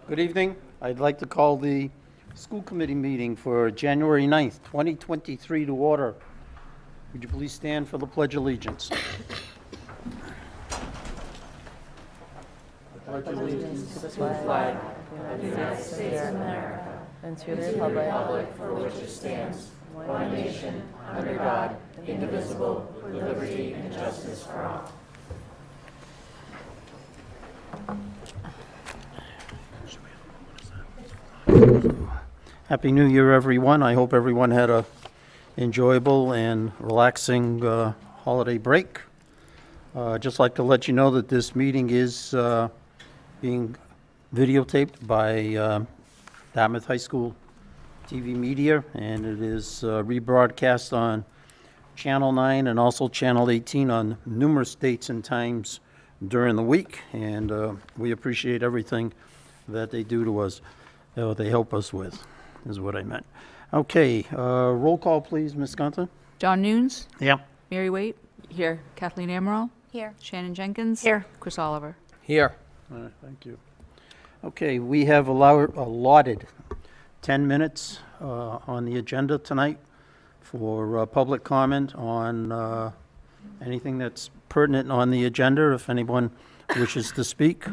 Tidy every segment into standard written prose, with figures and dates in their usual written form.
Good evening. I'd like to call the school committee meeting for January 9th, 2023 to order. Would you please stand for the Pledge of Allegiance? Pledge allegiance to the flag of the United States of America and to the republic for which it stands, one nation, under God, indivisible, with liberty and justice for all. Happy New Year, everyone. I hope everyone had a enjoyable and relaxing holiday break. Just like to let you know that this meeting is being videotaped by Dartmouth High School TV Media, and it is rebroadcast on Channel 9 and also Channel 18 on numerous dates and times during the week, and we appreciate everything that they do to us, they help us with, is what I meant. Okay, roll call, please, Ms. Gunther. John Nunes. Yeah. Mary Waite. Here. Kathleen Amaral. Here. Shannon Jenkins. Here. Chris Oliver. Here. Thank you. Okay, we have allotted 10 minutes on the agenda tonight for public comment on anything that's pertinent on the agenda, if anyone wishes to speak.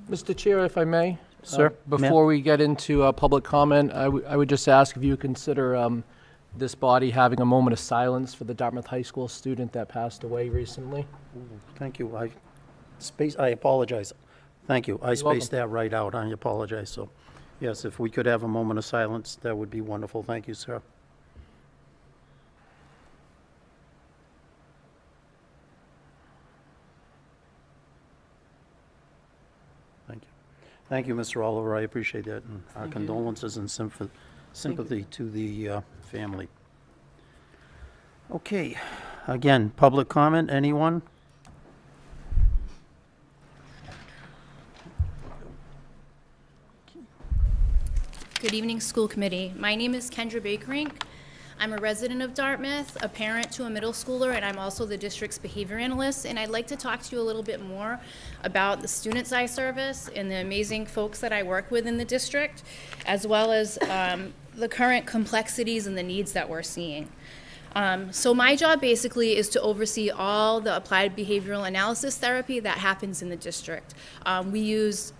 Mr. Chair, if I may? Sir, before we get into public comment, I would just ask if you consider this body having a moment of silence for the Dartmouth High School student that passed away recently. Thank you. I apologize. Thank you. I spaced welcome. that right out. I apologize. So, yes, if we could have a moment of silence, that would be wonderful. Thank you, sir. Thank you. Thank you, Mr. Oliver. I appreciate that. And our condolences and sympathy to the family. Okay. Again, public comment. Anyone? Good evening, school committee. My name is Kendra Bakerink. I'm a resident of Dartmouth, a parent to a middle schooler, and I'm also the district's behavior analyst. And I'd like to talk to you a little bit more about the students I service and the amazing folks that I work with in the district, as well as the current complexities and the needs that we're seeing. So my job basically is to oversee all the applied behavioral analysis therapy that happens in the district. We use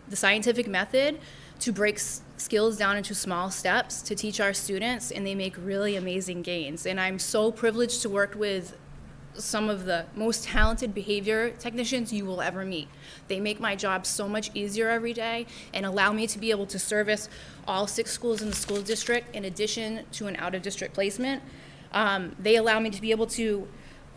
the scientific method to break skills down into small steps to teach our students, and they make really amazing gains. And I'm so privileged to work with some of the most talented behavior technicians you will ever meet. They make my job so much easier every day and allow me to be able to service all 6 schools in the school district in addition to an out-of-district placement. They allow me to be able to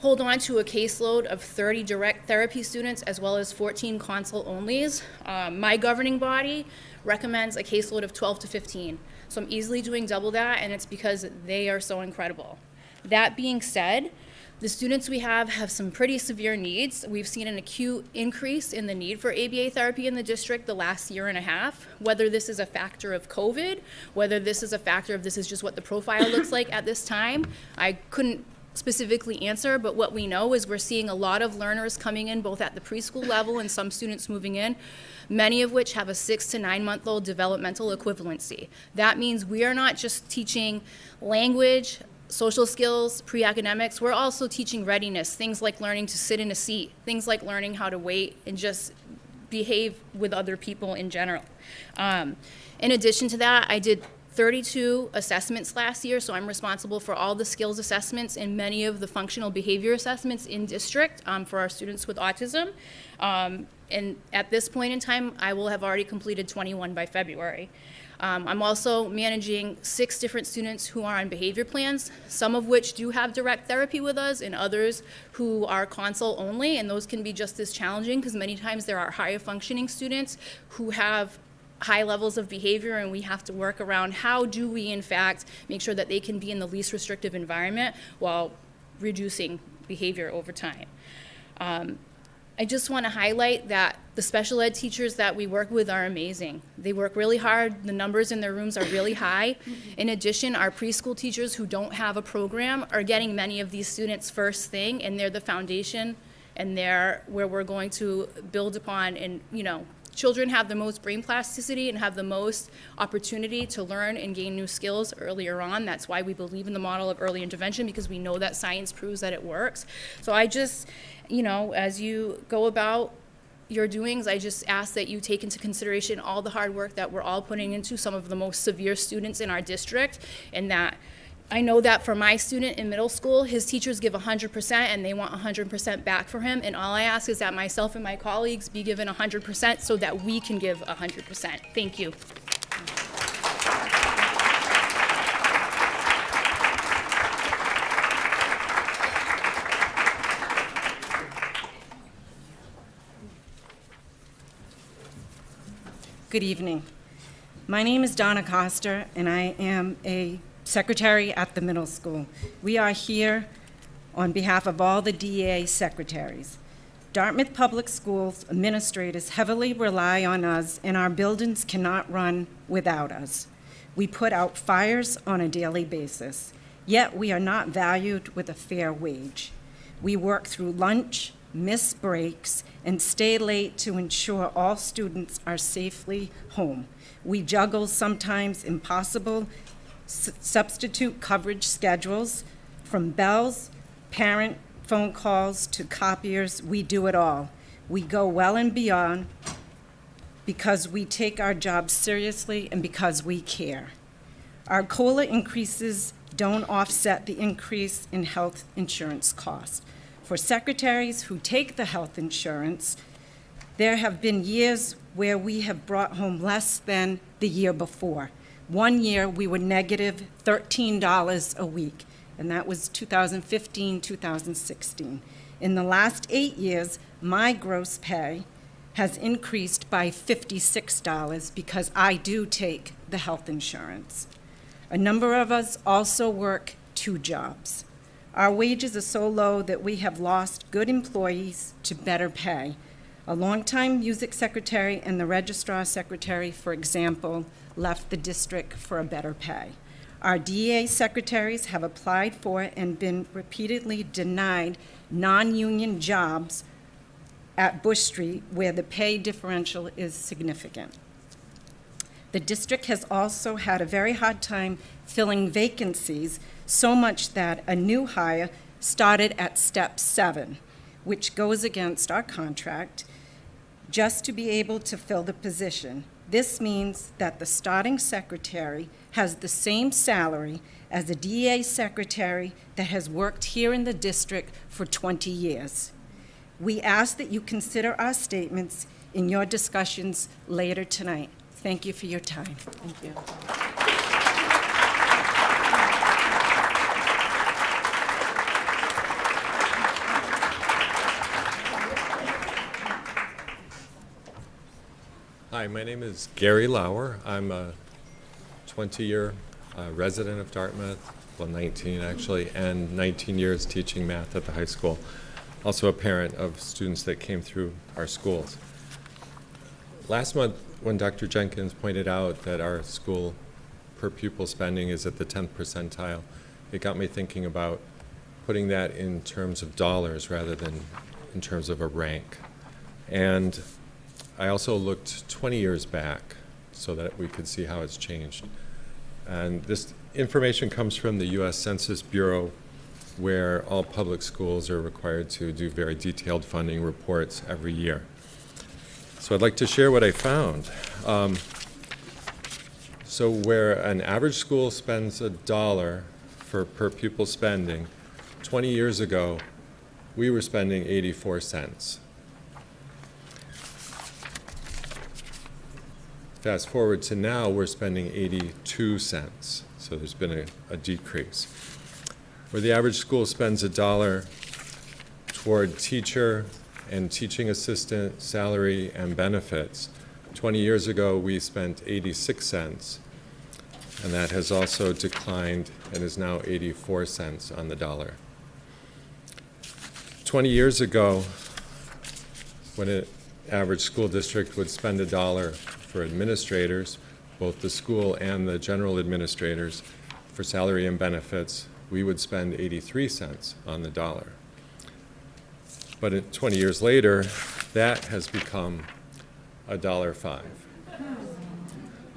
hold on to a caseload of 30 direct therapy students as well as 14 consult onlys. My governing body recommends a caseload of 12 to 15. So I'm easily doing double that, and it's because they are so incredible. That being said, the students we have some pretty severe needs. We've seen an acute increase in the need for ABA therapy in the district the last year and a half. Whether this is a factor of COVID, whether this is a factor of this is just what the profile looks like at this time, I couldn't specifically answer, but what we know is we're seeing a lot of learners coming in both at the preschool level and some students moving in, many of which have a 6 to 9 month old developmental equivalency. That means we are not just teaching language, social skills, pre-academics, we're also teaching readiness, things like learning to sit in a seat, things like learning how to wait and just behave with other people in general. In addition to that, I did 32 assessments last year, so I'm responsible for all the skills assessments and many of the functional behavior assessments in district for our students with autism. And at this point in time, I will have already completed 21 by February. I'm also managing 6 different students who are on behavior plans, some of which do have direct therapy with us and others who are consult only, and those can be just as challenging because many times there are higher functioning students who have high levels of behavior, and we have to work around how do we in fact make sure that they can be in the least restrictive environment while reducing behavior over time. I just want to highlight that the special ed teachers that we work with are amazing. They work really hard. The numbers in their rooms are really high. In addition, our preschool teachers who don't have a program are getting many of these students first thing, and they're the foundation, and they're where we're going to build upon and, children have the most brain plasticity and have the most opportunity to learn and gain new skills earlier on. That's why we believe in the model of early intervention, because we know that science proves that it works. So I just, as you go about your doings, I just ask that you take into consideration all the hard work that we're all putting into some of the most severe students in our district, and that I know that for my student in middle school, his teachers give 100% and they want 100% back for him, and all I ask is that myself and my colleagues be given 100% so that we can give 100%. Thank you. Good evening. My name is Donna Coster, and I am a secretary at the middle school. We are here on behalf of all the DEA secretaries. Dartmouth Public Schools administrators heavily rely on us, and our buildings cannot run without us. We put out fires on a daily basis, yet we are not valued with a fair wage. We work through lunch, miss breaks, and stay late to ensure all students are safely home. We juggle sometimes impossible substitute coverage schedules, from bells, parent phone calls, to copiers. We do it all. We go well and beyond because we take our jobs seriously and because we care. Our COLA increases don't offset the increase in health insurance costs. For secretaries who take the health insurance, there have been years where we have brought home less than the year before. One year, we were negative $13 a week, and that was 2015, 2016. In the last 8 years, my gross pay has increased by $56 because I do take the health insurance. A number of us also work 2 jobs. Our wages are so low that we have lost good employees to better pay. A longtime music secretary and the registrar secretary, for example, left the district for a better pay. Our DEA secretaries have applied for and been repeatedly denied non-union jobs at Bush Street, where the pay differential is significant. The district has also had a very hard time filling vacancies, so much that a new hire started at step 7, which goes against our contract, just to be able to fill the position. This means that the starting secretary has the same salary as a DEA secretary that has worked here in the district for 20 years. We ask that you consider our statements in your discussions later tonight. Thank you for your time. Thank you. Hi, my name is Gary Lauer. I'm a 20-year resident of Dartmouth, well, 19 actually, and 19 years teaching math at the high school. Also a parent of students that came through our schools. Last month, when Dr. Jenkins pointed out that our school per pupil spending is at the 10th percentile, it got me thinking about putting that in terms of dollars rather than in terms of a rank. And I also looked 20 years back so that we could see how it's changed. And this information comes from the U.S. Census Bureau, where all public schools are required to do very detailed funding reports every year. So I'd like to share what I found. So where an average school spends $1 for per pupil spending, 20 years ago, we were spending 84 cents. Fast forward to now, we're spending 82 cents. So there's been a decrease. Where the average school spends $1 toward teacher and teaching assistant salary and benefits, 20 years ago we spent 86 cents, and that has also declined and is now 84 cents on the dollar. 20 years ago, when an average school district would spend $1 for administrators, both the school and the general administrators, for salary and benefits, we would spend 83 cents on the dollar. But 20 years later, that has become $1.05.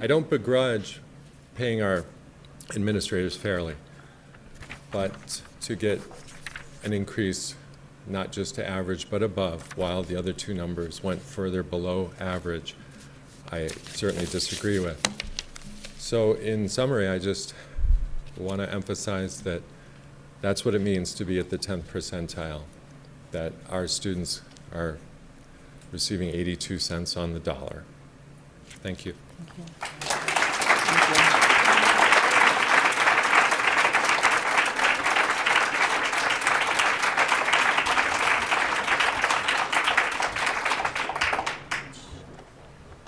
I don't begrudge paying our administrators fairly, but to get an increase not just to average but above, while the other two numbers went further below average, I certainly disagree with. So in summary, I just want to emphasize that that's what it means to be at the 10th percentile, that our students are receiving 82 cents on the dollar. Thank you.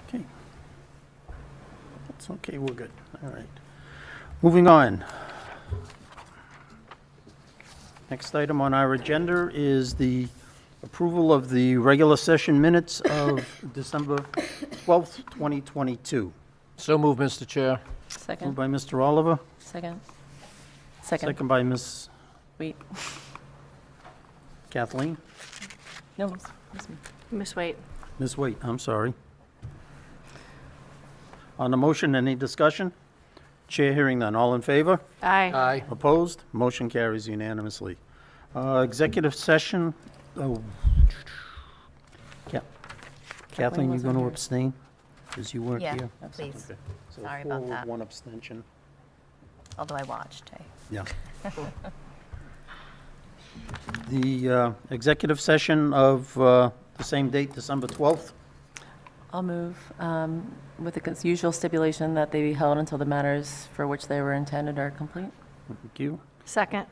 Okay. That's okay, we're good. All right. Moving on. Next item on our agenda is the approval of the regular session minutes of December 12th, 2022. So moved, Mr. Chair. Moved Second. by Mr. Oliver, Second. second by Ms. Wait. Kathleen. No, Miss me. Miss Waite. Ms. Waite, I'm sorry. On the motion, any discussion? Chair hearing none. All in favor? Aye. Aye. Opposed? Motion carries unanimously. Executive session. Oh. Kathleen, you wasn't going to here. abstain? Because you weren't Yeah, here? please. Okay. So Sorry 4 about with that. 1 abstention. Although I watched. Yeah. The executive session of the same date, December 12th. I'll move with the usual stipulation that they be held until the matters for which they were intended are complete. Thank you. Second.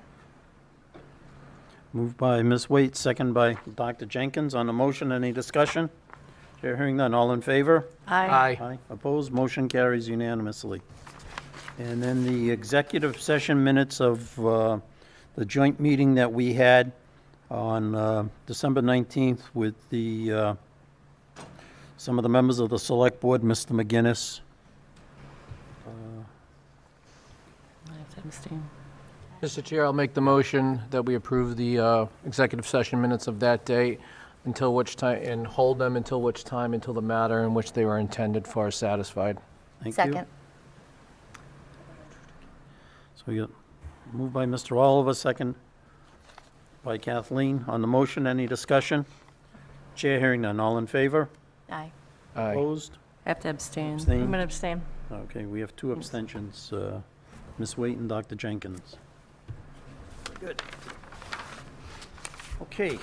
Moved by Ms. Waite, second by Dr. Jenkins. On the motion, any discussion? Chair hearing none. All in favor? Aye. Aye. Opposed? Motion carries unanimously. And then the executive session minutes of the joint meeting that we had on December 19th with the, some of the members of the Select Board, Mr. McGinnis. I have to abstain. Mr. Chair, I'll make the motion that we approve the executive session minutes of that date until which time, and hold them until which time, until the matter in which they were intended for is satisfied. Thank you. Second. So you moved by Mr. Oliver, second by Kathleen. On the motion, any discussion? Chair hearing none. All in favor? Aye. Aye. Opposed? I have to abstain. Abstain. I'm going to abstain. Okay, we have 2 abstentions, Ms. Waite and Dr. Jenkins. Good. Okay,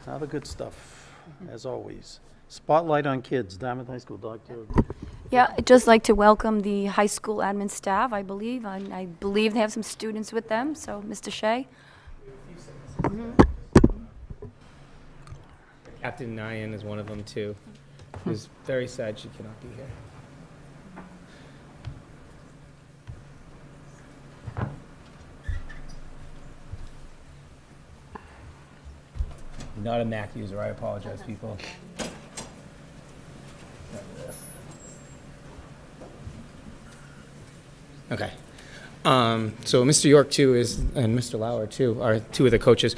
now the good stuff, as always. Spotlight on kids, Dartmouth High School, Dr. Yeah, I'd just like to welcome the high school admin staff, I believe. I believe they have some students with them, so Mr. Shea. Captain Nyan is one of them too. Who's very sad she cannot be here. Not a Mac user, I apologize, people. Okay. So Mr. York too is, and Mr. Lauer too, are two of the coaches.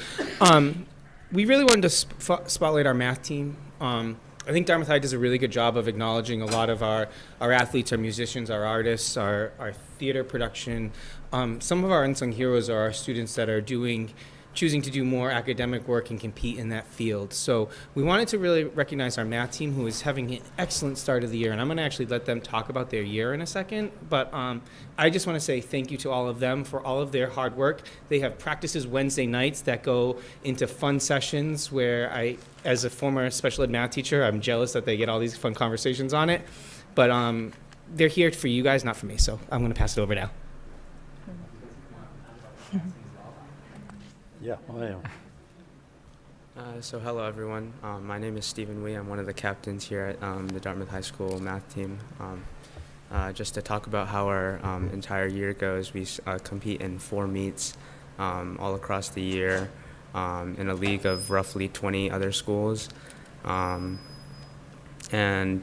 We really wanted to spotlight our math team. I think Dartmouth High does a really good job of acknowledging a lot of our athletes, our musicians, our artists, our theater production. Some of our unsung heroes are our students that are choosing to do more academic work and compete in that field. So we wanted to really recognize our math team, who is having an excellent start of the year, and I'm going to actually let them talk about their year in a second. But I just want to say thank you to all of them for all of their hard work. They have practices Wednesday nights that go into fun sessions where I, as a former special ed math teacher, I'm jealous that they get all these fun conversations on it. But they're here for you guys, not for me. So I'm going to pass it over now. Yeah, I am. So hello everyone, my name is Stephen Wee. I'm one of the captains here at the Dartmouth High School math team. Just to talk about how our entire year goes, we compete in 4 meets all across the year in a league of roughly 20 other schools. And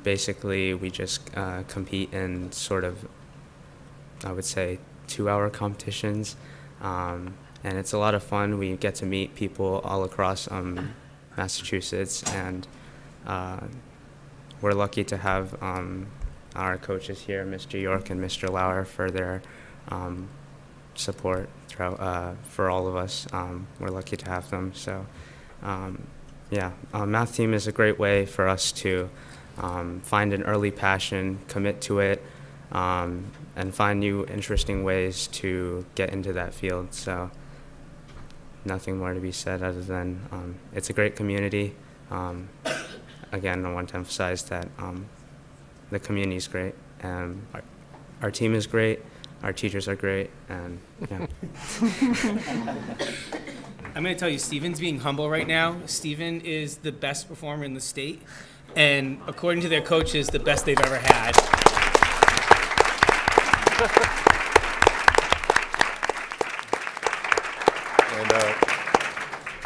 basically we just compete in sort of, I would say, 2-hour competitions. And it's a lot of fun. We get to meet people all across Massachusetts, and we're lucky to have our coaches here, Mr. York and Mr. Lauer, for their support throughout, for all of us. We're lucky to have them. So, math team is a great way for us to find an early passion, commit to it, and find new interesting ways to get into that field. So nothing more to be said other than it's a great community. Again, I want to emphasize that the community is great, and our team is great, our teachers are great, and yeah. I'm going to tell you, Steven's being humble right now. Steven is the best performer in the state, and according to their coaches, the best they've ever had.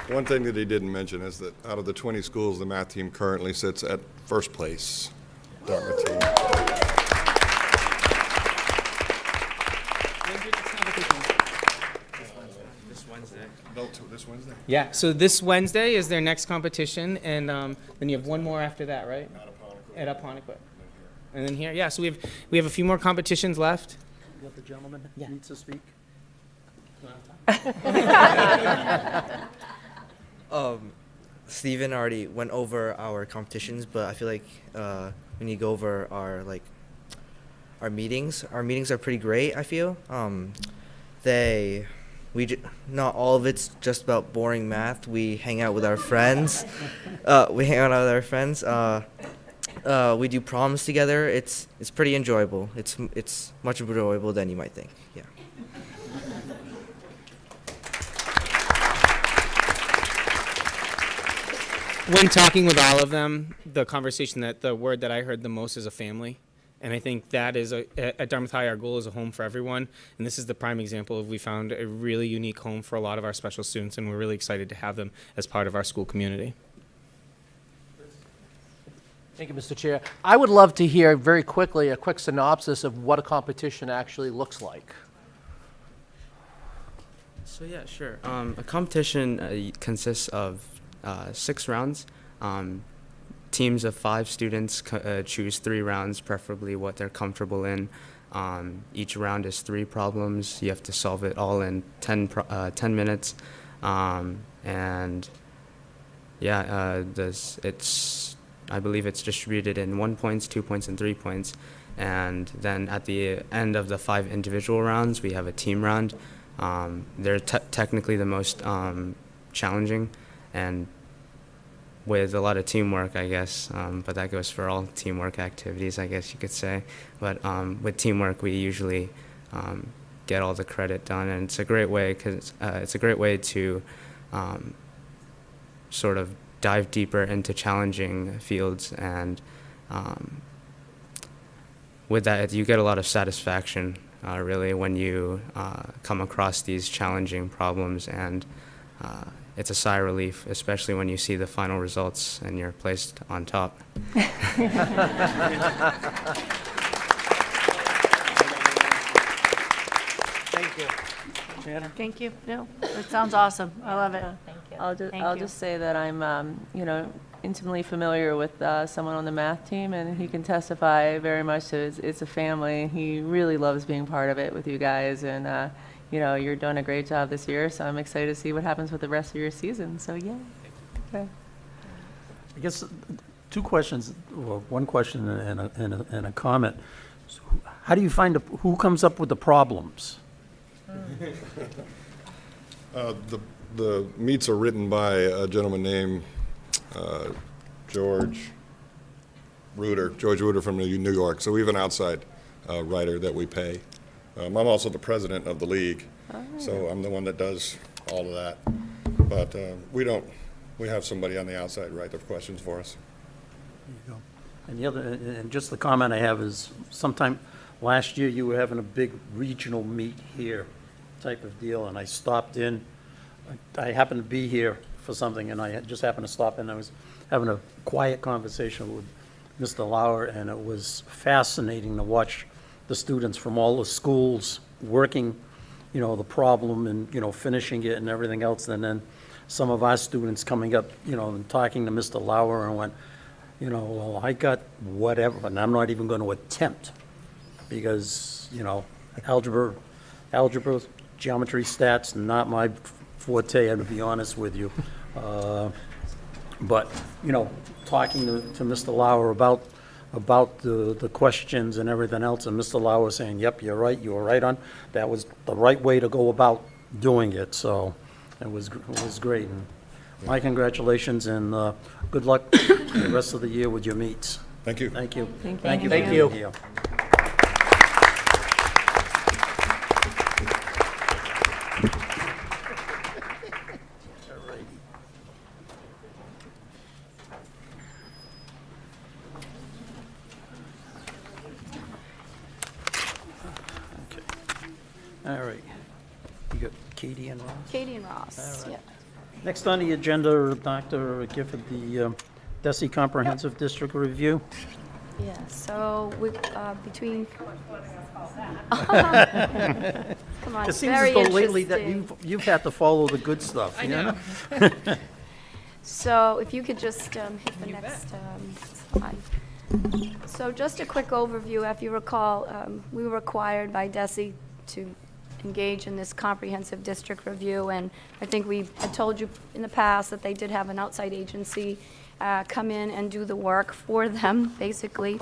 And one thing that he didn't mention is that out of the 20 schools, the math team currently sits at first place. Dartmouth team. This Wednesday? Yeah, so this Wednesday is their next competition, and then you have one more after that, right? At Apponequet. And then here, yeah, so we have a few more competitions left. Let the gentleman needs to speak. Steven already went over our competitions, but I feel like we need to go over our meetings. Our meetings are pretty great, I feel. Not all of it's just about boring math. We hang out with our friends. We do problems together. It's pretty enjoyable. It's much more enjoyable than you might think. Yeah. When talking with all of them, the word that I heard the most is a family. And I think that is, at Dartmouth High, our goal is a home for everyone. And this is the prime example of we found a really unique home for a lot of our special students, and we're really excited to have them as part of our school community. Thank you, Mr. Chair. I would love to hear very quickly a quick synopsis of what a competition actually looks like. So yeah, sure. A competition consists of 6 rounds. Teams of 5 students choose 3 rounds, preferably what they're comfortable in. Each round is 3 problems. You have to solve it all in 10 minutes. I believe it's distributed in 1 point, 2 points, and 3 points. And then at the end of the 5 individual rounds, we have a team round. They're technically the most challenging, and with a lot of teamwork, I guess, but that goes for all teamwork activities, I guess you could say. But with teamwork, we usually get all the credit done, and it's a great way to sort of dive deeper into challenging fields, and with that, you get a lot of satisfaction, really, when you come across these challenging problems, and it's a sigh of relief, especially when you see the final results and you're placed on top. Thank you. Shannon? Thank you. No, it sounds awesome. I love it. Thank you. I'll just say that I'm, intimately familiar with someone on the math team, and he can testify very much to it's a family. He really loves being part of it with you guys, and you're doing a great job this year, so I'm excited to see what happens with the rest of your season. So yeah. Okay. I guess 2 questions, well, 1 question and a comment. So how do you find who comes up with the problems? The meets are written by a gentleman named George Reuter from New York. So we have an outside writer that we pay. I'm also the president of the league, so I'm the one that does all of that. But we have somebody on the outside write the questions for us. There you go. And just the comment I have is, sometime last year you were having a big regional meet here type of deal, and I stopped in. I happened to be here for something, and I just happened to stop in. I was having a quiet conversation with Mr. Lauer, and it was fascinating to watch the students from all the schools working, the problem and, finishing it and everything else. And then some of our students coming up, and talking to Mr. Lauer, and went, you know, well, I got whatever, and I'm not even going to attempt, because, you know, algebra, geometry, stats, not my forte, to be honest with you. But, you know, talking to Mr. Lauer about the questions and everything else, and Mr. Lauer saying, yep, you're right, you were right on, that was the right way to go about doing it, so it was great. And my congratulations, and good luck the rest of the year with your meets. Thank you. Thank you. Thank you. for Thank you. being here. All right. You got Katie and Ross? Katie and Ross, All yeah. right. Next on the agenda, Dr. Gifford, the DESI Comprehensive District Review. Yeah, so we, between. Come on, It it's seems very as though lately that interesting. you've had to follow the good stuff, you know? So if you could just hit the next slide. So just a quick overview. If you recall, we were required by DESI to engage in this comprehensive district review, and I think we had told you in the past that they did have an outside agency come in and do the work for them, basically.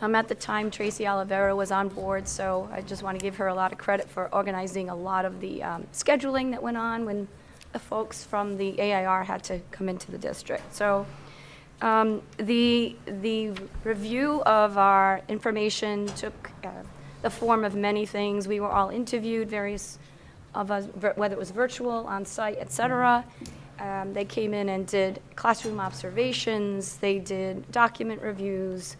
At the time, Tracy Oliveira was on board, so I just want to give her a lot of credit for organizing a lot of the scheduling that went on when the folks from the AIR had to come into the district. So the review of our information took the form of many things. We were all interviewed, various of us, whether it was virtual, on-site, et cetera. They came in and did classroom observations, they did document reviews,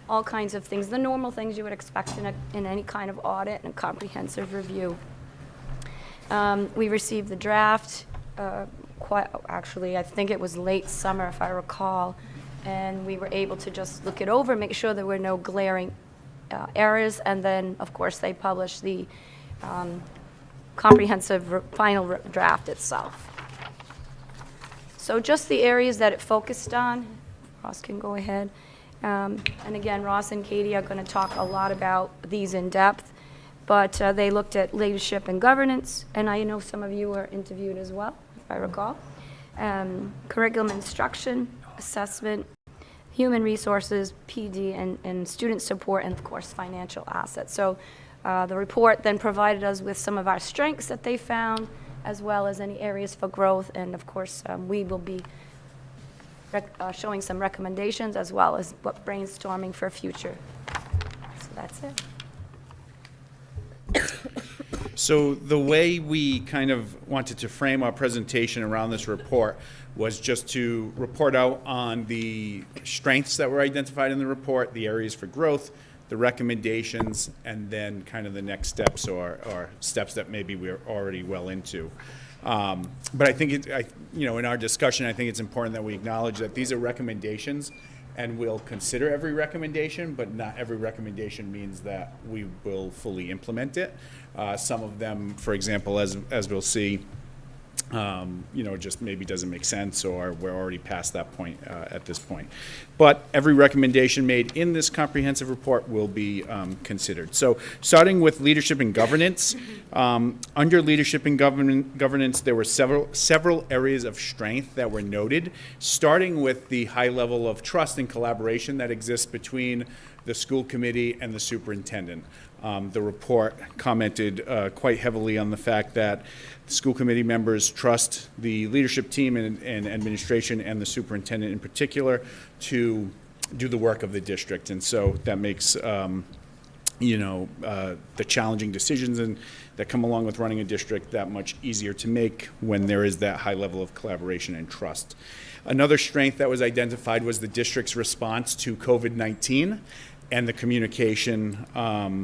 all kinds of things, the normal things you would expect in any kind of audit and comprehensive review. We received the draft, actually, I think it was late summer, if I recall, and we were able to just look it over, make sure there were no glaring errors, and then, of course, they published the comprehensive final draft itself. So just the areas that it focused on, Ross can go ahead. And again, Ross and Katie are going to talk a lot about these in depth, but they looked at leadership and governance, and I know some of you were interviewed as well, if I recall. Curriculum instruction, assessment, human resources, PD, and student support, and of course, financial assets. So the report then provided us with some of our strengths that they found, as well as any areas for growth, and of course, we will be showing some recommendations as well as what brainstorming for future. So that's it. So the way we kind of wanted to frame our presentation around this report was just to report out on the strengths that were identified in the report, the areas for growth, the recommendations, and then kind of the next steps or steps that maybe we're already well into. But I think, in our discussion, I think it's important that we acknowledge that these are recommendations, and we'll consider every recommendation, but not every recommendation means that we will fully implement it. Some of them, for example, as we'll see, just maybe doesn't make sense, or we're already past that point at this point. But every recommendation made in this comprehensive report will be considered. So starting with leadership and governance, under leadership and governance, there were several areas of strength that were noted, starting with the high level of trust and collaboration that exists between the school committee and the superintendent. The report commented quite heavily on the fact that school committee members trust the leadership team and administration and the superintendent in particular to do the work of the district. And so that makes, the challenging decisions that come along with running a district that much easier to make when there is that high level of collaboration and trust. Another strength that was identified was the district's response to COVID-19 and the communication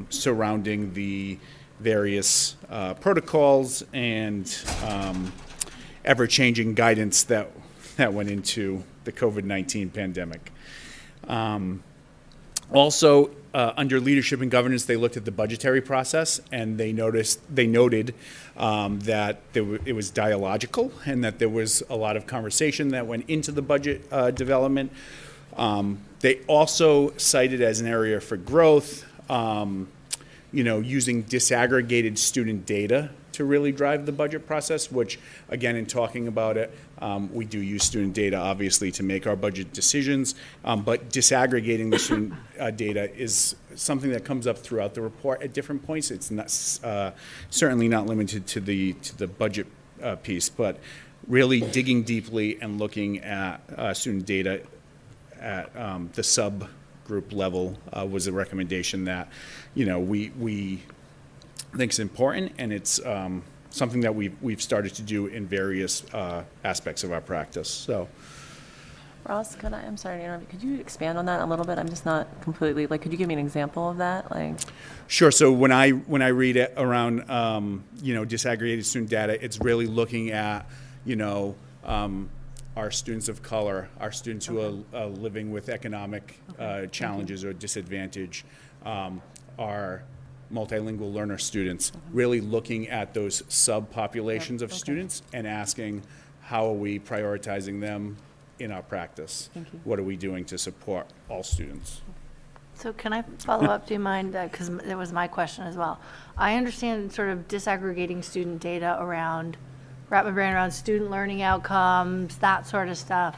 surrounding the various protocols and ever-changing guidance that went into the COVID-19 pandemic. Also, under leadership and governance, they looked at the budgetary process, and they noted that it was dialogical and that there was a lot of conversation that went into the budget development. They also cited as an area for growth, using disaggregated student data to really drive the budget process, which, again, in talking about it, we do use student data, obviously, to make our budget decisions, but disaggregating the student data is something that comes up throughout the report at different points. It's not certainly not limited to the budget piece, but really digging deeply and looking at student data at the subgroup level was a recommendation that, we think is important, and it's something that we've started to do in various aspects of our practice. So, Ross, I'm sorry to interrupt. Could you expand on that a little bit? I'm just not completely, could you give me an example of that? Sure. So when I read it around, disaggregated student data, it's really looking at, our students of color, our students who are living with economic challenges or disadvantage, our multilingual learner students, really looking at those subpopulations of students and asking, how are we prioritizing them in our practice? What are we doing to support all students? So can I follow up? Do you mind? Because that was my question as well. I understand sort of disaggregating student data around, wrap my brain around student learning outcomes, that sort of stuff.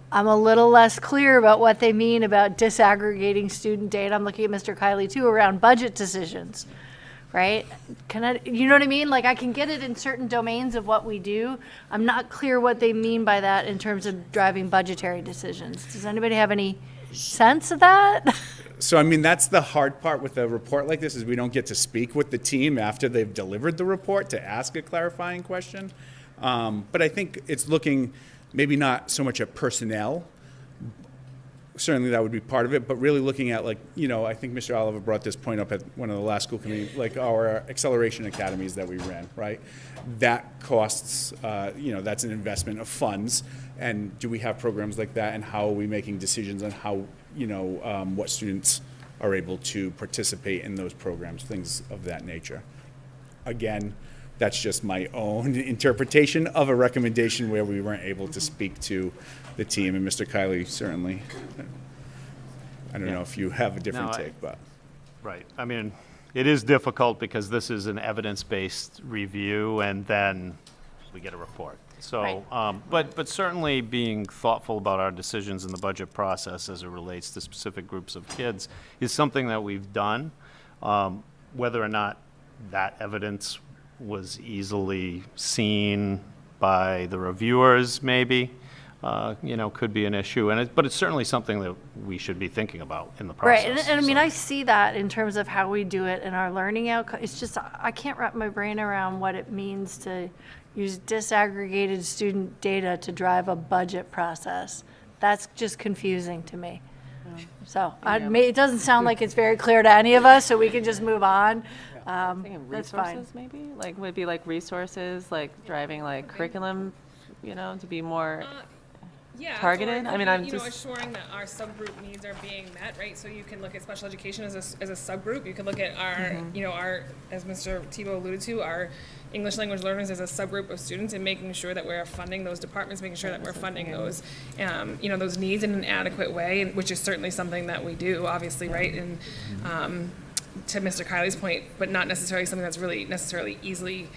I'm a little less clear about what they mean about disaggregating student data. I'm looking at Mr. Kiley too around budget decisions, right? You know what I mean? I can get it in certain domains of what we do. I'm not clear what they mean by that in terms of driving budgetary decisions. Does anybody have any sense of that? So, that's the hard part with a report like this, is we don't get to speak with the team after they've delivered the report to ask a clarifying question. But I think it's looking maybe not so much at personnel. Certainly that would be part of it, but really looking at I think Mr. Oliver brought this point up at one of the last school committee, our acceleration academies that we ran, right? That costs, that's an investment of funds. And do we have programs like that, and how are we making decisions on how, what students are able to participate in those programs, things of that nature. Again, that's just my own interpretation of a recommendation where we weren't able to speak to the team, and Mr. Kiley certainly. I don't know if you have a different take, but. Right. It is difficult because this is an evidence-based review, and then we get a report. So, but certainly being thoughtful about our decisions in the budget process as it relates to specific groups of kids is something that we've done. Whether or not that evidence was easily seen by the reviewers, maybe, could be an issue. But it's certainly something that we should be thinking about in the process. Right, and I see that in terms of how we do it in our learning outcome. It's just, I can't wrap my brain around what it means to use disaggregated student data to drive a budget process. That's just confusing to me. So it doesn't sound like it's very clear to any of us, so we can just move on. That's fine. Resources, maybe? Would it be driving curriculum, to be more targeted? Assuring that our subgroup needs are being met, right? So you can look at special education as a subgroup. You can look at our, our, as Mr. Tebow alluded to, our English language learners as a subgroup of students, and making sure that we're funding those departments, making sure that we're funding those, those needs in an adequate way, which is certainly something that we do, obviously, right? And to Mr. Kiley's point, but not necessarily something that's really necessarily easily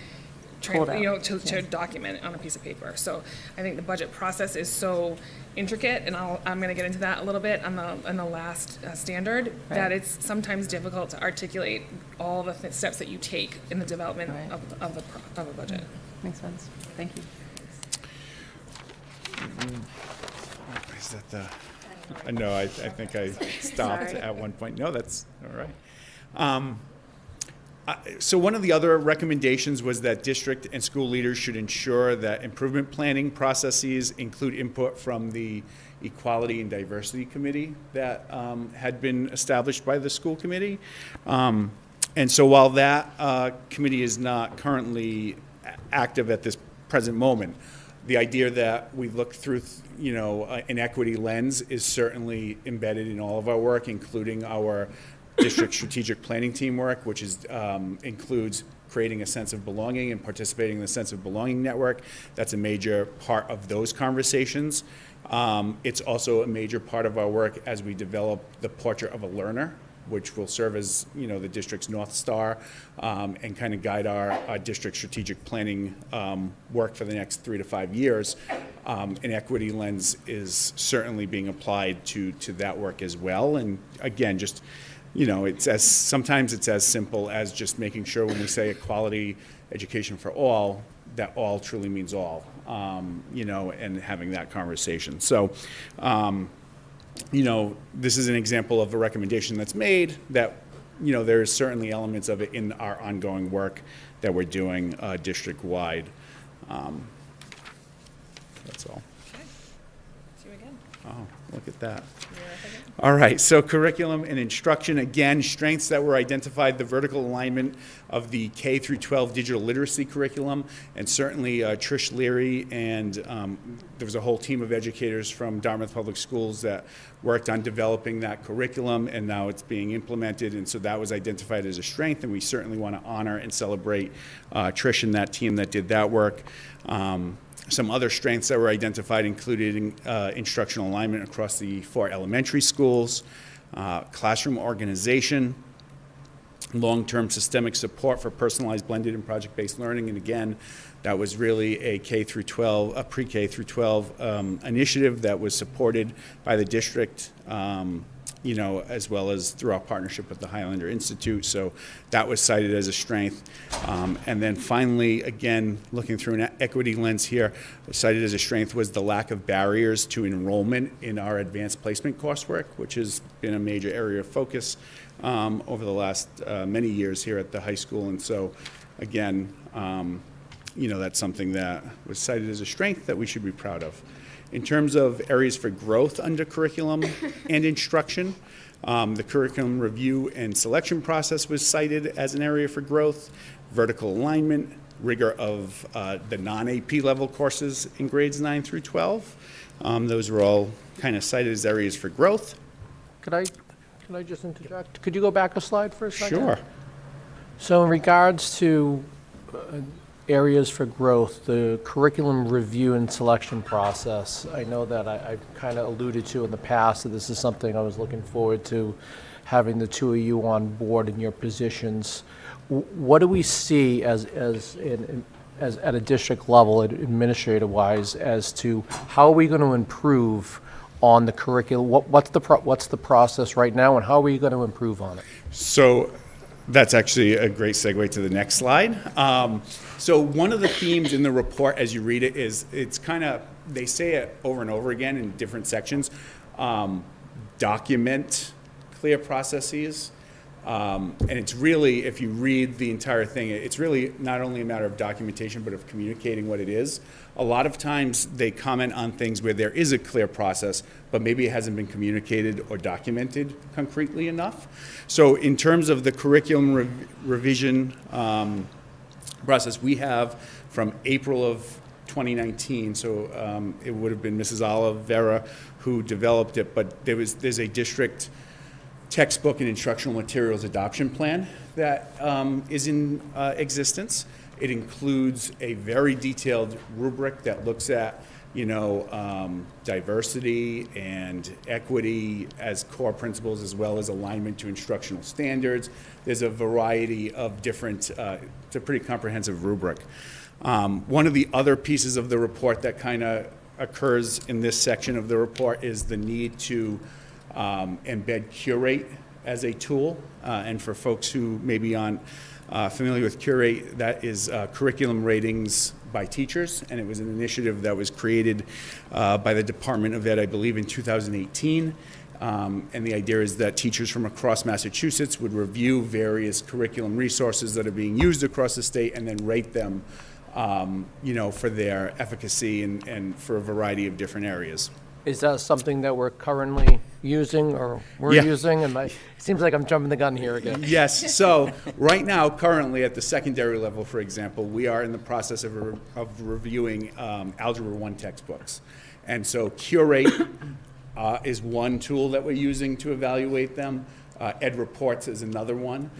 to document on a piece of paper. So I think the budget process is so intricate, and I'm going to get into that a little bit on the last standard, that it's sometimes difficult to articulate all the steps that you take in the development of a budget. Makes sense. Thank you. Is that the? No, I think I stopped at one point. No, that's all right. So one of the other recommendations was that district and school leaders should ensure that improvement planning processes include input from the Equality and Diversity Committee that had been established by the school committee. And so while that committee is not currently active at this present moment, the idea that we look through, an equity lens is certainly embedded in all of our work, including our district strategic planning team work, which includes creating a sense of belonging and participating in the sense of belonging network. That's a major part of those conversations. It's also a major part of our work as we develop the portrait of a learner, which will serve as, the district's North Star, and kind of guide our district strategic planning work for the next 3 to 5 years. An equity lens is certainly being applied to that work as well. And again, just, sometimes it's as simple as just making sure when we say a quality education for all, that all truly means all, and having that conversation. So, this is an example of a recommendation that's made that, there's certainly elements of it in our ongoing work that we're doing district-wide. That's all. Okay. See you again. Oh, look at that. You're up again. All right, so curriculum and instruction, again, strengths that were identified, the vertical alignment of the K through 12 digital literacy curriculum, and certainly Trish Leary and there was a whole team of educators from Dartmouth Public Schools that worked on developing that curriculum, and now it's being implemented, and so that was identified as a strength, and we certainly want to honor and celebrate Trish and that team that did that work. Some other strengths that were identified included instructional alignment across the 4 elementary schools, classroom organization, long-term systemic support for personalized, blended, and project-based learning. And again, that was really a K through 12, a pre-K through 12 initiative that was supported by the district, as well as through our partnership with the Highlander Institute. So that was cited as a strength. And then finally, again, looking through an equity lens here, cited as a strength was the lack of barriers to enrollment in our advanced placement coursework, which has been a major area of focus over the last many years here at the high school. And so, again, that's something that was cited as a strength that we should be proud of. In terms of areas for growth under curriculum and instruction, the curriculum review and selection process was cited as an area for growth, vertical alignment, rigor of the non-AP level courses in grades 9 through 12. Those were all kind of cited as areas for growth. Could I just interject? Could you go back a slide for a second? Sure. So in regards to areas for growth, the curriculum review and selection process, I know that I've kind of alluded to in the past that this is something I was looking forward to having the two of you on board in your positions. What do we see as at a district level, administrative-wise, as to how are we going to improve on the curriculum? What's the process right now, and how are we going to improve on it? So that's actually a great segue to the next slide. So one of the themes in the report as you read it is, it's kind of, they say it over and over again in different sections, document clear processes. And it's really, if you read the entire thing, it's really not only a matter of documentation, but of communicating what it is. A lot of times they comment on things where there is a clear process, but maybe it hasn't been communicated or documented concretely enough. So in terms of the curriculum revision process, we have from April of 2019, so it would have been Mrs. Oliveira who developed it, but there's a district textbook and instructional materials adoption plan that is in existence. It includes a very detailed rubric that looks at, diversity and equity as core principles, as well as alignment to instructional standards. There's a variety of different, it's a pretty comprehensive rubric. One of the other pieces of the report that kind of occurs in this section of the report is the need to embed Curate as a tool. And for folks who maybe aren't familiar with Curate, that is curriculum ratings by teachers, and it was an initiative that was created by the Department of Ed, I believe, in 2018. And the idea is that teachers from across Massachusetts would review various curriculum resources that are being used across the state and then rate them, for their efficacy and for a variety of different areas. Is that something that we're currently using or we're using? It seems like I'm jumping the gun here again. Yes. So right now, currently at the secondary level, for example, we are in the process of reviewing Algebra 1 textbooks. And so Curate is one tool that we're using to evaluate them. Ed Reports is another one.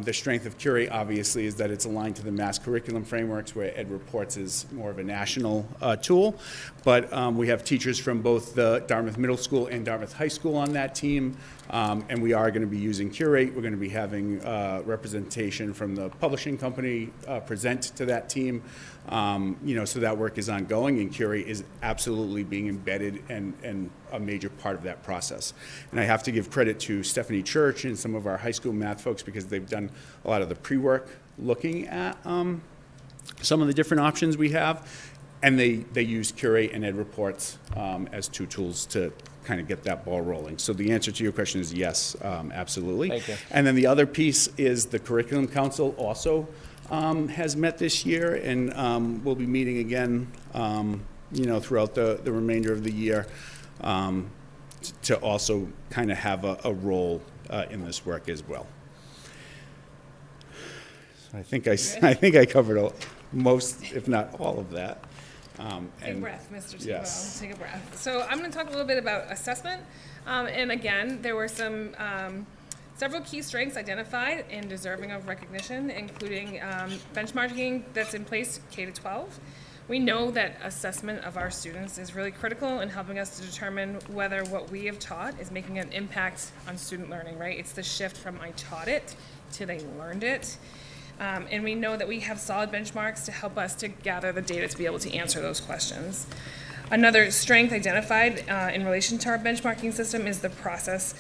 The strength of Curate, obviously, is that it's aligned to the mass curriculum frameworks, where Ed Reports is more of a national tool. But we have teachers from both the Dartmouth Middle School and Dartmouth High School on that team. And we are going to be using Curate. We're going to be having representation from the publishing company present to that team. So that work is ongoing, and Curate is absolutely being embedded and a major part of that process. And I have to give credit to Stephanie Church and some of our high school math folks, because they've done a lot of the pre-work looking at some of the different options we have. And they use Curate and Ed Reports as two tools to kind of get that ball rolling. So the answer to your question is yes, absolutely. Thank you. And then the other piece is the Curriculum Council also has met this year, and we'll be meeting again, throughout the remainder of the year to also kind of have a role in this work as well. So I think I covered most, if not all of that. Take a breath, Mr. Tebow. Yes. Take a breath. So I'm going to talk a little bit about assessment. And again, there were some several key strengths identified and deserving of recognition, including benchmarking that's in place K-12. We know that assessment of our students is really critical in helping us to determine whether what we have taught is making an impact on student learning, right? It's the shift from I taught it to they learned it. And we know that we have solid benchmarks to help us to gather the data to be able to answer those questions. Another strength identified in relation to our benchmarking system is the progress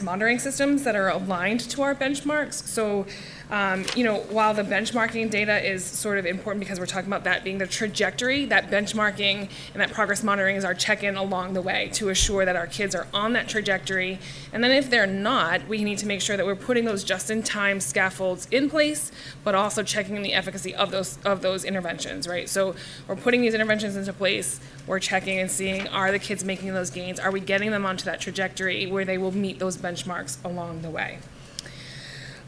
monitoring systems that are aligned to our benchmarks. So, while the benchmarking data is sort of important because we're talking about that being the trajectory, that benchmarking and that progress monitoring is our check-in along the way to assure that our kids are on that trajectory. And then if they're not, we need to make sure that we're putting those just-in-time scaffolds in place, but also checking the efficacy of those interventions, right? So we're putting these interventions into place, we're checking and seeing, are the kids making those gains? Are we getting them onto that trajectory where they will meet those benchmarks along the way?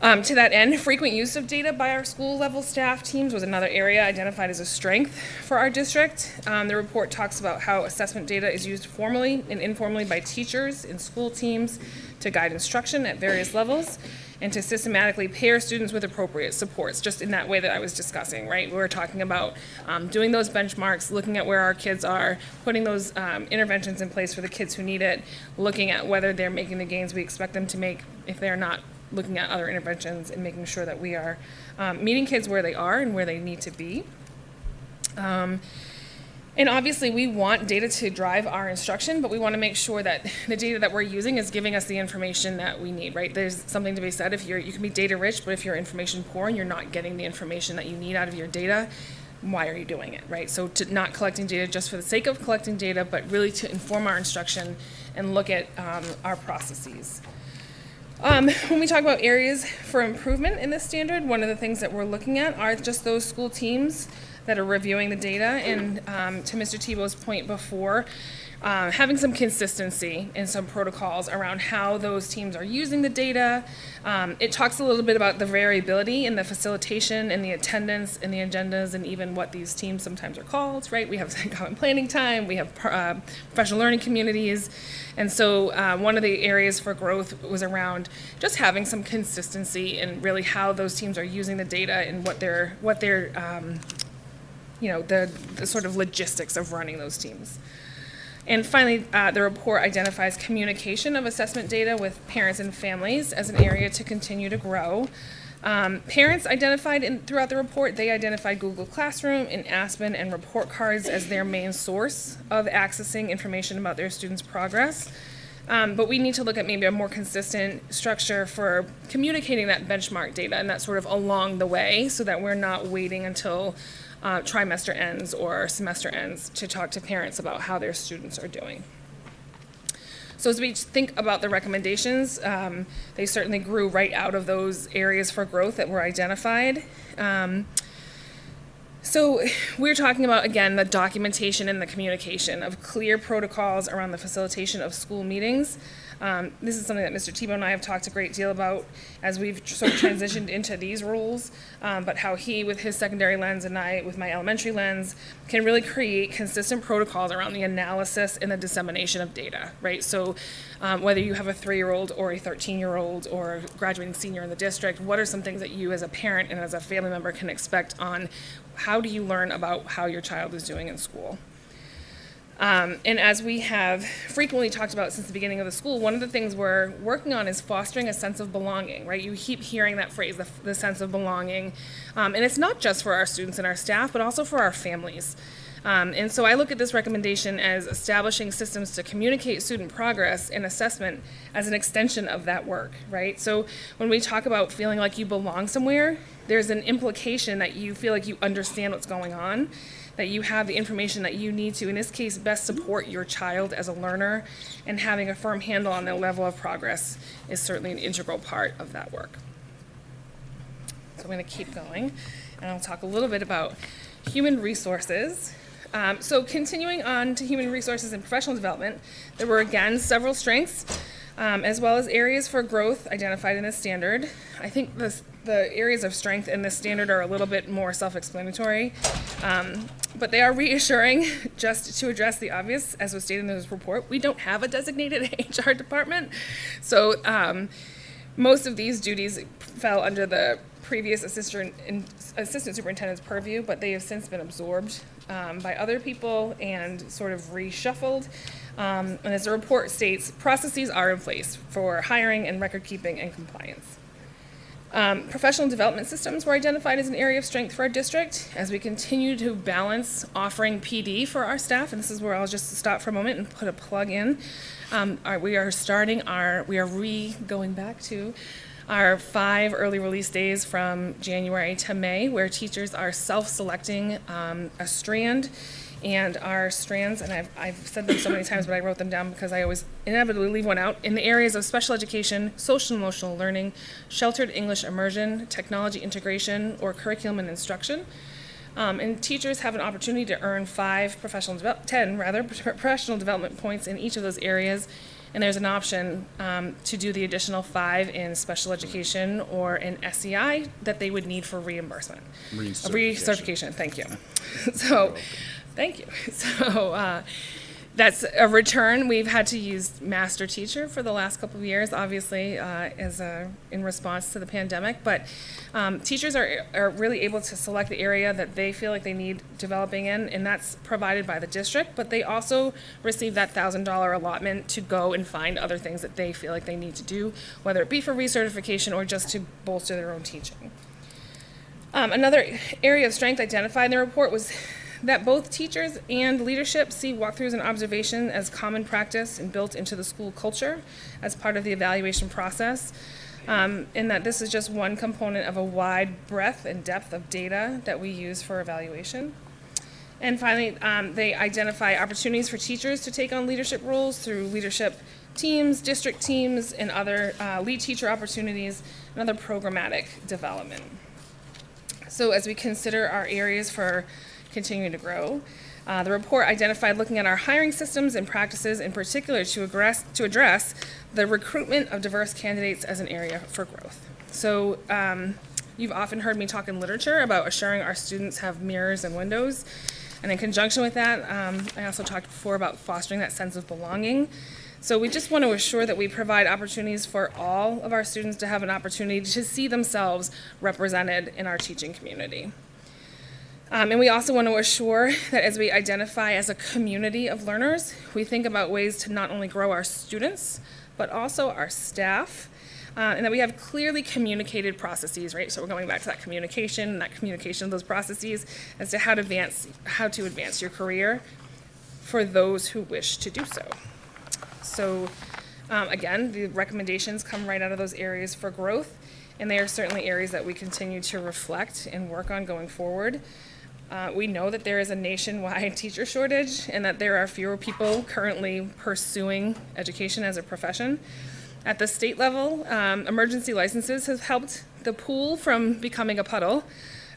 To that end, frequent use of data by our school level staff teams was another area identified as a strength for our district. The report talks about how assessment data is used formally and informally by teachers in school teams to guide instruction at various levels and to systematically pair students with appropriate supports, just in that way that I was discussing, right? We were talking about doing those benchmarks, looking at where our kids are, putting those interventions in place for the kids who need it, looking at whether they're making the gains we expect them to make. If they're not, looking at other interventions and making sure that we are meeting kids where they are and where they need to be. And obviously we want data to drive our instruction, but we want to make sure that the data that we're using is giving us the information that we need, right? There's something to be said, you can be data rich, but if you're information poor and you're not getting the information that you need out of your data, why are you doing it, right? So to not collecting data just for the sake of collecting data, but really to inform our instruction and look at our processes. When we talk about areas for improvement in this standard, one of the things that we're looking at are just those school teams that are reviewing the data. And to Mr. Tebow's point before, having some consistency and some protocols around how those teams are using the data. It talks a little bit about the variability in the facilitation and the attendance and the agendas and even what these teams sometimes are called, right? We have common planning time, we have professional learning communities. And so one of the areas for growth was around just having some consistency in really how those teams are using the data and what they're the sort of logistics of running those teams. And finally, the report identifies communication of assessment data with parents and families as an area to continue to grow. Parents identified throughout the report, they identified Google Classroom and Aspen and report cards as their main source of accessing information about their students' progress. But we need to look at maybe a more consistent structure for communicating that benchmark data and that sort of along the way so that we're not waiting until trimester ends or semester ends to talk to parents about how their students are doing. So as we think about the recommendations, they certainly grew right out of those areas for growth that were identified. So we're talking about, again, the documentation and the communication of clear protocols around the facilitation of school meetings, This is something that Mr. Tebow and I have talked a great deal about as we've sort of transitioned into these roles, but how he, with his secondary lens, and I, with my elementary lens, can really create consistent protocols around the analysis and the dissemination of data, right? So whether you have a 3-year-old or a 13-year-old or a graduating senior in the district, what are some things that you as a parent and as a family member can expect on how do you learn about how your child is doing in school? And as we have frequently talked about since the beginning of the school, one of the things we're working on is fostering a sense of belonging, right? You keep hearing that phrase, the sense of belonging. And it's not just for our students and our staff, but also for our families. And so I look at this recommendation as establishing systems to communicate student progress and assessment as an extension of that work, right? So when we talk about feeling like you belong somewhere, there's an implication that you feel like you understand what's going on, that you have the information that you need to, in this case, best support your child as a learner, and having a firm handle on their level of progress is certainly an integral part of that work. So I'm going to keep going, and I'll talk a little bit about human resources. So continuing on to human resources and professional development, there were again several strengths, as well as areas for growth identified in this standard. I think the areas of strength in this standard are a little bit more self-explanatory, but they are reassuring. Just to address the obvious, as was stated in this report, we don't have a designated HR department. So most of these duties fell under the previous assistant superintendent's purview, but they have since been absorbed by other people and sort of reshuffled. And as the report states, processes are in place for hiring and record keeping and compliance. Professional development systems were identified as an area of strength for our district as we continue to balance offering PD for our staff, and this is where I'll just stop for a moment and put a plug in. We are going back to our 5 early release days from January to May, where teachers are self-selecting a strand. And our strands, and I've said them so many times, but I wrote them down because I always inevitably leave one out, in the areas of special education, social and emotional learning, sheltered English immersion, technology integration, or curriculum and instruction. And teachers have an opportunity to earn 10 professional development points in each of those areas. And there's an option to do the additional 5 in special education or in SEI that they would need for reimbursement. Recertification, thank you. So. Thank you. So that's a return. We've had to use master teacher for the last couple of years, obviously, in response to the pandemic. But teachers are really able to select the area that they feel like they need developing in, and that's provided by the district. But they also receive that $1,000 allotment to go and find other things that they feel like they need to do, whether it be for recertification or just to bolster their own teaching. Another area of strength identified in the report was that both teachers and leadership see walkthroughs and observation as common practice and built into the school culture as part of the evaluation process, and that this is just one component of a wide breadth and depth of data that we use for evaluation. And finally, they identify opportunities for teachers to take on leadership roles through leadership teams, district teams, and other lead teacher opportunities and other programmatic development. So as we consider our areas for continuing to grow, the report identified looking at our hiring systems and practices in particular to address the recruitment of diverse candidates as an area for growth. So you've often heard me talk in literature about assuring our students have mirrors and windows. And in conjunction with that, I also talked before about fostering that sense of belonging. So we just want to assure that we provide opportunities for all of our students to have an opportunity to see themselves represented in our teaching community. And we also want to assure that as we identify as a community of learners, we think about ways to not only grow our students, but also our staff, and that we have clearly communicated processes, right? So we're going back to that communication of those processes as to how to advance your career for those who wish to do so. So again, the recommendations come right out of those areas for growth, and they are certainly areas that we continue to reflect and work on going forward. We know that there is a nationwide teacher shortage and that there are fewer people currently pursuing education as a profession. At the state level, emergency licenses have helped the pool from becoming a puddle.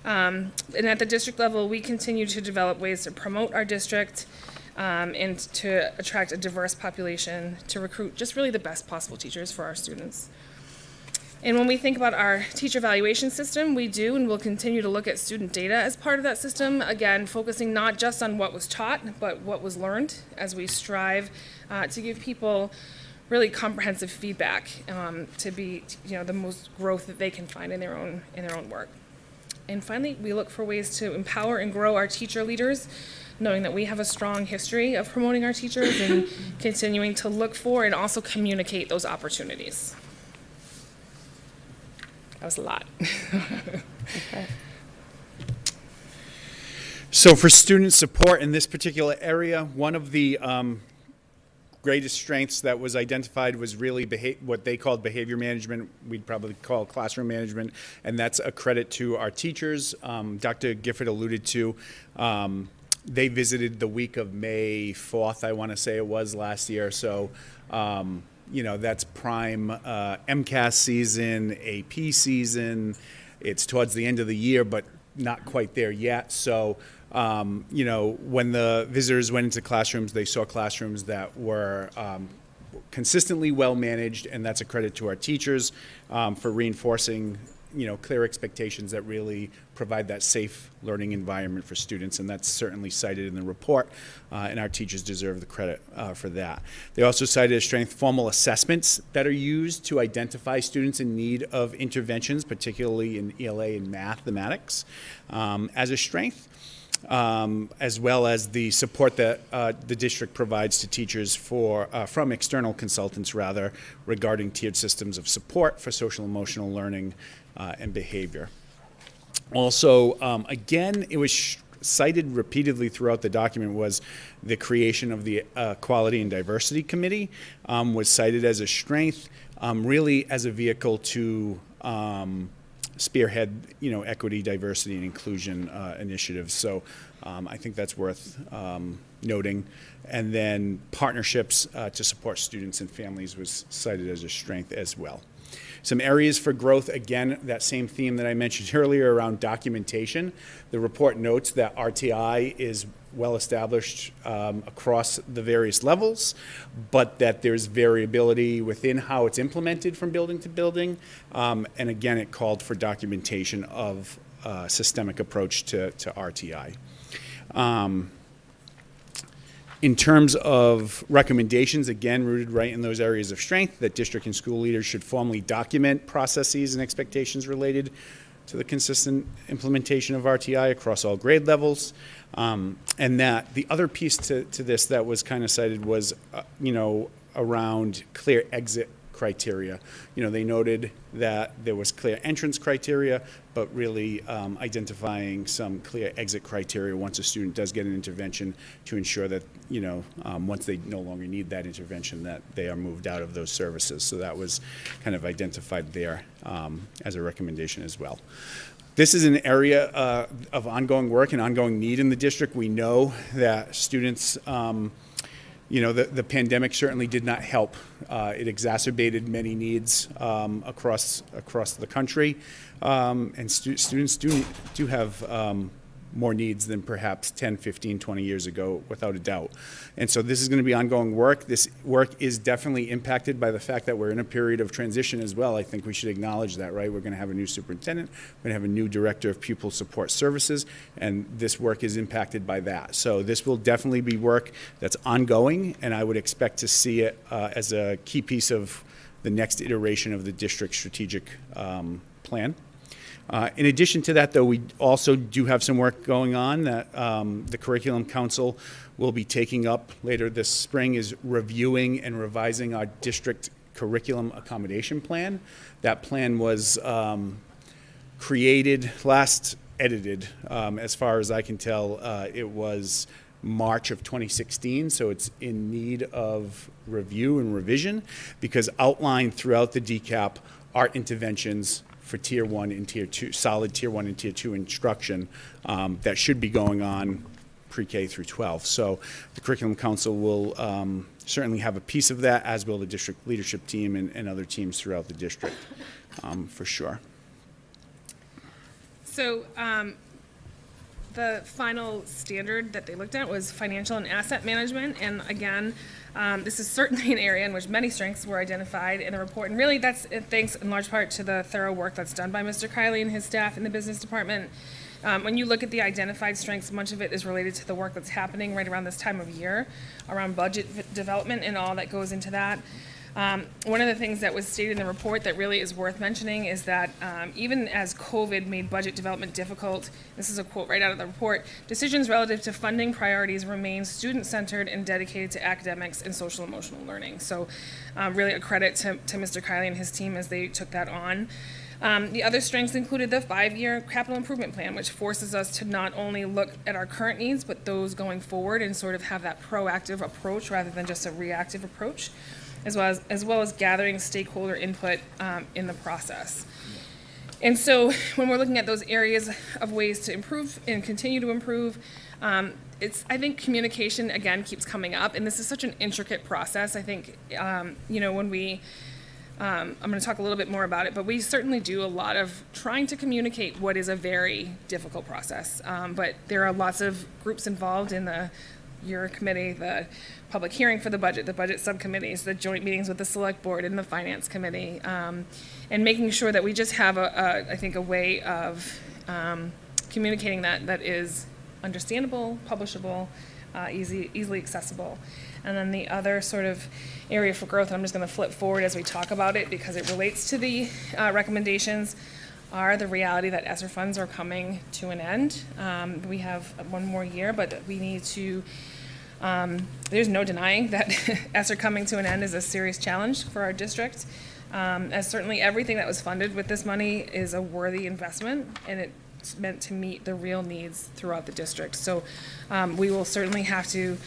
And at the district level, we continue to develop ways to promote our district and to attract a diverse population to recruit just really the best possible teachers for our students. And when we think about our teacher evaluation system, we do and will continue to look at student data as part of that system, again, focusing not just on what was taught, but what was learned as we strive to give people really comprehensive feedback to be, the most growth that they can find in their own work. And finally, we look for ways to empower and grow our teacher leaders, knowing that we have a strong history of promoting our teachers and continuing to look for and also communicate those opportunities. That was a lot. So for student support in this particular area, one of the greatest strengths that was identified was really what they called behavior management. We'd probably call classroom management, and that's a credit to our teachers. Dr. Gifford alluded to, they visited the week of May 4th, I want to say it was last year. So, that's prime MCAS season, AP season. It's towards the end of the year, but not quite there yet. So, when the visitors went into classrooms, they saw classrooms that were consistently well managed, and that's a credit to our teachers for reinforcing, clear expectations that really provide that safe learning environment for students, and that's certainly cited in the report, and our teachers deserve the credit for that. They also cited as strength formal assessments that are used to identify students in need of interventions, particularly in ELA and mathematics, as a strength. As well as the support that the district provides to teachers from external consultants, regarding tiered systems of support for social emotional learning and behavior. Also, again, it was cited repeatedly throughout the document was the creation of the Quality and Diversity Committee, was cited as a strength, really as a vehicle to spearhead, equity, diversity, and inclusion initiatives. So I think that's worth noting. And then partnerships to support students and families was cited as a strength as well. Some areas for growth, again, that same theme that I mentioned earlier around documentation. The report notes that RTI is well established across the various levels, but that there's variability within how it's implemented from building to building. And again, it called for documentation of a systemic approach to RTI. In terms of recommendations, again, rooted right in those areas of strength, that district and school leaders should formally document processes and expectations related to the consistent implementation of RTI across all grade levels. And that the other piece to this that was kind of cited was, around clear exit criteria. They noted that there was clear entrance criteria, but really identifying some clear exit criteria once a student does get an intervention to ensure that, once they no longer need that intervention, that they are moved out of those services. So that was kind of identified there as a recommendation as well. This is an area of ongoing work and ongoing need in the district. We know that students, the pandemic certainly did not help. It exacerbated many needs across the country, and students do have more needs than perhaps 10, 15, 20 years ago, without a doubt. And so this is going to be ongoing work. This work is definitely impacted by the fact that we're in a period of transition as well. I think we should acknowledge that, right? We're going to have a new superintendent. We're going to have a new director of pupil support services, and this work is impacted by that. So this will definitely be work that's ongoing, and I would expect to see it as a key piece of the next iteration of the district strategic plan. In addition to that, though, we also do have some work going on that the Curriculum Council will be taking up later this spring, is reviewing and revising our district curriculum accommodation plan. That plan was created, last edited, as far as I can tell, it was March of 2016, so it's in need of review and revision, because outlined throughout the DCAP are interventions for Tier 1 and Tier 2, solid Tier 1 and Tier 2 instruction that should be going on pre-K through 12. So the Curriculum Council will certainly have a piece of that, as will the district leadership team and other teams throughout the district, for sure. So the final standard that they looked at was financial and asset management. And again, this is certainly an area in which many strengths were identified in the report. And really that's thanks in large part to the thorough work that's done by Mr. Kiley and his staff in the business department. When you look at the identified strengths, much of it is related to the work that's happening right around this time of year, around budget development and all that goes into that. One of the things that was stated in the report that really is worth mentioning is that even as COVID made budget development difficult, this is a quote right out of the report, decisions relative to funding priorities remain student-centered and dedicated to academics and social emotional learning. So really a credit to Mr. Kiley and his team as they took that on. The other strengths included the 5-year capital improvement plan, which forces us to not only look at our current needs, but those going forward and sort of have that proactive approach rather than just a reactive approach, as well as gathering stakeholder input in the process. And so when we're looking at those areas of ways to improve and continue to improve, I think communication, again, keeps coming up, and this is such an intricate process. I think, when we, I'm going to talk a little bit more about it, but we certainly do a lot of trying to communicate what is a very difficult process. But there are lots of groups involved in your committee, the public hearing for the budget subcommittees, the joint meetings with the select board and the finance committee, and making sure that we just have I think a way of communicating that is understandable, publishable, easily accessible. And then the other sort of area for growth, and I'm just going to flip forward as we talk about it because it relates to the recommendations, are the reality that ESSER funds are coming to an end. We have one more year, but we need to, there's no denying that ESSER coming to an end is a serious challenge for our district. As certainly everything that was funded with this money is a worthy investment, and it's meant to meet the real needs throughout the district. So we will certainly have to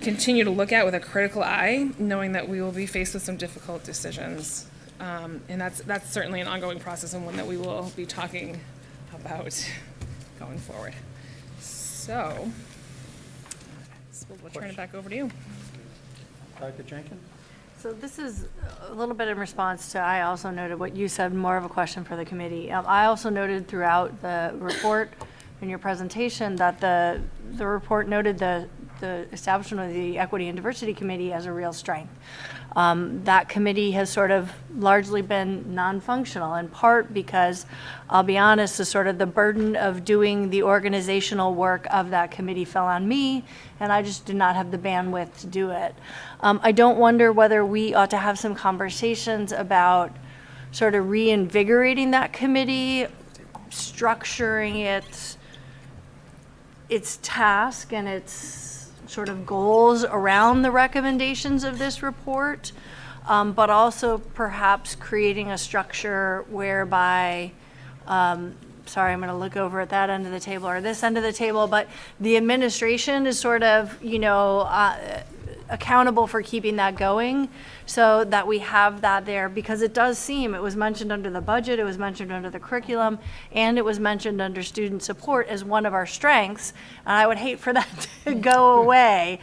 continue to look at with a critical eye, knowing that we will be faced with some difficult decisions. And that's certainly an ongoing process and one that we will be talking about going forward. So we'll turn it back over to you. Dr. Jenkins? So this is a little bit in response to, I also noted what you said, more of a question for the committee. I also noted throughout the report in your presentation that the report noted the establishment of the Equity and Diversity Committee as a real strength. That committee has sort of largely been non-functional, in part because, I'll be honest, the sort of the burden of doing the organizational work of that committee fell on me, and I just did not have the bandwidth to do it. I don't wonder whether we ought to have some conversations about sort of reinvigorating that committee, structuring its task and its sort of goals around the recommendations of this report, but also perhaps creating a structure whereby, sorry, I'm going to look over at that end of the table or this end of the table, but the administration is sort of, accountable for keeping that going so that we have that there, because it does seem, it was mentioned under the budget, it was mentioned under the curriculum, and it was mentioned under student support as one of our strengths, and I would hate for that to go away.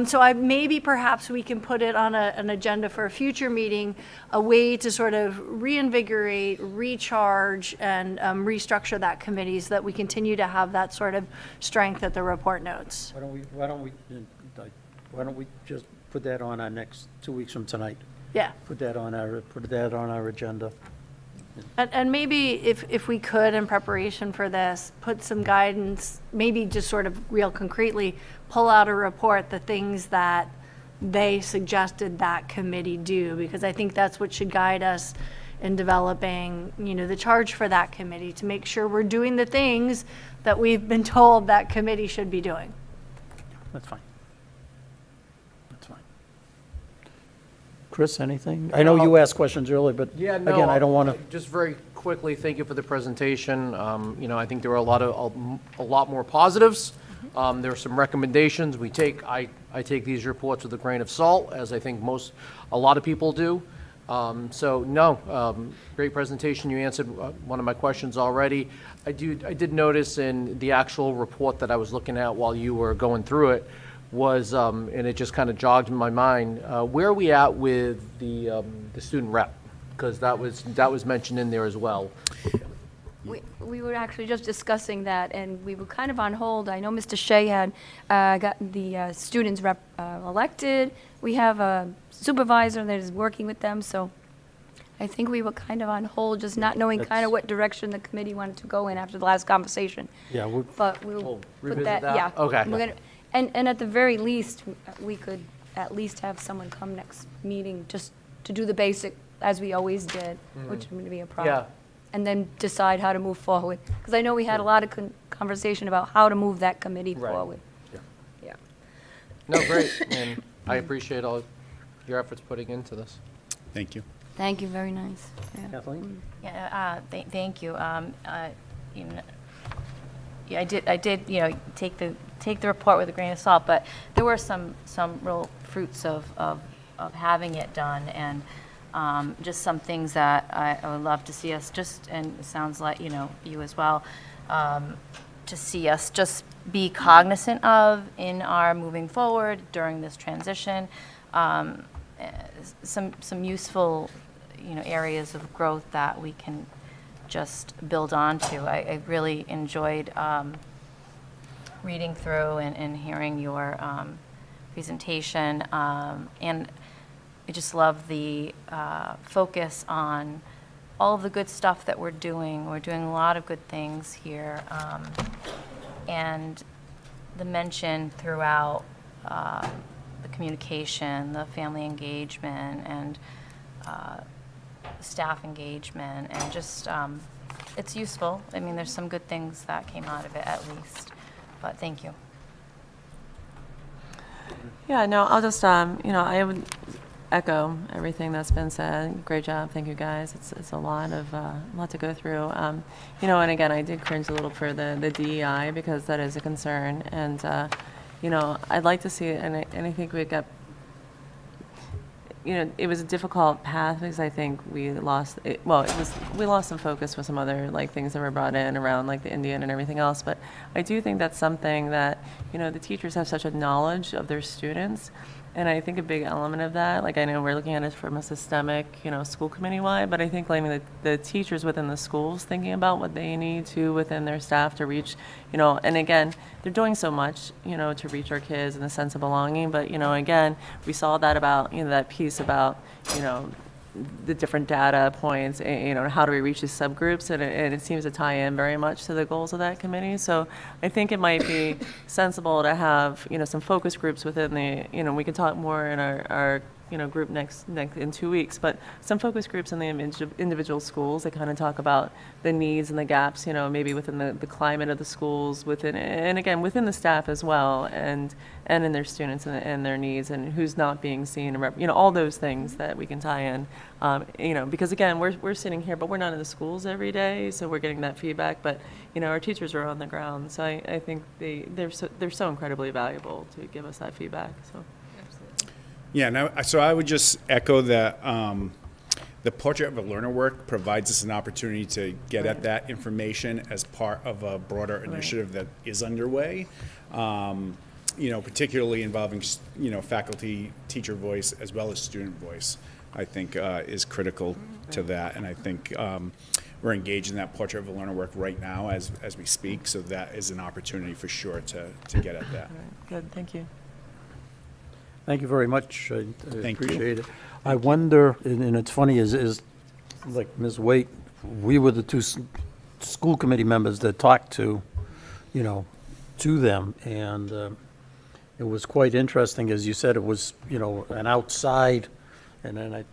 So maybe perhaps we can put it on an agenda for a future meeting, a way to sort of reinvigorate, recharge, and restructure that committee so that we continue to have that sort of strength that the report notes. Why don't we just put that on our next 2 weeks from tonight? Yeah. Put that on our agenda. And maybe if we could, in preparation for this, put some guidance, maybe just sort of real concretely, pull out a report, the things that they suggested that committee do, because I think that's what should guide us in developing, the charge for that committee, to make sure we're doing the things that we've been told that committee should be doing. That's fine. Chris, anything? I know you asked questions earlier, but Yeah, no, again, I don't want to. Just very quickly, thank you for the presentation. I think there were a lot more positives. There are some recommendations. I take these reports with a grain of salt, as I think a lot of people do. Great presentation. You answered one of my questions already. I did notice in the actual report that I was looking at while you were going through it, was, and it just kind of jogged in my mind, where are we at with the student rep? Because that was mentioned in there as well. We were actually just discussing that, and we were kind of on hold. I know Mr. Shea had gotten the students rep elected. We have a supervisor that is working with them, so I think we were kind of on hold, just not knowing kind of what direction the committee wanted to go in after the last conversation. Yeah, But we'll put revisit that, that? yeah. Okay. We're gonna- And at the very least, we could at least have someone come next meeting just to do the basic, as we always did, which would be a problem. Yeah. And then decide how to move forward. Because I know we had a lot of conversation about how to move that committee Right. forward. Yeah. Yeah. No, great, and I appreciate all your efforts putting into this. Thank you. Thank you, very nice. Yeah. Kathleen? Yeah, thank you. You know, yeah, I did, you know, take the report with a grain of salt, but there were some real fruits of having it done, and just some things that I would love to see us and it sounds like, you know, you as well, to see us just be cognizant of in our moving forward during this transition. Some useful, you know, areas of growth that we can just build onto. I really enjoyed reading through and hearing your presentation, and I just love the focus on all of the good stuff that we're doing. We're doing a lot of good things here, and the mention throughout the communication, the family engagement, and staff engagement, and just it's useful. I mean, there's some good things that came out of it at least, but thank you. Yeah, no, I'll just, you know, I would echo everything that's been said. Great job, thank you guys. It's a lot to go through. You know, and again, I did cringe a little for the DEI because that is a concern, and you know, I'd like to see it, and I think we got, you know, it was a difficult path because I think we lost it. Well, we lost some focus with some other like things that were brought in around like the Indian and everything else. But I do think that's something that, you know, the teachers have such a knowledge of their students. And I think a big element of that, like I know we're looking at it from a systemic, you know, school committee wide, but I think like the teachers within the schools thinking about what they need to within their staff to reach, you know, and again, they're doing so much, you know, to reach our kids in the sense of belonging. But, you know, again, we saw that about, you know, that piece about, you know, the different data points, you know, how do we reach these subgroups, and it seems to tie in very much to the goals of that committee. So I think it might be sensible to have, you know, some focus groups within the, you know, we can talk more in our you know, group next in 2 weeks, but some focus groups in the individual schools that kind of talk about the needs and the gaps, you know, maybe within the climate of the schools, within, and again, within the staff as well, and in their students and their needs, and who's not being seen, and you know, all those things that we can tie in, you know, because again, we're sitting here, but we're not in the schools every day, so we're getting that feedback, but, you know, our teachers are on the ground, so I think they're so incredibly valuable to give us that feedback, so. Yeah, so I would just echo that the Portrait of a Learner work provides us an opportunity to get at that information as part of a broader initiative that is underway, you know, particularly involving, you know, faculty, teacher voice, as well as student voice, I think is critical to that. And I think we're engaged in that Portrait of a Learner work right now as we speak, so that is an opportunity for sure to get at that. Good, thank you. Thank you very much. I Thank you. appreciate it. I wonder, and it's funny, is like Ms. Waite, we were the two school committee members that talked to, you know, to them, and it was quite interesting. As you said, it was, you know, an outside, and then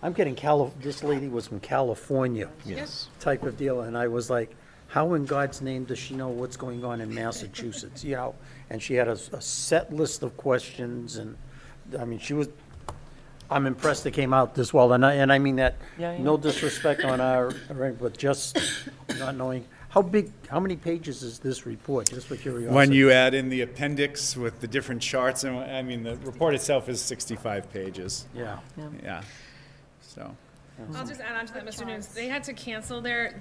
I'm getting this lady was from California. Yes. Type of deal, and I was like, how in God's name does she know what's going on in Massachusetts, you know? And she had a set list of questions, and, I mean, I'm impressed it came out this well, and I mean that, no disrespect on our, but just not knowing, how many pages is this report, just for curiosity? When you add in the appendix with the different charts, and I mean, the report itself is 65 pages. Yeah. Yeah, so. I'll just add on to that, Mr. Nunes. They had to cancel their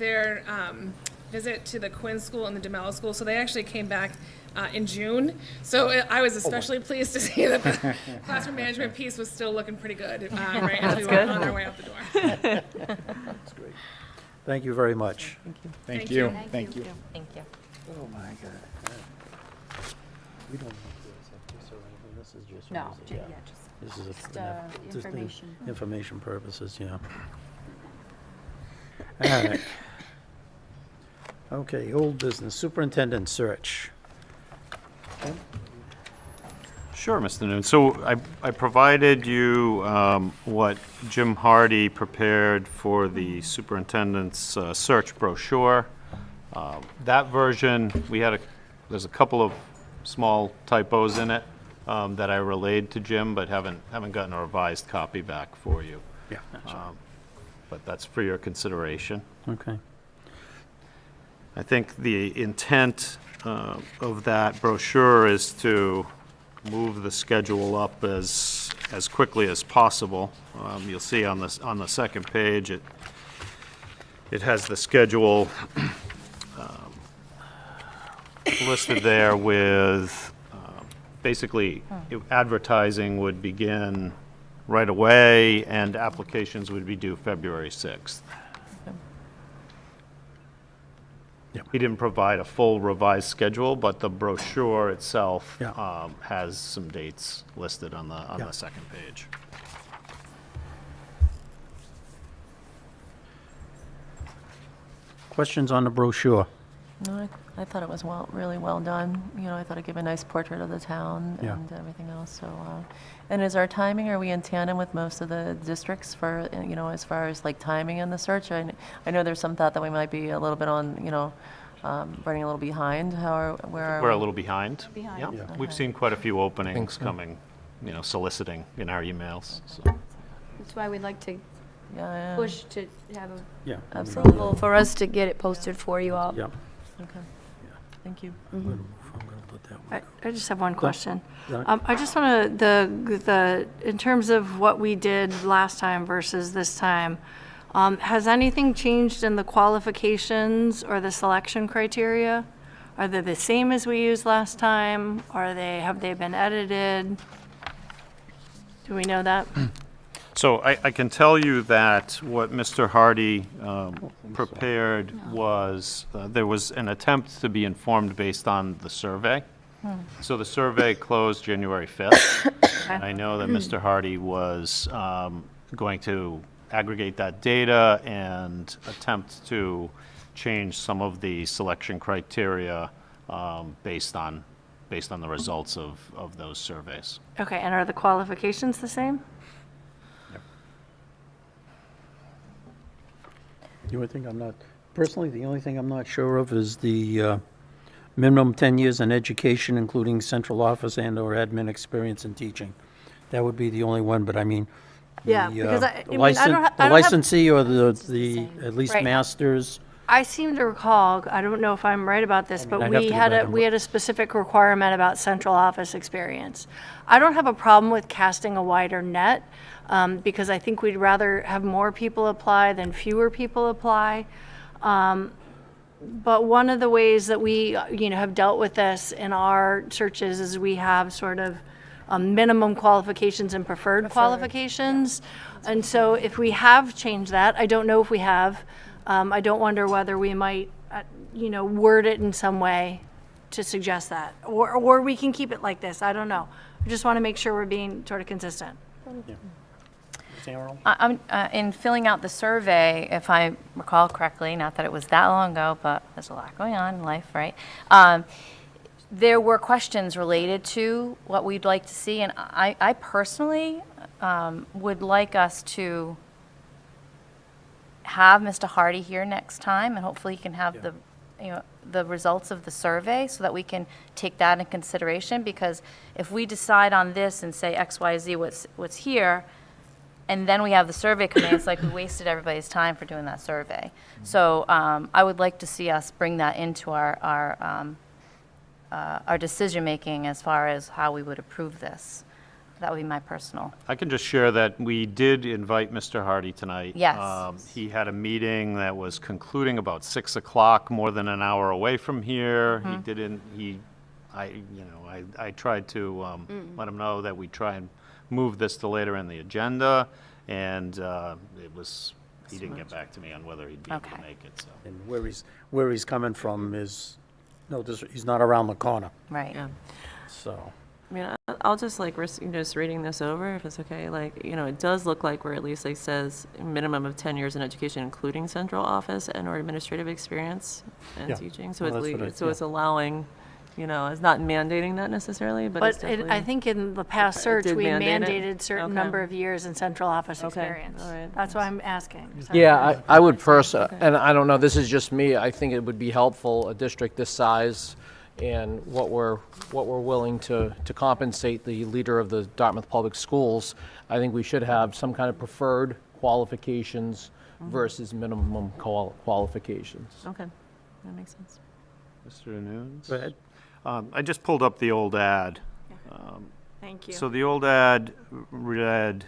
visit to the Quinn School and the DeMello School, so they actually came back in June. So I was especially pleased to see that the classroom management piece was still looking pretty good right as we were on our way out the door. That's great. Thank you very much. Thank you. Thank you. Thank you. Thank you. Oh, my God. We don't need this, or anything. This is just. No, yeah. This is just the information. Information purposes, yeah. All right. Okay, old business, superintendent search. Sure, Mr. Noon. So I provided you what Jim Hardy prepared for the superintendent's search brochure. That version, there's a couple of small typos in it that I relayed to Jim, but haven't gotten a revised copy back for you. Yeah. That's right. But that's for your consideration. Okay. I think the intent of that brochure is to move the schedule up as quickly as possible. You'll see on the second page, it has the schedule listed there with basically advertising would begin right away and applications would be due February 6th. Yep. He didn't provide a full revised schedule, but the brochure itself Yeah. has some dates listed on the Yeah. second page. Questions on the brochure? No, I thought it was really well done. You know, I thought it gave a nice portrait of the town Yeah. and everything else. So, and is our timing? Are we in tandem with most of the districts for as far as like timing in the search? I know there's some thought that we might be a little bit on running a little behind. Where are We're we? a little behind. Behind. Yeah. Yeah. We've Okay. seen quite a few openings Thanks, yeah. coming, soliciting in our emails. So. That's why we'd like to Yeah. push to have a Yeah. Absolutely. approval for us to get it posted for you all. Yeah. Okay. Thank you. I'm gonna let that one I just have one question. Doc? I just want to, in terms of what we did last time versus this time, has anything changed in the qualifications or the selection criteria? Are they the same as we used last time? Have they been edited? Do we know that? So I can tell you that what Mr. Hardy prepared was, there was an attempt to be informed based on the survey. So the survey closed January 5th. And I know that Mr. Hardy was going to aggregate that data and attempt to change some of the selection criteria based on the results of those surveys. Okay, and are the qualifications the same? The only thing the only thing I'm not sure of is the minimum 10 years in education, including central office and/or admin experience in teaching. That would be the only one, but I mean, Yeah, the, because I mean, licen- I don't the have- licensee or the at least Right. masters. I seem to recall, I don't know if I'm right about this, but I'd have we to go had back a, and we had a specific requirement about central office experience. I don't have a problem with casting a wider net, because I think we'd rather have more people apply than fewer people apply. But one of the ways that we, have dealt with this in our searches is we have sort of minimum qualifications and preferred qualifications. And so if we have changed that, I don't know if we have, I don't wonder whether we might, word it in some way to suggest that. Or we can keep it like this, I don't know. I just want to make sure we're being sort of consistent. In filling out the survey, if I recall correctly, not that it was that long ago, but there's a lot going on in life, right? There were questions related to what we'd like to see, and I personally would like us to have Mr. Hardy here next time, and hopefully he can have the results of the survey so that we can take that in consideration, because if we decide on this and say X, Y, Z, what's here, and then we have the survey come in, it's like we wasted everybody's time for doing that survey. So I would like to see us bring that into our decision-making as far as how we would approve this. That would be my personal. I can just share that we did invite Mr. Hardy tonight. Yes. He had a meeting that was concluding about 6 o'clock, more than an hour away from here. He didn't, I tried to let him know that we try and move this to later in the agenda, and it was he didn't get back to me on whether he'd be able to Okay. make it, so. And where he's coming from is, he's not around the corner, Right. Yeah. so. I mean, I'll just like risk just reading this over if it's okay. Like, it does look like where at least like says minimum of 10 years in education, including central office and or administrative experience and Yeah. teaching. So Well, that's what it's it's allowing, it's not mandating that necessarily, but it's definitely. I think in the past It search, did we mandate it? mandated certain Okay. number of years in central office Okay, experience. all right. That's why I'm asking. Sorry. Yeah, I would and I don't know, this is just me, I think it would be helpful, a district this size, and what we're willing to compensate the leader of the Dartmouth Public Schools, I think we should have some kind of preferred qualifications versus minimum qualifications. Okay, that makes sense. Mr. Nunes? Go ahead. I just pulled up the old ad. Thank you. So the old ad read,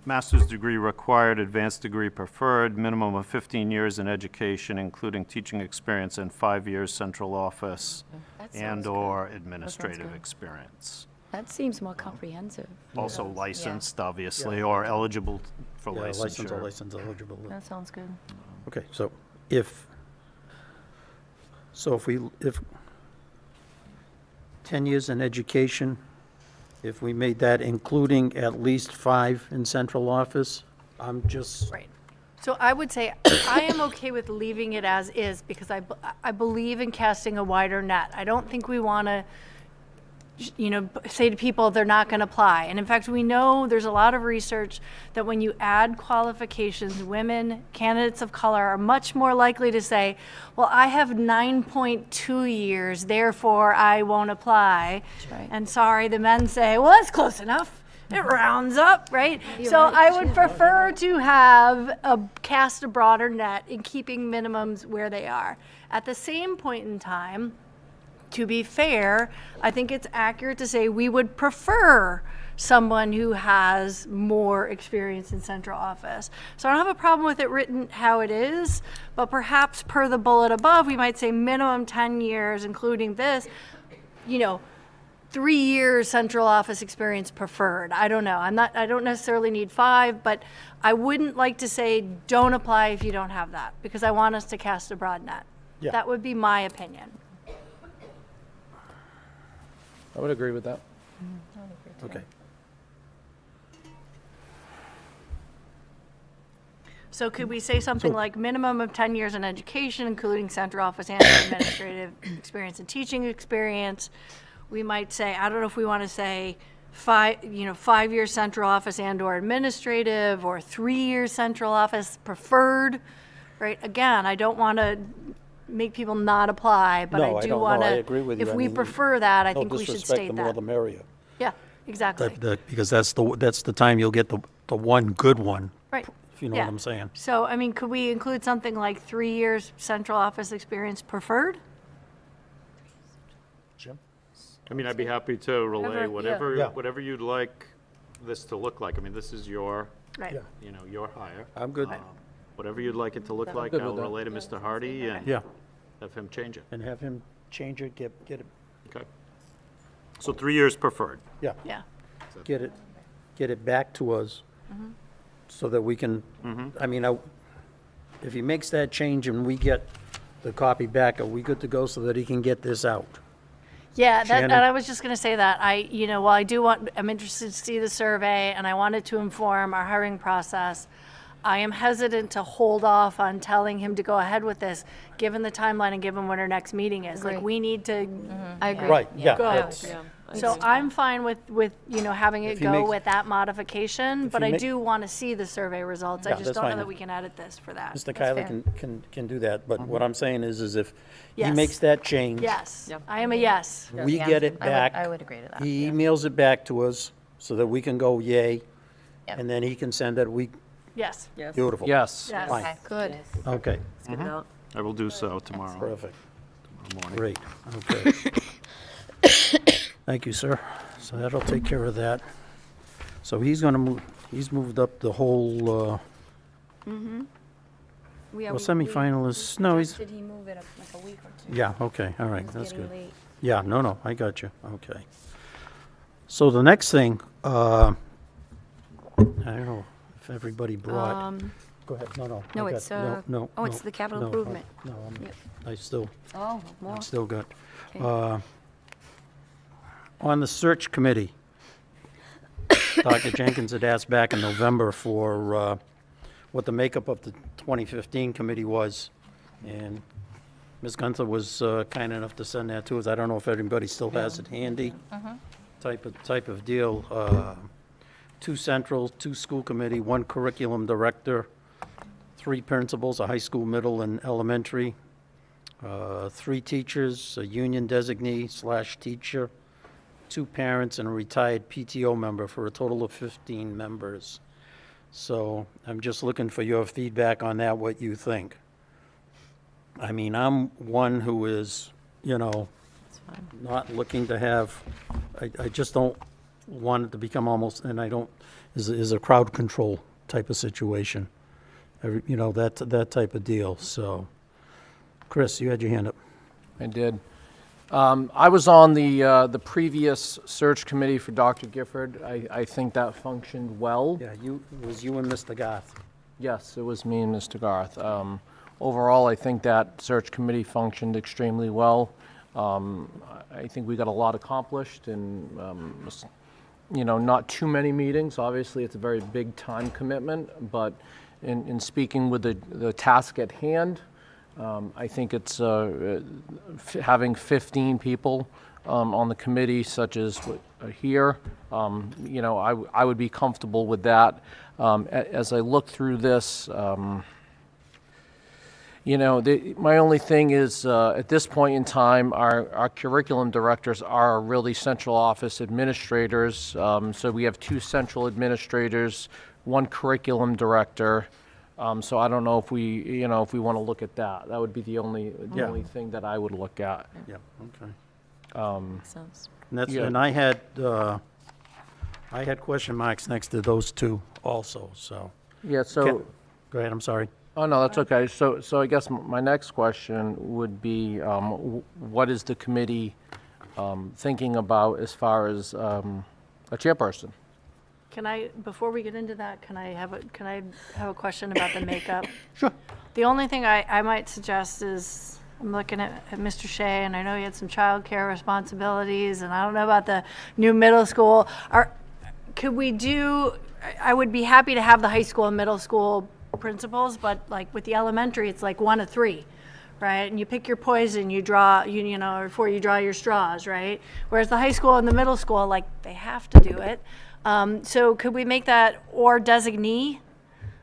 master's degree required, advanced degree preferred, minimum of 15 years in education, including teaching experience, and 5 years central office That sounds and/or administrative good. experience. That seems more comprehensive. Also licensed, obviously, or eligible for Yeah, license or licensure. license eligible. That sounds good. Okay, so if 10 years in education, if we made that including at least 5 in central office, I'm just, Right. So I would say I am okay with leaving it as is because I believe in casting a wider net. I don't think we want to, say to people they're not going to apply. And in fact, we know there's a lot of research that when you add qualifications, women, candidates of color are much more likely to say, well, I have 9.2 years, therefore I won't apply. That's right. And sorry, the men say, well, that's close enough. It rounds up, right? So I would prefer to have cast a broader net in keeping minimums where they are. At the same point in time, to be fair, I think it's accurate to say we would prefer someone who has more experience in central office. So I don't have a problem with it written how it is, but perhaps per the bullet above, we might say minimum 10 years, including this, 3 years central office experience preferred. I don't know. I don't necessarily need 5, but I wouldn't like to say don't apply if you don't have that, because I want us to cast a broad net. Yeah. That would be my opinion. I would agree with that. okay. So could we say something like minimum of 10 years in education, including central office and administrative experience and teaching experience? We might say, I don't know if we want to say 5 years central office and or administrative, or 3 years central office preferred, right? Again, I don't want to make people not apply, but No, I I do don't want know. I to. agree with you. If I we mean, prefer that, I no think we should disrespect, state the more that. the merrier. Yeah, exactly. Because that's the time you'll get the one good one, Right. if you know Yeah. what I'm saying. So, I mean, could we include something like 3 years central office experience preferred? Jim? I mean, I'd be happy to relay Whatever, Yeah. whatever you'd like this to look like. I mean, this is your, Right. Yeah. your hire. I'm good. Whatever you'd like it to look like, good I'll with that. relay to Mr. Hardy and Yeah, have him change it. and have him change it, get it, Okay. So 3 years preferred. yeah, Yeah. get it back to us so that we can, I mean, if he makes that change and we get the copy back, are we good to go so that he can get this out? Yeah, Shannon? and I was just going to say that. While I'm interested to see the survey and I wanted to inform our hiring process, I am hesitant to hold off on telling him to go ahead with this, given the timeline and given when our next meeting is. Like, we need to I agree. Right, yeah, go. that's, So I'm fine with having it If he go makes- with that modification, but he I ma- do want to see the survey results. I Yeah, just that's don't know fine. that we can edit this for that. Mr. fair. Kylie can do that, but what I'm saying is if he Yes. makes that change, Yes, Yep. I am a yes. we get it back. I would agree to that. He emails it back to us so that we can go yay, Yep. and then he can send it, Yes. Yes. beautiful. Yes. Yes. Fine. Good. Okay, Let's get it out. I will do so tomorrow perfect, morning. great, okay. Thank you, sir. So that'll take care of that. So he's moved up the whole, well, semifinalists, no, he's, Did he move it up like a week or two? yeah, okay, all right, It's that's getting good. late. Yeah, no, I got you, okay. So the next thing, I don't know if everybody brought, Go ahead, no, no. No, I got- it's, no, oh, it's no, the capital no, improvement. No, Yep. I still, Oh, more. I still got. Okay. On the search committee, Dr. Jenkins had asked back in November for what the makeup of the 2015 committee was, and Ms. Gunther was kind enough to send that to us. I don't know if everybody still has it handy. Type of deal. 2 central, 2 school committee, 1 curriculum director, 3 principals, a high school, middle, and elementary, 3 teachers, a union designee / teacher, 2 parents, and a retired PTO member for a total of 15 members. So I'm just looking for your feedback on that, what you think. I mean, I'm one who is, not looking to have, I just don't want it to become almost, and I don't, is a crowd control type of situation. That type of deal. So, Chris, you had your hand up. I did. I was on the previous search committee for Dr. Gifford. I think that functioned well. Yeah, it was you and Mr. Garth. Yes, it was me and Mr. Garth. Overall, I think that search committee functioned extremely well. I think we got a lot accomplished and, not too many meetings. Obviously, it's a very big time commitment, but in speaking with the task at hand, I think it's having 15 people on the committee, such as here, I would be comfortable with that. As I look through this, my only thing is, at this point in time, our curriculum directors are really central office administrators. So we have 2 central administrators, 1 curriculum director. So I don't know if we want to look at that. That would be the only thing that I would look at. Yeah, okay. Makes sense. And that's, Yeah. and I had question marks next to those 2 also, so. Yeah, so. Go ahead, I'm sorry. Oh, no, that's okay. So I guess my next question would be, what is the committee thinking about as far as a chairperson? Can I, before we get into that, can I have a question about the makeup? Sure. The only thing I might suggest is, I'm looking at Mr. Shea, and I know he had some childcare responsibilities, and I don't know about the new middle school. Could we do, I would be happy to have the high school and middle school principals, but like with the elementary, it's like 1 of 3. Right, and you pick your poison, you draw, before you draw your straws, right? Whereas the high school and the middle school, like, they have to do it. So could we make that or designee,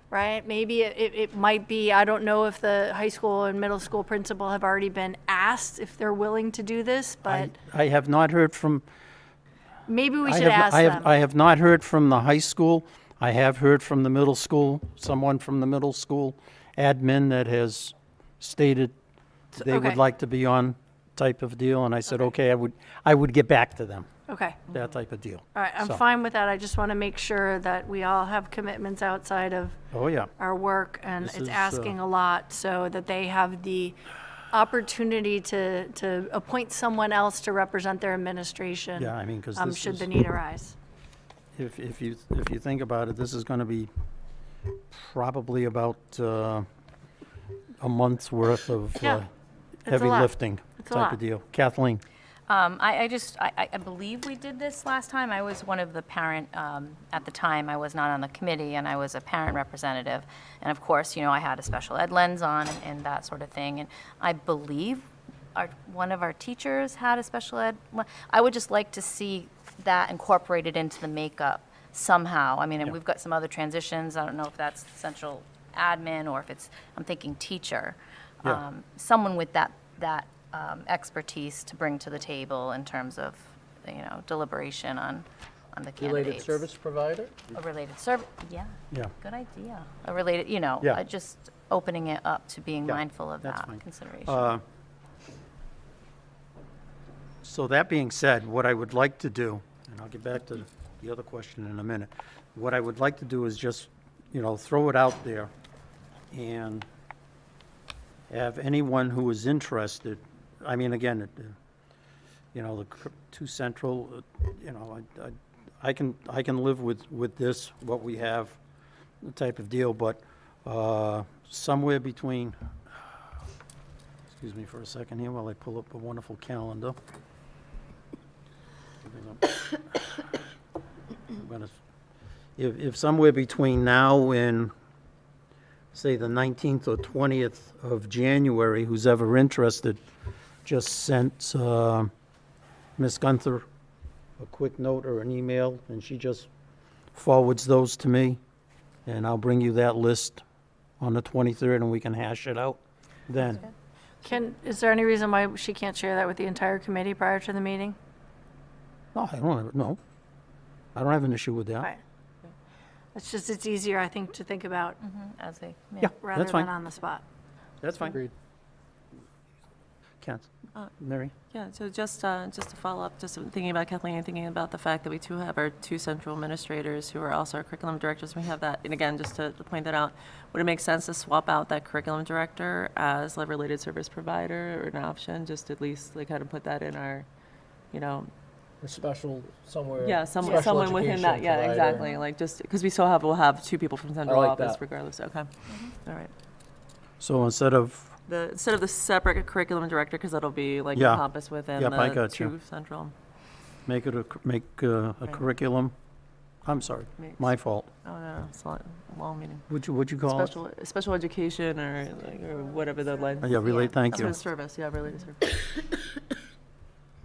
right? Maybe it might be, I don't know if the high school and middle school principal have already been asked if they're willing to do this, but I have not heard from. maybe we should ask them. I have not heard from the high school. I have heard from the middle school, someone from the middle school admin that has stated they would Okay. like to be on type of deal, and I said, okay, I would get back to them, Okay. that type of deal. All right, I'm So, fine with that. I just want to make sure that we all have commitments outside of Oh, yeah. our work, and This it's is, asking a lot, so that they have the opportunity to appoint someone else to represent their administration. Yeah, I mean, 'cause this should is- the need arise. If you think about it, this is going to be probably about a month's worth of Yeah, it's a heavy lot. lifting It's a type lot. of deal. Kathleen? I believe we did this last time. I was one of the parent, at the time, I was not on the committee, and I was a parent representative. And of course, I had a special ed lens on and that sort of thing. And I believe one of our teachers had a special ed. I would just like to see that incorporated into the makeup somehow. I mean, and we've got some other transitions. I don't know if that's central admin or if it's, I'm thinking teacher. Yeah. Someone with that expertise to bring to the table in terms of, deliberation on the candidates. Related service provider? A related service, yeah. Yeah. Good idea. A related, Yeah. just opening it up to being Yeah, mindful of that's that fine. consideration. So that being said, what I would like to do, and I'll get back to the other question in a minute, what I would like to do is just, throw it out there and have anyone who is interested, I mean, again, the 2 central, I can live with this, what we have, type of deal, but somewhere between, excuse me for a second here while I pull up a wonderful calendar. I'm gonna- If somewhere between now and, say, the 19th or 20th of January, who's ever interested, just sent Ms. Gunther a quick note or an email, and she just forwards those to me, and I'll bring you that list on the 23rd, and we can hash it out then. Is there any reason why she can't share that with the entire committee prior to the meeting? No, I don't have, no. I don't have an issue with that. Right. It's easier, I think, to think about As a, Yeah, rather that's fine. than on the spot. That's fine. Agreed. Kat, Mary? Yeah, so just to follow up, just thinking about Kathleen and thinking about the fact that we do have our two central administrators who are also our curriculum directors. We have that, and again, just to point that out, would it make sense to swap out that curriculum director as a related service provider or an option, just at least like kind of put that in our, you know, A special somewhere. yeah, special someone within that, education yeah, provider. exactly, like just, because we still we'll have two people from central like office that. regardless, okay. All right. So instead of, Instead of the separate curriculum director, because that'll be like Yeah. encompassed within Yep, I the got you. two central. make it a curriculum, I'm sorry, Makes- my fault. Oh, no, it's a long meeting. What'd you call it? Special education or whatever the line. Yeah, relate, thank you. Service, yeah, related service.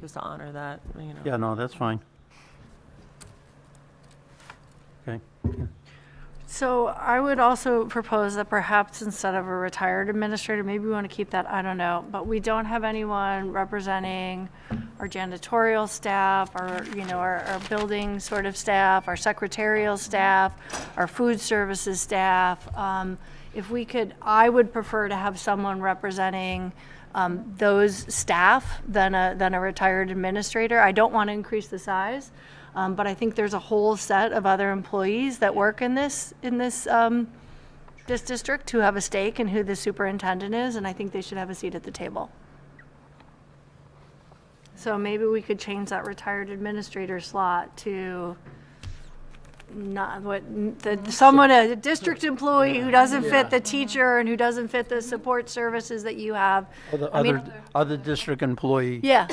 Just to honor that, you know. Yeah, no, that's fine. Okay. So I would also propose that perhaps instead of a retired administrator, maybe we want to keep that, I don't know, but we don't have anyone representing our janitorial staff, our, you know, our building sort of staff, our secretarial staff, our food services staff. If we could, I would prefer to have someone representing those staff than a retired administrator. I don't want to increase the size. But I think there's a whole set of other employees that work in this district who have a stake in who the superintendent is, and I think they should have a seat at the table. So maybe we could change that retired administrator slot to not a district employee who doesn't fit the teacher and who doesn't fit the support services that you have. Other district employee. Yeah,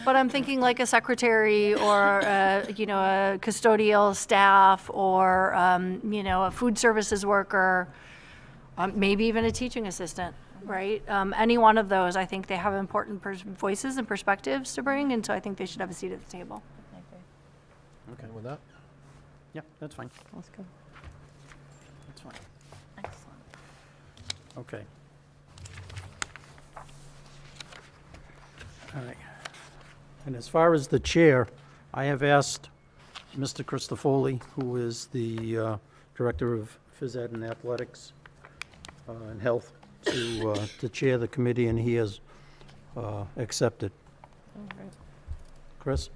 but I'm thinking like a secretary or, you know, a custodial staff or, you know, a food services worker, maybe even a teaching assistant, right? Any one of those, I think they have important voices and perspectives to bring, and so I think they should have a seat at the table. Okay, with that? Yeah, that's fine. Let's go. That's fine. excellent. Okay. All right. And as far as the chair, I have asked Mr. Christofoli, who is the Director of Phys Ed and Athletics and Health, to chair the committee, and he has accepted. Chris?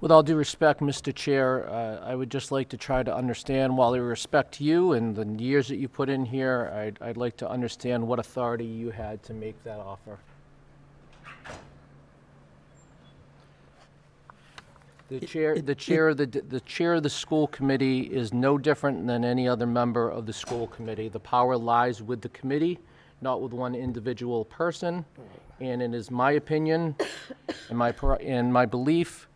With all due respect, Mr. Chair, I would just like to try to understand, while I respect you and the years that you put in here, I'd like to understand what authority you had to make that offer. The chair of the school committee is no different than any other member of the school committee. The power lies with the committee, not with one individual person. And it is my opinion and my belief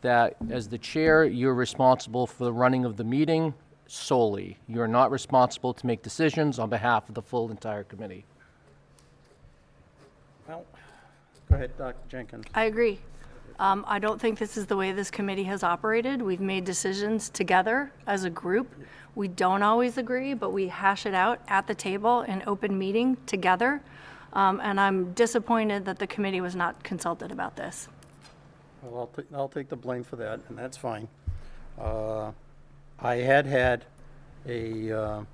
that as the chair, you're responsible for the running of the meeting solely. You're not responsible to make decisions on behalf of the full entire committee. Well, go ahead, Dr. Jenkins. I agree. I don't think this is the way this committee has operated. We've made decisions together as a group. We don't always agree, but we hash it out at the table in open meeting together. And I'm disappointed that the committee was not consulted about this. Well, I'll take the blame for that, and that's fine. I had a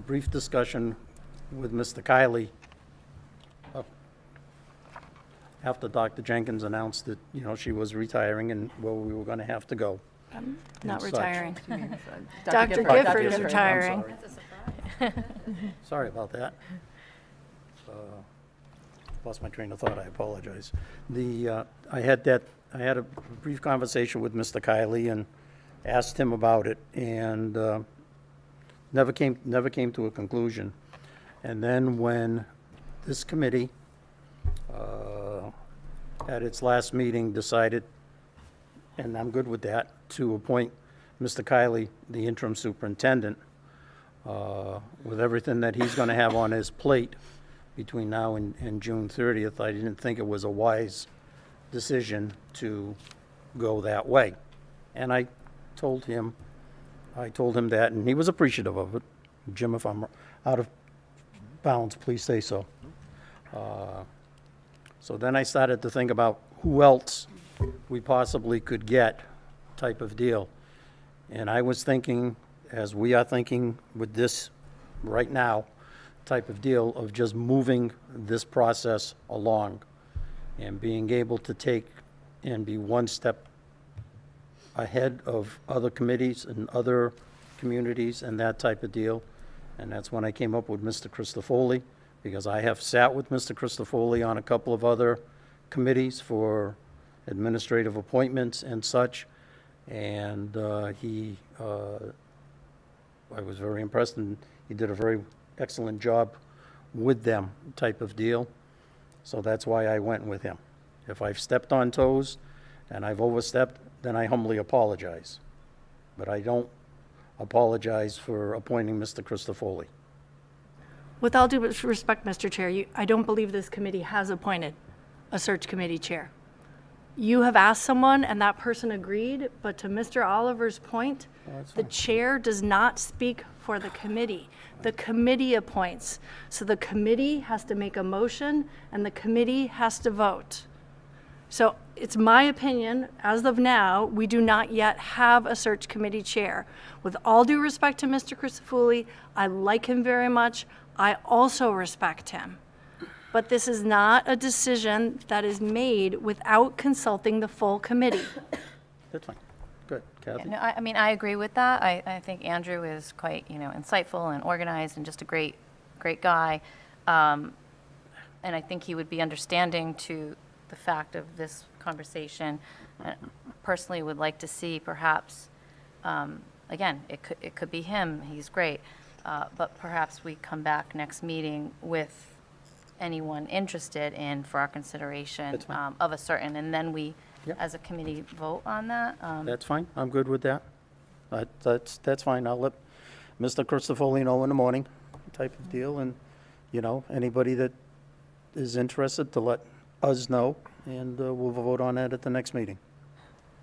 brief discussion with Mr. Kiley after Dr. Jenkins announced that, you know, she was retiring and, well, we were going to have to go. I'm not such. retiring. Dr. Gifford is retiring. Sorry about that. Lost my train of thought, I apologize. I had a brief conversation with Mr. Kiley and asked him about it, and never came to a conclusion. And then when this committee, at its last meeting, decided, and I'm good with that, to appoint Mr. Kiley, the interim superintendent, with everything that he's going to have on his plate between now and June 30th, I didn't think it was a wise decision to go that way. And I told him that, and he was appreciative of it. Jim, if I'm out of bounds, please say so. So then I started to think about who else we possibly could get, type of deal. And I was thinking, as we are thinking with this right now, type of deal of just moving this process along and being able to take and be one step ahead of other committees and other communities and that type of deal. And that's when I came up with Mr. Christofoli, because I have sat with Mr. Christofoli on a couple of other committees for administrative appointments and such. And I was very impressed, and he did a very excellent job with them, type of deal. So that's why I went with him. If I've stepped on toes and I've overstepped, then I humbly apologize. But I don't apologize for appointing Mr. Christofoli. With all due respect, Mr. Chair, I don't believe this committee has appointed a search committee chair. You have asked someone and that person agreed, but to Mr. Oliver's point, the chair does not speak for the committee. The committee appoints. So the committee has to make a motion and the committee has to vote. So it's my opinion, as of now, we do not yet have a search committee chair. With all due respect to Mr. Christofoli, I like him very much. I also respect him. But this is not a decision that is made without consulting the full committee. That's fine. Good. Kathy? Yeah, no, I agree with that. I think Andrew is quite, insightful and organized and just a great guy. And I think he would be understanding to the fact of this conversation. Personally would like to see perhaps, again, it could be him, he's great, but perhaps we come back next meeting with anyone interested in for our consideration of a certain, and then we, as a committee, vote on that. That's fine. I'm good with that. That's fine. I'll let Mr. Christofoli know in the morning, type of deal, and, anybody that is interested to let us know, and we'll vote on that at the next meeting.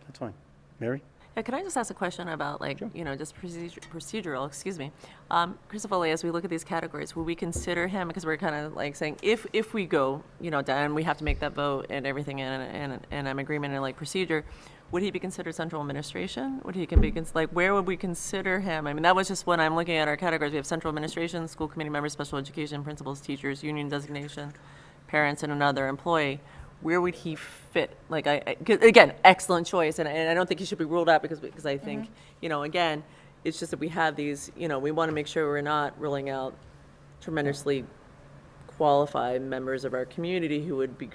That's fine. Mary? Yeah, can I just ask a question about, just procedural, excuse me. Christofoli, as we look at these categories, will we consider him, because we're kind of saying, if we go, down, we have to make that vote and everything, and I'm agreement in procedure, would he be considered central administration? Would he be, where would we consider him? I mean, that was just when I'm looking at our categories. We have central administration, school committee members, special education, principals, teachers, union designation, parents, and another employee. Where would he fit? Again, excellent choice, and I don't think he should be ruled out because I think, again, it's just that we have these, we want to make sure we're not ruling out tremendously qualified members of our community who would be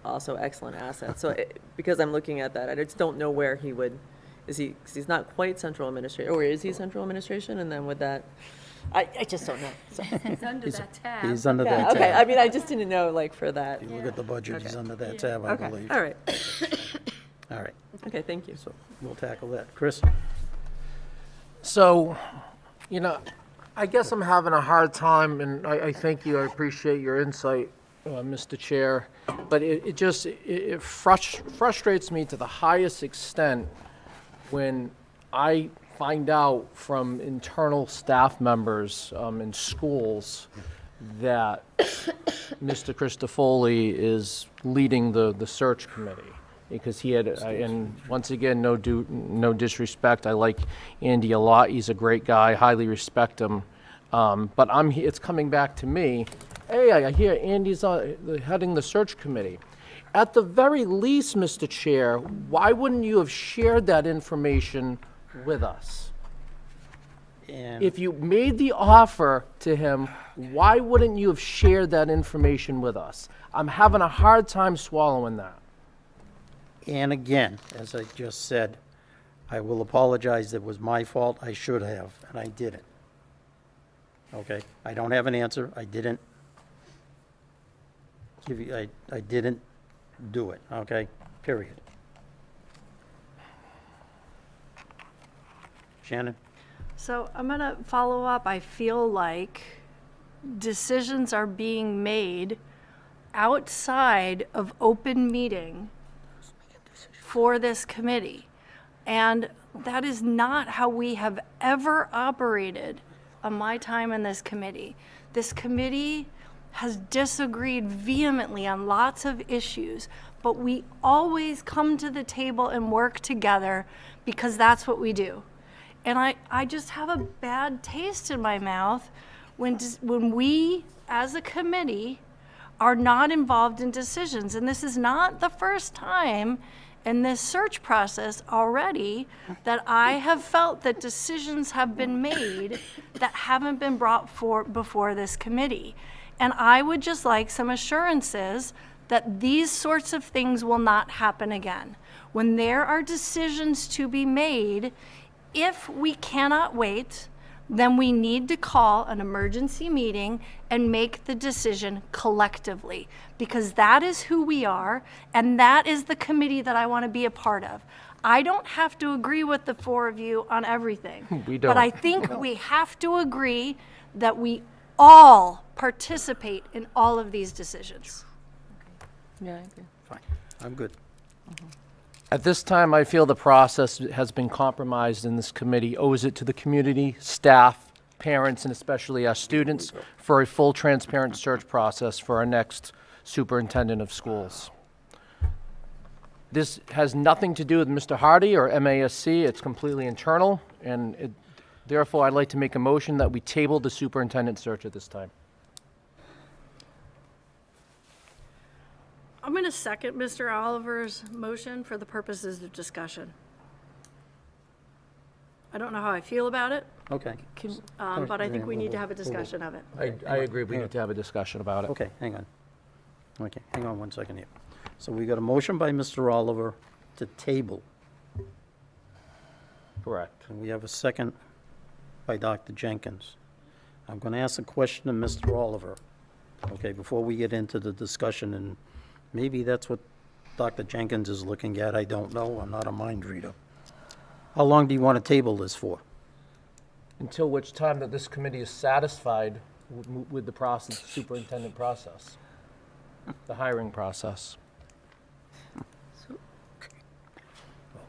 also excellent assets. So because I'm looking at that, I just don't know where he would, because he's not quite central administration, or is he central administration? And then with that, I just don't know. So. He's under that tab. He's under that tab. Okay, I mean, I just didn't know, for that. If you look at the budget, he's under that tab, I believe. All right. All right. Okay, thank you. So we'll tackle that. Chris? So, I guess I'm having a hard time, and I thank you, I appreciate your insight, Mr. Chair, but it frustrates me to the highest extent when I find out from internal staff members in schools that Mr. Christofoli is leading the search committee. Because he had, and once again, no disrespect. I like Andy a lot. He's a great guy. Highly respect him. But it's coming back to me. Hey, I hear Andy's heading the search committee. At the very least, Mr. Chair, why wouldn't you have shared that information with us? And if you made the offer to him, why wouldn't you have shared that information with us? I'm having a hard time swallowing that. And again, as I just said, I will apologize. It was my fault. I should have, and I didn't. Okay? I don't have an answer. I didn't give you, I didn't do it, okay? Period. Shannon? So I'm going to follow up. I feel like decisions are being made outside of open meeting for this committee. And that is not how we have ever operated on my time in this committee. This committee has disagreed vehemently on lots of issues, but we always come to the table and work together because that's what we do. And I just have a bad taste in my mouth when we, as a committee, are not involved in decisions. And this is not the first time in this search process already that I have felt that decisions have been made that haven't been brought before this committee. And I would just like some assurances that these sorts of things will not happen again. When there are decisions to be made, if we cannot wait, then we need to call an emergency meeting and make the decision collectively, because that is who we are, and that is the committee that I want to be a part of. I don't have to agree with the four of you on everything. We don't. But I think we have to agree that we all participate in all of these decisions. Yeah, I agree. Fine, I'm good. At this time, I feel the process has been compromised in this committee, owes it to the community, staff, parents, and especially our students for a full transparent search process for our next superintendent of schools. This has nothing to do with Mr. Hardy or MASC. It's completely internal, and therefore, I'd like to make a motion that we table the superintendent search at this time. I'm going to second Mr. Oliver's motion for the purposes of discussion. I don't know how I feel about it, Okay. but I think we need to have a discussion of it. I agree, we need to have a discussion about it. Okay, hang on. Okay, hang on one second here. So we got a motion by Mr. Oliver to table, Correct. and we have a second by Dr. Jenkins. I'm going to ask a question to Mr. Oliver, okay, before we get into the discussion, and maybe that's what Dr. Jenkins is looking at. I don't know. I'm not a mind reader. How long do you want to table this for? Until which time that this committee is satisfied with the process, superintendent process, the hiring process. Well,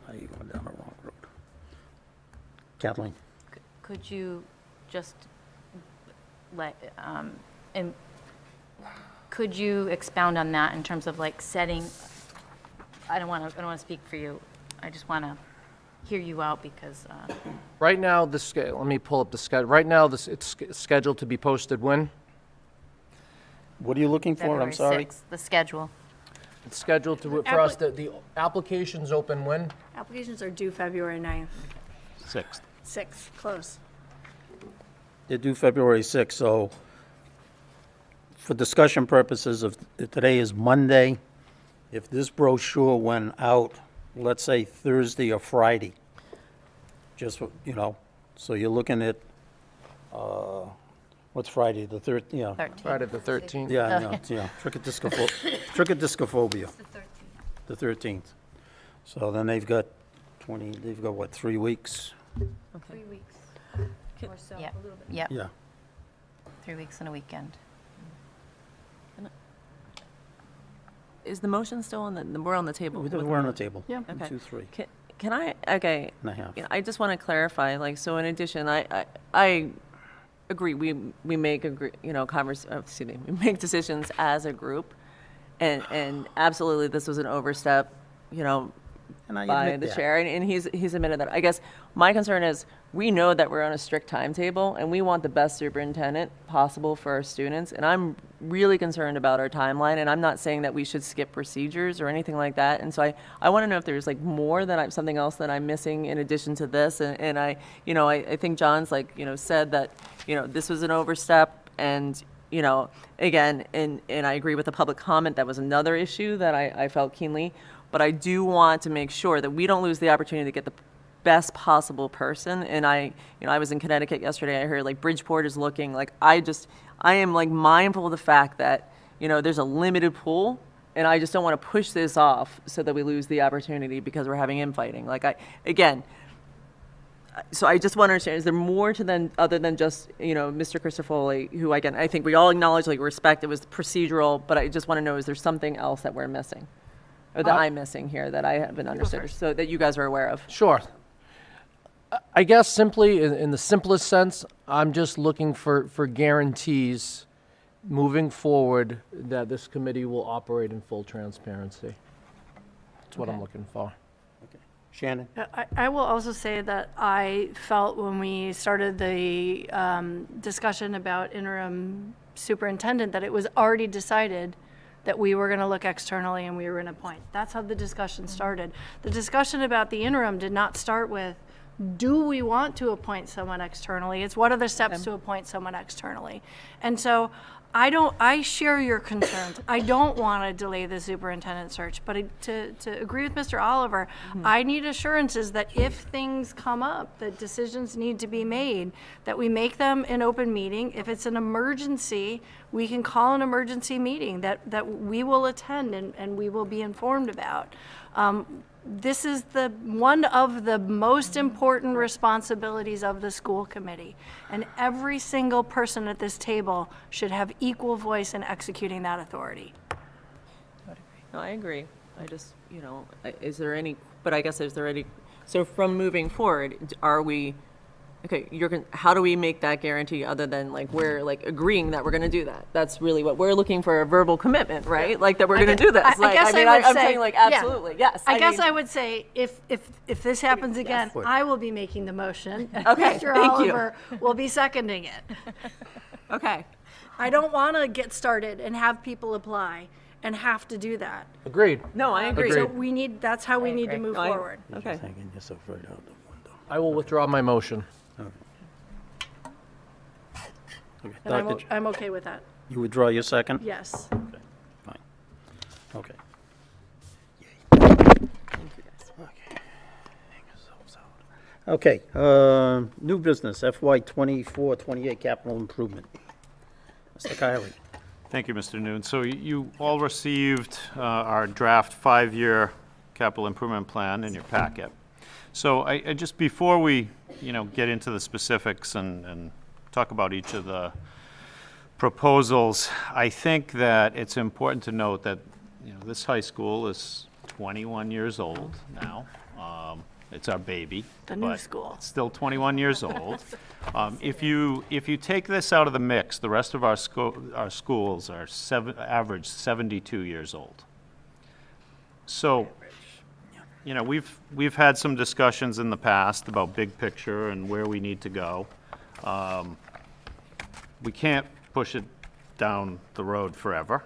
now you're going down the wrong road. Kathleen? Could you just could you expound on that in terms of like setting, I don't want to speak for you. I just want to hear you out because. Right now, let me pull up the schedule. Right now, it's scheduled to be posted when? What are you looking for? I'm sorry. February 6th, the schedule. It's scheduled for us, the applications open when? Applications are due February 9th. 6th. 6th, close. They're due February 6th, so for discussion purposes, of today is Monday. If this brochure went out, let's say Thursday or Friday, just, so you're looking at, what's Friday, the 13th, yeah. 13th. Friday the 13th? Yeah, trichotillomania. The 13th. So then they've got what, 3 weeks? 3 weeks. Can- Or so, a little bit. Yep. Yeah. 3 weeks and a weekend. Is the motion still on the, we're on the table? We're on the table. Yeah. Okay. 2, 3 Can I, okay. and a half. I just want to clarify, like, so in addition, I agree, we make, we make decisions as a group, and absolutely, this was an overstep, And I by admit the that. chair, and he's admitted that. I guess my concern is, we know that we're on a strict timetable, and we want the best superintendent possible for our students, and I'm really concerned about our timeline, and I'm not saying that we should skip procedures or anything like that, and so I want to know if there's like more that something else that I'm missing in addition to this, and I think John's said that, this was an overstep, and, again, and I agree with the public comment, that was another issue that I felt keenly, but I do want to make sure that we don't lose the opportunity to get the best possible person. And I was in Connecticut yesterday. I heard like Bridgeport is looking like, I am like mindful of the fact that, there's a limited pool, and I just don't want to push this off so that we lose the opportunity because we're having infighting. So I just want to understand, is there more to then, other than just, Mr. Christofoli, who again, I think we all acknowledge, respect, it was procedural, but I just want to know, is there something else that we're missing? Or that I'm missing here that I haven't understood, so that you guys are aware of? Sure. I guess simply, in the simplest sense, I'm just looking for guarantees moving forward that this committee will operate in full transparency. That's what I'm looking for. Shannon? I will also say that I felt when we started the discussion about interim superintendent that it was already decided that we were going to look externally and we were going to appoint. That's how the discussion started. The discussion about the interim did not start with, do we want to appoint someone externally? It's what are the steps to appoint someone externally? And so I share your concerns. I don't want to delay the superintendent search, but to agree with Mr. Oliver, I need assurances that if things come up, that decisions need to be made, that we make them in open meeting. If it's an emergency, we can call an emergency meeting that we will attend and we will be informed about. This is one of the most important responsibilities of the school committee. And every single person at this table should have equal voice in executing that authority. No, I agree. I just, is there any, but I guess is there any, so from moving forward, are we, okay, how do we make that guarantee other than we're agreeing that we're going to do that? That's really what we're looking for, a verbal commitment, right? That we're going to do this. I'm saying absolutely, yes. I would say if this happens again, I will be making the motion. Okay, Mr. thank Oliver will be seconding it. Okay. I don't want to get started and have people apply and have to do that. Agreed. No, I agree. So that's how we need to move forward. Okay. I will withdraw my motion. And I'm okay with that. You withdraw your second? Yes. Okay, fine. Okay. Okay, new business, FY24-28 Capital Improvement. Mr. Kiley. Thank you, Mr. Noon. So you all received our draft 5-year capital improvement plan in your packet. So I just, before we, get into the specifics and talk about each of the proposals, I think that it's important to note that, this high school is 21 years old now. It's our baby. The new school. It's still 21 years old. If you take this out of the mix, the rest of our schools are average 72 years old. So, we've had some discussions in the past about big picture and where we need to go. We can't push it down the road forever.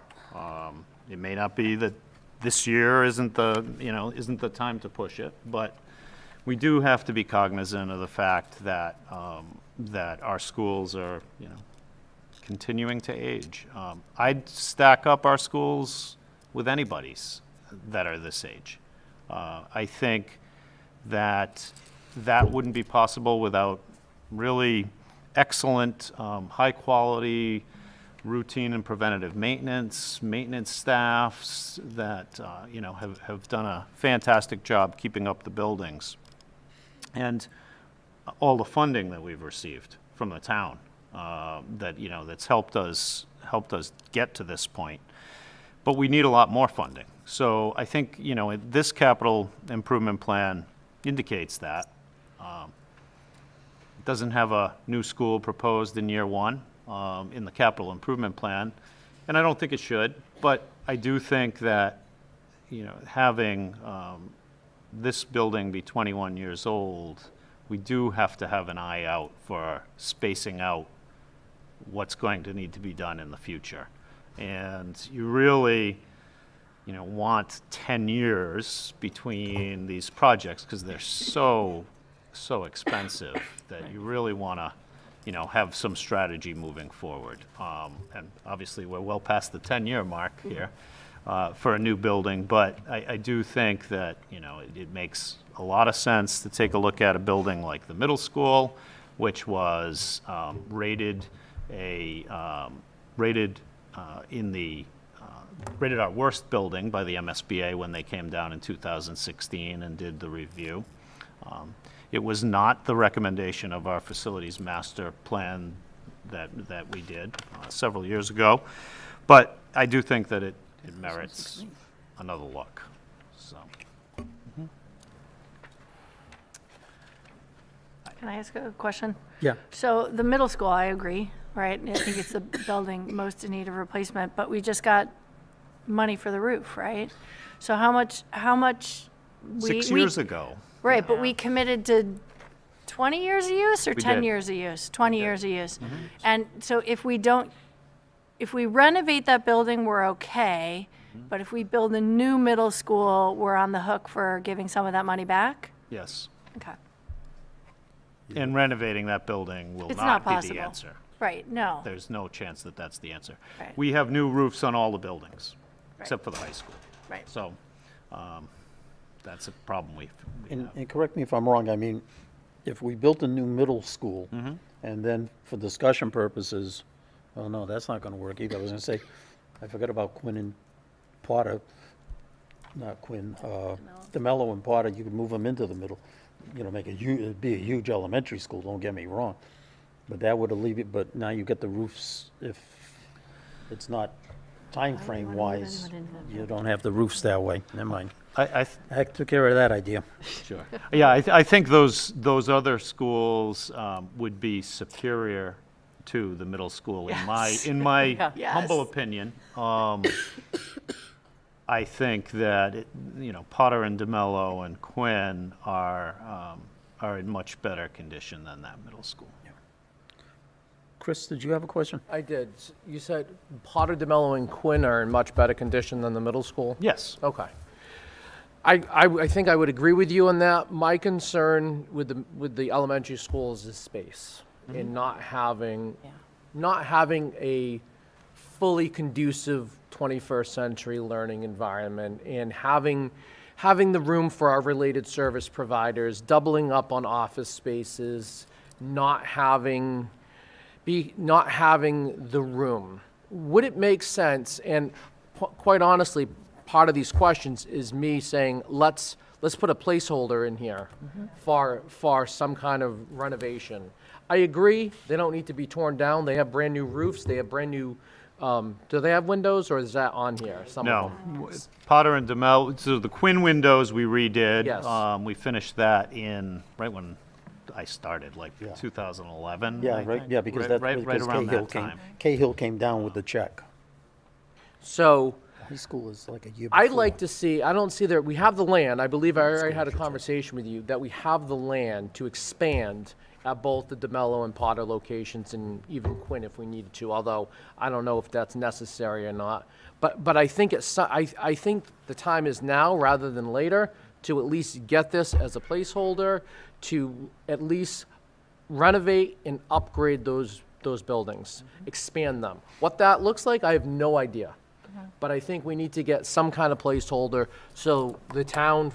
It may not be that this year isn't the time to push it, but we do have to be cognizant of the fact that that our schools are, continuing to age. I'd stack up our schools with anybody's that are this age. I think that wouldn't be possible without really excellent, high-quality, routine and preventative maintenance staffs that have done a fantastic job keeping up the buildings, and all the funding that we've received from the town that's helped us get to this point. But we need a lot more funding. So I think this capital improvement plan indicates that. It doesn't have a new school proposed in year one in the capital improvement plan, and I don't think it should. But I do think that having this building be 21 years old, we do have to have an eye out for spacing out what's going to need to be done in the future. And you really, want 10 years between these projects because they're so expensive that you really want to, have some strategy moving forward. And obviously, we're well past the 10-year mark here. for a new building, but I do think that, it makes a lot of sense to take a look at a building like the middle school, which was rated rated our worst building by the MSBA when they came down in 2016 and did the review. It was not the recommendation of our facilities master plan that we did several years ago, but I do think that it merits another look. So, Can I ask a question? Yeah. So the middle school, I agree, right? I think it's the building most in need of replacement, but we just got money for the roof, right? So how much 6 years ago. Right, but we committed to 20 years of use or We 10 did. years of use? 20 years of use. And so if we renovate that building, we're okay, but if we build a new middle school, we're on the hook for giving some of that money back? Yes. Okay. And renovating that building will It's not not be the possible. answer. Right, no. There's no chance that that's the answer. Right. We have new roofs on all the buildings, Right. except for the high school. Right. So, that's a problem we have. And correct me if I'm wrong, I mean, if we built a new middle school, and then for discussion purposes, oh no, that's not gonna work either. I was gonna say, I forgot about Quinn and Potter, not Quinn, DeMello and Potter, you could move them into the middle, make it'd be a huge elementary school, don't get me wrong. But that would alleviate, but now you get the roofs, if it's not time frame wise, you don't have the roofs that way, never mind. I took care of that idea. Sure. Yeah, I think those other schools would be superior to the middle school in my humble opinion. I think that Potter and DeMello and Quinn are in much better condition than that middle school. Chris, did you have a question? I did. You said Potter, DeMello, and Quinn are in much better condition than the middle school? Yes. Okay. I think I would agree with you on that. My concern with the elementary schools is space and not having a fully conducive 21st century learning environment and having the room for our related service providers, doubling up on office spaces, not having the room. Would it make sense, and quite honestly, part of these questions is me saying, let's put a placeholder in here for some kind of renovation. I agree, they don't need to be torn down. They have brand new roofs, they have brand new, do they have windows, or is that on here? Some of No. them? Potter and DeMello, so the Quinn windows we redid. Yes. We finished that right when I started, like 2011. Yeah, I right, think. yeah, because right around that time. Cahill came down with the check. So, High school is like a year before. I'd like to see, I don't see that, we have the land, I believe I already had a conversation with you, that we have the land to expand at both the DeMello and Potter locations and even Quinn if we needed to, although I don't know if that's necessary or not. But I think I think the time is now rather than later to at least get this as a placeholder, to at least renovate and upgrade those buildings, expand them. What that looks like, I have no idea. But I think we need to get some kind of placeholder so the town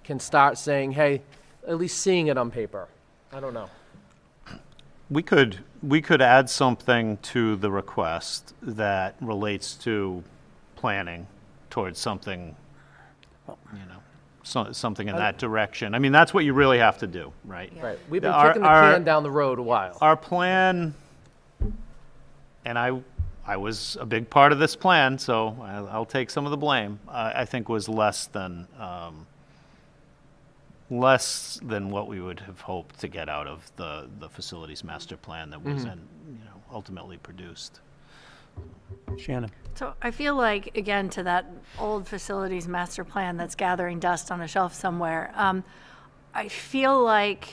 can start saying, hey, at least seeing it on paper. I don't know. We could add something to the request that relates to planning towards something, something in that direction. I mean, that's what you really have to do, right? Right. We've been kicking the can down the road a while. Our plan, and I was a big part of this plan, so I'll take some of the blame. I think was less than what we would have hoped to get out of the facilities master plan that was then, ultimately produced. Shannon. So I feel like, again, to that old facilities master plan that's gathering dust on a shelf somewhere, I feel like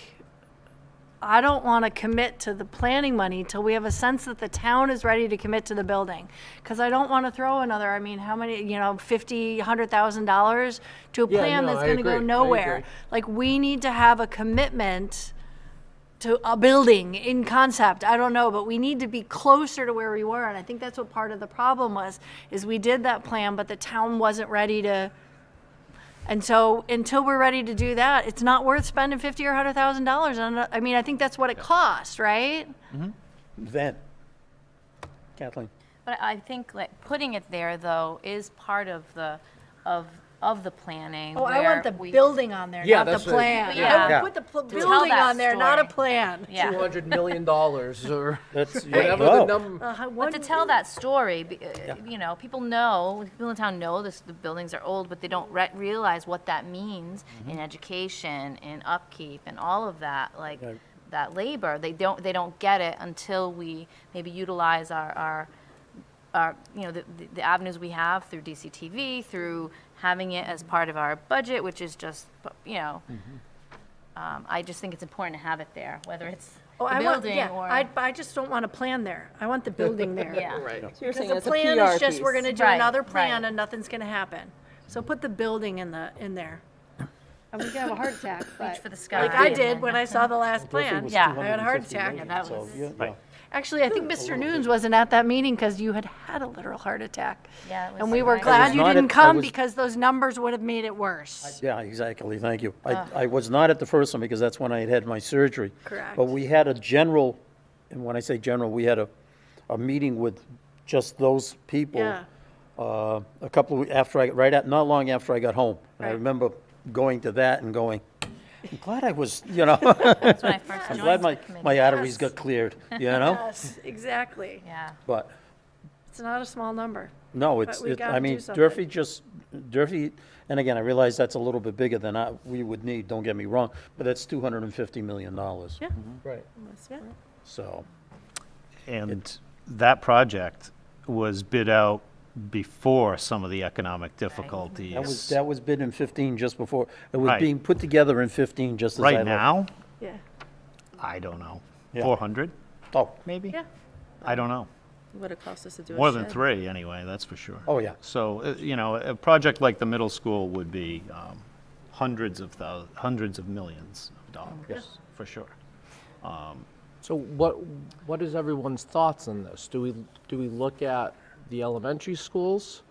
I don't want to commit to the planning money till we have a sense that the town is ready to commit to the building. Because I don't want to throw another, how many, $50,000, $100,000 to a plan that's going to go nowhere. Like, we need to have a commitment to a building in concept. I don't know, but we need to be closer to where we were. And I think that's what part of the problem was, is we did that plan, but the town wasn't ready to. And so until we're ready to do that, it's not worth spending $50,000 or $100,000. I mean, I think that's what it costs, right? Then, Kathleen. But I think like putting it there though is part of the planning. Oh, I want the where we- building on there, Yeah, not the that's plan. right. Yeah. I would put the tell building that on there, not a story. plan. Yeah. $200 million or That's, whatever well, the number. But to tell that story, you know, people in town know this, the buildings are old, but they don't realize what that means in education, in upkeep, and all of that, like that labor. They don't get it until we maybe utilize our you know, the avenues we have through DCTV, through having it as part of our budget, which is just, you know, I just think it's important to have it there, whether it's the building or. I just don't want a plan there. I want the building there. Yeah. Right. So Because you're saying the it's a plan PR is just, we're piece. gonna do Right, another plan right. and nothing's gonna happen. So put the building in there. I was gonna have a heart attack, Reach for the sky. like I did when I saw the last Dorothy plan. was Yeah. I had a heart 250 attack. million, that so, was- yeah. Actually, I think Mr. Nunes wasn't at that meeting because you had a literal heart attack. Yeah, it was And we like were nice. glad you not didn't at- I come was- because those numbers would have made it worse. Yeah, exactly, thank you. I was not at the first one because that's when I had had my surgery. Correct. But we had a general, and when I say general, we had a meeting with just those people. Yeah. A couple of, not long after I got home. And I Right. remember going to that and going, I'm glad I was, you know. That's when I first I'm joined glad the committee. my arteries got cleared, you know? Yes, exactly. Yeah. But, It's not a small number. no, But we gotta I do mean, something. Durfee, and again, I realize that's a little bit bigger than we would need, don't get me wrong, but that's $250 million. Yeah. Right. Yeah. So, And that project was bid out before some of the economic difficulties. that was bid in 15 just before, it was Right. being put together in 15 just as I Right left. now, Yeah. I don't know, Yeah. 400 Oh, maybe? Yeah. I don't know. What it costs us to do a More than shed. 3 anyway, that's for sure. oh, yeah. So, you know, a project like the middle school would be hundreds of millions of dollars, Yes. for sure. So what is everyone's thoughts on this? Do we look at the elementary schools?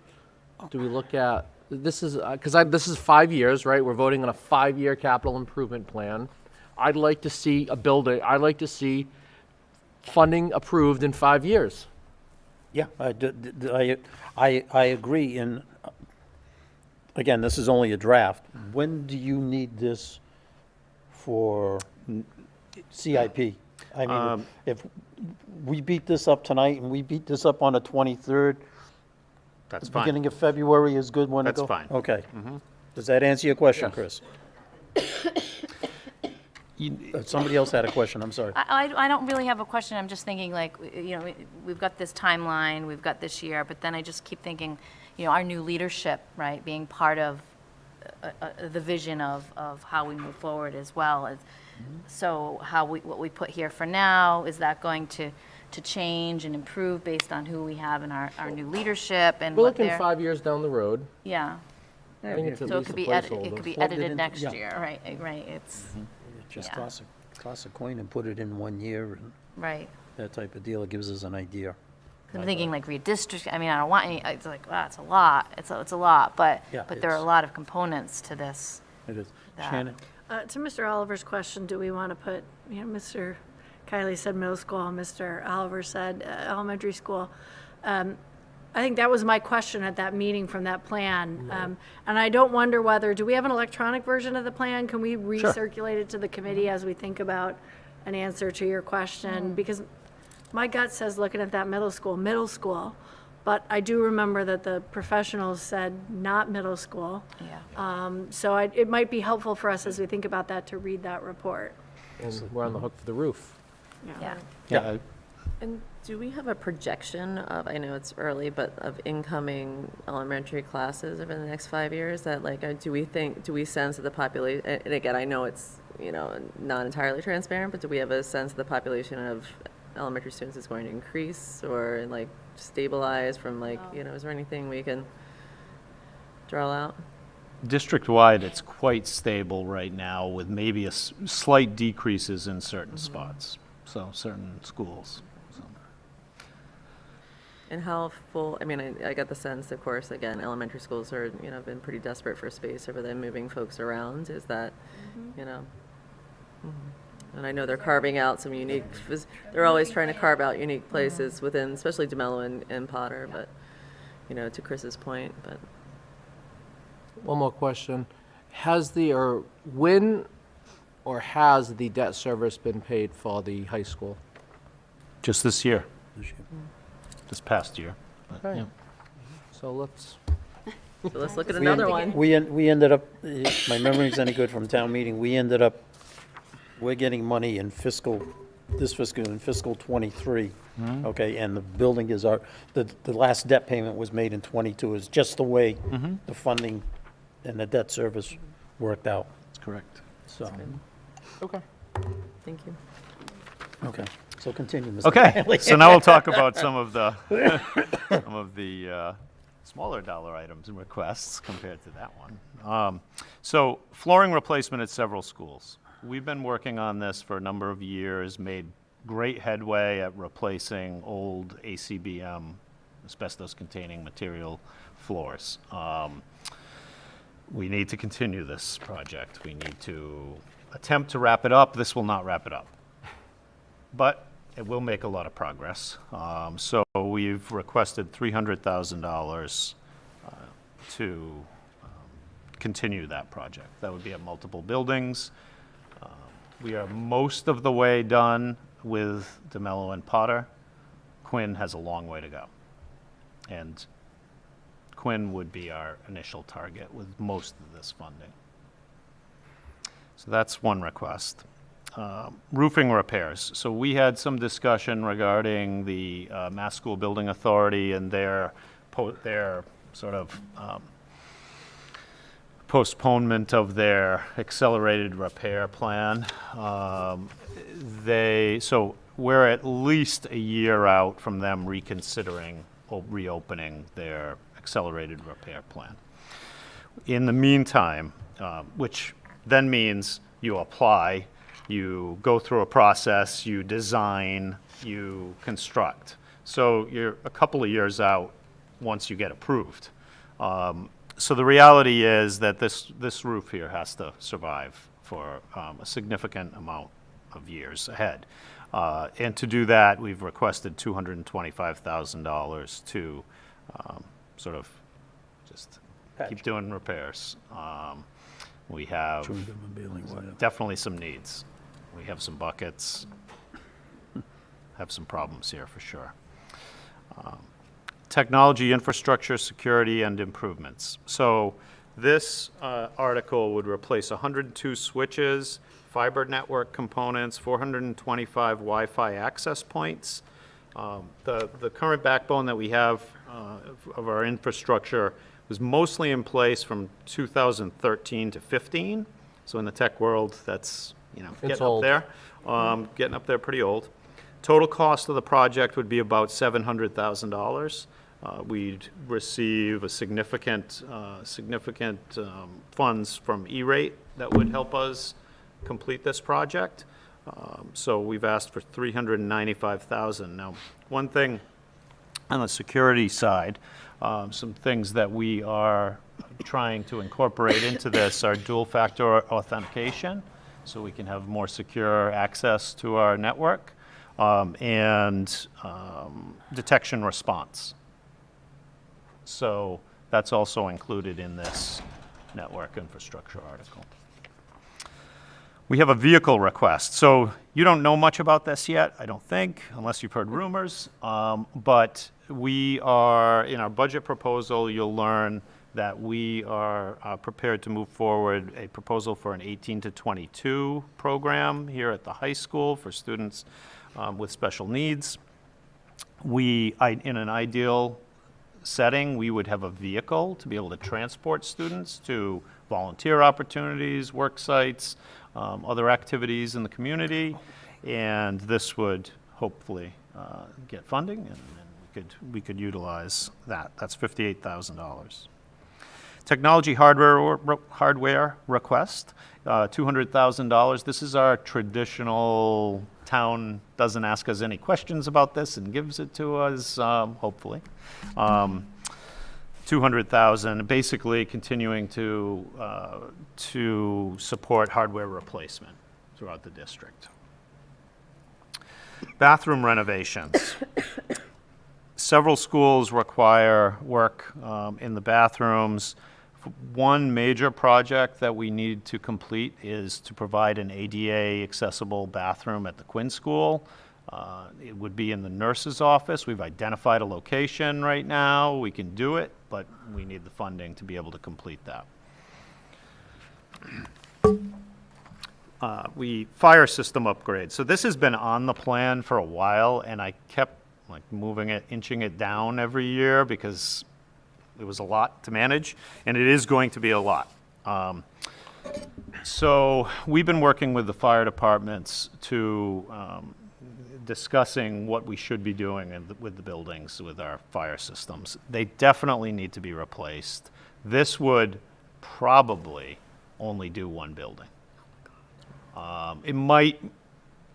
Do we look at, this is, because this is 5 years, right? We're voting on a 5-year capital improvement plan. I'd like to see a building, I'd like to see funding approved in 5 years. Yeah, I agree, and again, this is only a draft. When do you need this for CIP? I mean, if we beat this up tonight and we beat this up on the 23rd, That's the fine. beginning of February is good when to That's go? fine. Okay. Does that answer your question, Yes. Chris? Somebody else had a question, I'm sorry. I don't really have a question. I'm just thinking like, you know, we've got this timeline, we've got this year, but then I just keep thinking, you know, our new leadership, right, being part of the vision of how we move forward as well. So what we put here for now, is that going to change and improve based on who we have in our new leadership and We're what looking they're. 5 years down the road. Yeah. I think it's at So it least could a be, it placeholder. could be Plug it edited in, next yeah. year, right, it's, Just Yeah. toss a coin and put it in 1 year and right. that type of deal. It gives us an idea. I'm thinking like redistrict, I mean, I don't want any, it's like, wow, it's a lot, it's a lot, but Yeah, there are a it's- lot of components to this. It is. That. Shannon? To Mr. Oliver's question, do we want to put, you know, Mr. Kiley said middle school, Mr. Oliver said elementary school. I think that was my question at that meeting from that plan. And I don't wonder whether, do we have an electronic version of the plan? Can we recirculate it to the committee as we think about an answer to your question? Because my gut says, looking at that middle school, but I do remember that the professionals said not middle school. Yeah. So it might be helpful for us as we think about that to read that report. And we're on the hook for the roof. Yeah. Yeah. And do we have a projection of, I know it's early, but of incoming elementary classes over the next 5 years? That like, do we sense that the population, and again, I know it's, you know, not entirely transparent, but do we have a sense that the population of elementary students is going to increase or like stabilize from like, you know, is there anything we can draw out? District-wide, it's quite stable right now with maybe slight decreases in certain spots, so certain schools. And how full, I mean, I got the sense, of course, again, elementary schools are, been pretty desperate for space over them moving folks around. Is that, and I know they're carving out some unique, they're always trying to carve out unique places within, especially DeMello and Potter, but, to Chris's point, but. One more question. Has the debt service been paid for the high school? Just this year. This past year. Okay. Yeah. So let's Look at another one. We ended up, if my memory's any good from town meeting, we're getting money in this fiscal, in fiscal '23. Okay, and the building is the last debt payment was made in '22, is just the way the funding and the debt service worked out. That's correct. So, Okay. Thank you. okay, so continue, Mr. Okay, Riley. so now we'll talk about some of the smaller dollar items and requests compared to that one. So flooring replacement at several schools. We've been working on this for a number of years, made great headway at replacing old ACBM, asbestos-containing material floors. We need to continue this project. We need to attempt to wrap it up. This will not wrap it up, but it will make a lot of progress. So we've requested $300,000 to continue that project. That would be at multiple buildings. We are most of the way done with DeMello and Potter. Quinn has a long way to go. And Quinn would be our initial target with most of this funding. So that's one request. Roofing repairs. So we had some discussion regarding the Mass School Building Authority and their sort of postponement of their accelerated repair plan. So we're at least a year out from them reconsidering or reopening their accelerated repair plan. In the meantime, which then means you apply, you go through a process, you design, you construct. So you're a couple of years out once you get approved. So the reality is that this roof here has to survive for a significant amount of years ahead. And to do that, we've requested $225,000 to sort of just keep doing repairs. We have definitely some needs. We have some buckets, have some problems here for sure. Technology, infrastructure, security, and improvements. So this article would replace 102 switches, fiber network components, 425 Wi-Fi access points. The current backbone that we have of our infrastructure was mostly in place from 2013 to 15. So in the tech world, that's getting up there, getting up there pretty old. Total cost of the project would be about $700,000. We'd receive a significant funds from E-rate that would help us complete this project. So we've asked for $395,000. Now, one thing on the security side, some things that we are trying to incorporate into this are dual-factor authentication, so we can have more secure access to our network, and detection response. So that's also included in this network infrastructure article. We have a vehicle request. So you don't know much about this yet, I don't think, unless you've heard rumors. But we are, in our budget proposal, you'll learn that we are prepared to move forward a proposal for an 18 to 22 program here at the high school for students with special needs. In an ideal setting, we would have a vehicle to be able to transport students to volunteer opportunities, work sites, other activities in the community, and this would hopefully get funding, and we could utilize that. That's $58,000. Technology hardware request, $200,000. This is our traditional town doesn't ask us any questions about this and gives it to us, hopefully. 200,000, basically continuing to support hardware replacement throughout the district. Bathroom renovations. Several schools require work in the bathrooms. One major project that we need to complete is to provide an ADA accessible bathroom at the Quinn School. It would be in the nurse's office. We've identified a location right now. We can do it, but we need the funding to be able to complete that. Fire system upgrade. So this has been on the plan for a while, and I kept moving it, inching it down every year because it was a lot to manage, and it is going to be a lot. So we've been working with the fire departments to discussing what we should be doing with the buildings, with our fire systems. They definitely need to be replaced. This would probably only do one building. It might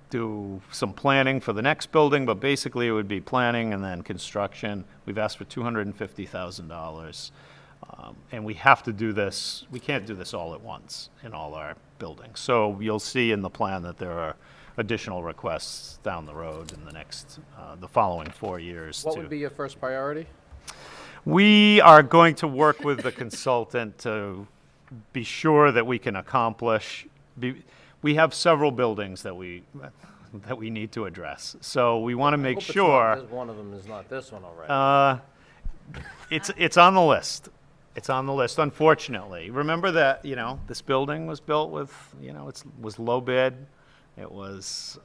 do some planning for the next building, but basically it would be planning and then construction. We've asked for $250,000. And we have to do this, we can't do this all at once in all our buildings. So you'll see in the plan that there are additional requests down the road in the next, the following 4 years. What would be your first priority? We are going to work with the consultant to be sure that we can accomplish. We have several buildings that we need to address. So we want to make sure. One of them is not this one already. It's on the list. It's on the list, unfortunately. Remember that, this building was built with, it was low bid. It was,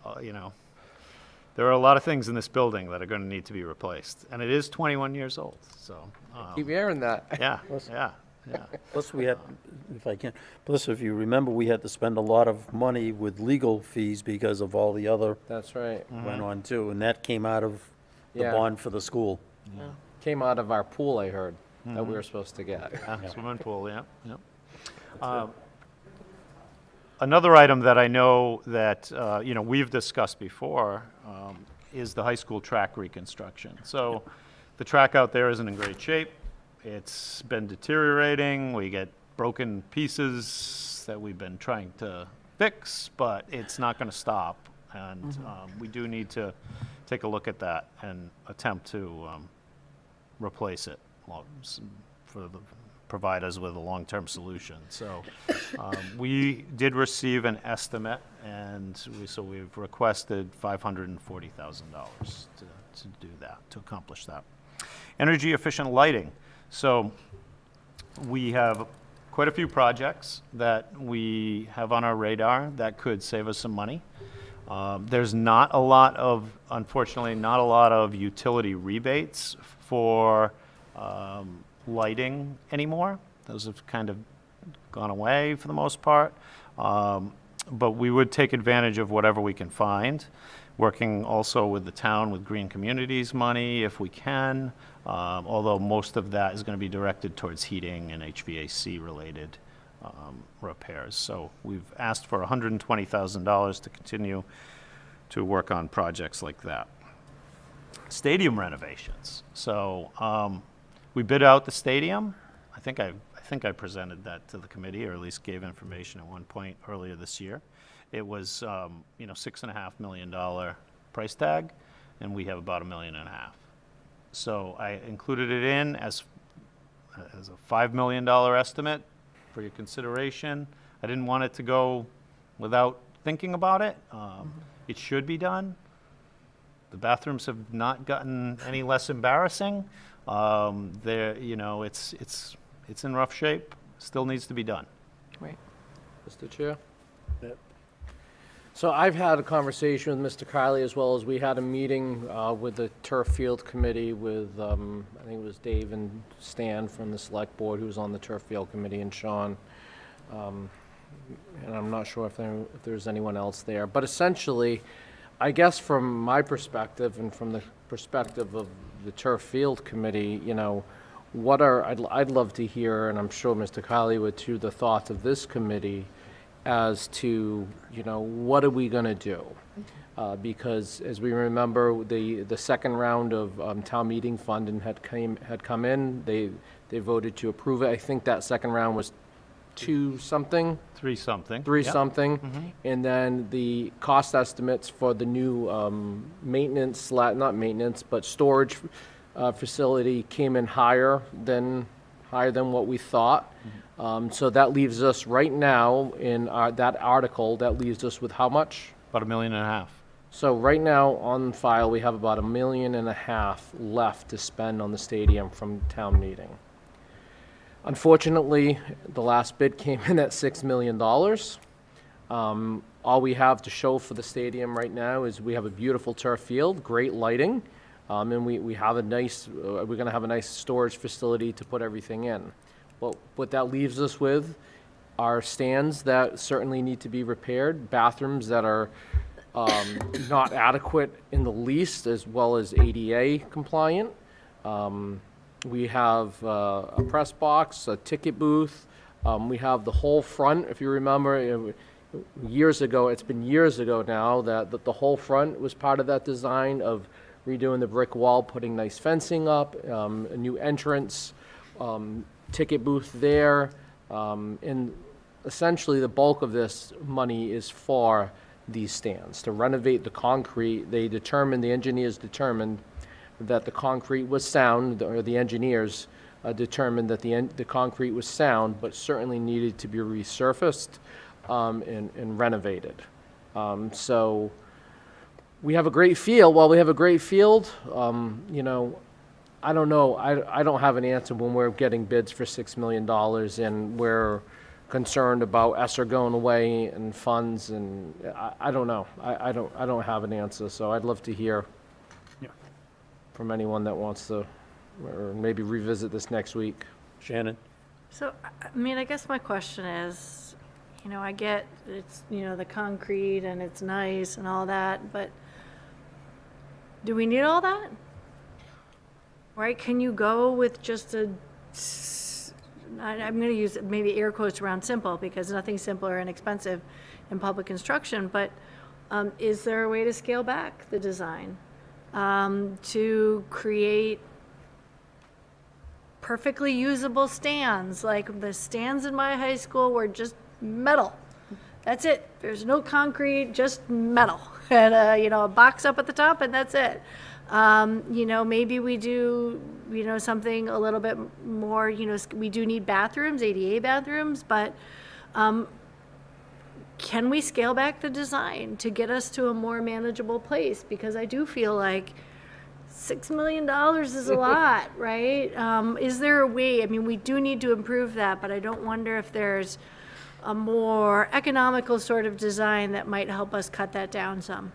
there are a lot of things in this building that are going to need to be replaced. And it is 21 years old, so. Keep hearing that. Yeah. Plus we had, plus if you remember, we had to spend a lot of money with legal fees because of all the other. That's right. Went on too, and that came out of the Yeah. bond for the school. Yeah. Came out of our pool, I heard, that we were supposed to get. Swimming pool, yeah. Another item that I know that, we've discussed before is the high school track reconstruction. So the track out there isn't in great shape. It's been deteriorating. We get broken pieces that we've been trying to fix, but it's not going to stop. And we do need to take a look at that and attempt to replace it provide us with a long-term solution. So we did receive an estimate, and so we've requested $540,000 to do that, to accomplish that. Energy efficient lighting. So we have quite a few projects that we have on our radar that could save us some money. There's not a lot of, unfortunately, not a lot of utility rebates for lighting anymore. Those have kind of gone away for the most part. But we would take advantage of whatever we can find, working also with the town with Green Communities money if we can, although most of that is going to be directed towards heating and HVAC related repairs. So we've asked for $120,000 to continue to work on projects like that. Stadium renovations. So we bid out the stadium. I think I presented that to the committee, or at least gave information at one point earlier this year. It was $6.5 million price tag, and we have about $1.5 million. So I included it in as a $5 million estimate for your consideration. I didn't want it to go without thinking about it. It should be done. The bathrooms have not gotten any less embarrassing. It's in rough shape. Still needs to be done. Right. Mr. Chair? Yep. So I've had a conversation with Mr. Kiley, as well as we had a meeting with the turf field committee with, I think it was Dave and Stan from the select board who was on the turf field committee, and Sean. And I'm not sure if there's anyone else there. But essentially, I guess from my perspective and from the perspective of the turf field committee, I'd love to hear, and I'm sure Mr. Kiley would too, the thoughts of this committee as to, what are we going to do? Because as we remember, the second round of town meeting funding had come in. They voted to approve it. I think that second round was 2-something. 3-something. 3-something. Mhm. And then the cost estimates for the new maintenance, not maintenance, but storage facility came in higher than what we thought. So that leaves us right now in that article, that leaves us with how much? About $1.5 million. So right now on file, we have about $1.5 million left to spend on the stadium from town meeting. Unfortunately, the last bid came in at $6 million. All we have to show for the stadium right now is we have a beautiful turf field, great lighting, and we have we're going to have a nice storage facility to put everything in. Well, what that leaves us with are stands that certainly need to be repaired, bathrooms that are not adequate in the least, as well as ADA compliant. We have a press box, a ticket booth. We have the whole front. If you remember, years ago, it's been years ago now, that the whole front was part of that design of redoing the brick wall, putting nice fencing up, a new entrance, ticket booth there. And essentially, the bulk of this money is for these stands. To renovate the concrete, the engineers determined that the concrete was sound, or the engineers determined that the concrete was sound, but certainly needed to be resurfaced and renovated. So we have a great field. While we have a great field, I don't know. I don't have an answer when we're getting bids for $6 million and we're concerned about ESSER going away and funds, and I don't know. I don't have an answer. So I'd love to hear from anyone that wants to, or maybe revisit this next week. Shannon? So, I guess my question is, I get it's, the concrete and it's nice and all that, but do we need all that? Right? Can you go with just I'm going to use maybe air quotes around simple, because nothing's simple or inexpensive in public construction, but is there a way to scale back the design to create perfectly usable stands? Like the stands in my high school were just metal. That's it. There's no concrete, just metal. And, a box up at the top, and that's it. Maybe we do, something a little bit more, we do need bathrooms, ADA bathrooms, but can we scale back the design to get us to a more manageable place? Because I do feel like $6 million is a lot, right? Is there a way? We do need to improve that, but I don't wonder if there's a more economical sort of design that might help us cut that down some.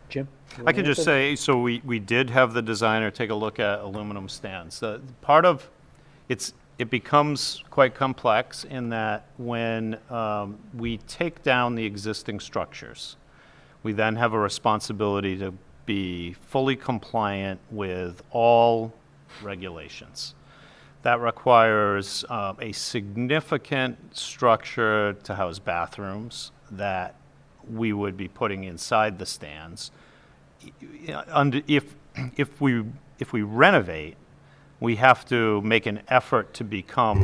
Jim? I could just say, so we did have the designer take a look at aluminum stands. Part of it becomes quite complex in that when we take down the existing structures, we then have a responsibility to be fully compliant with all regulations. That requires a significant structure to house bathrooms that we would be putting inside the stands. If we renovate, we have to make an effort to become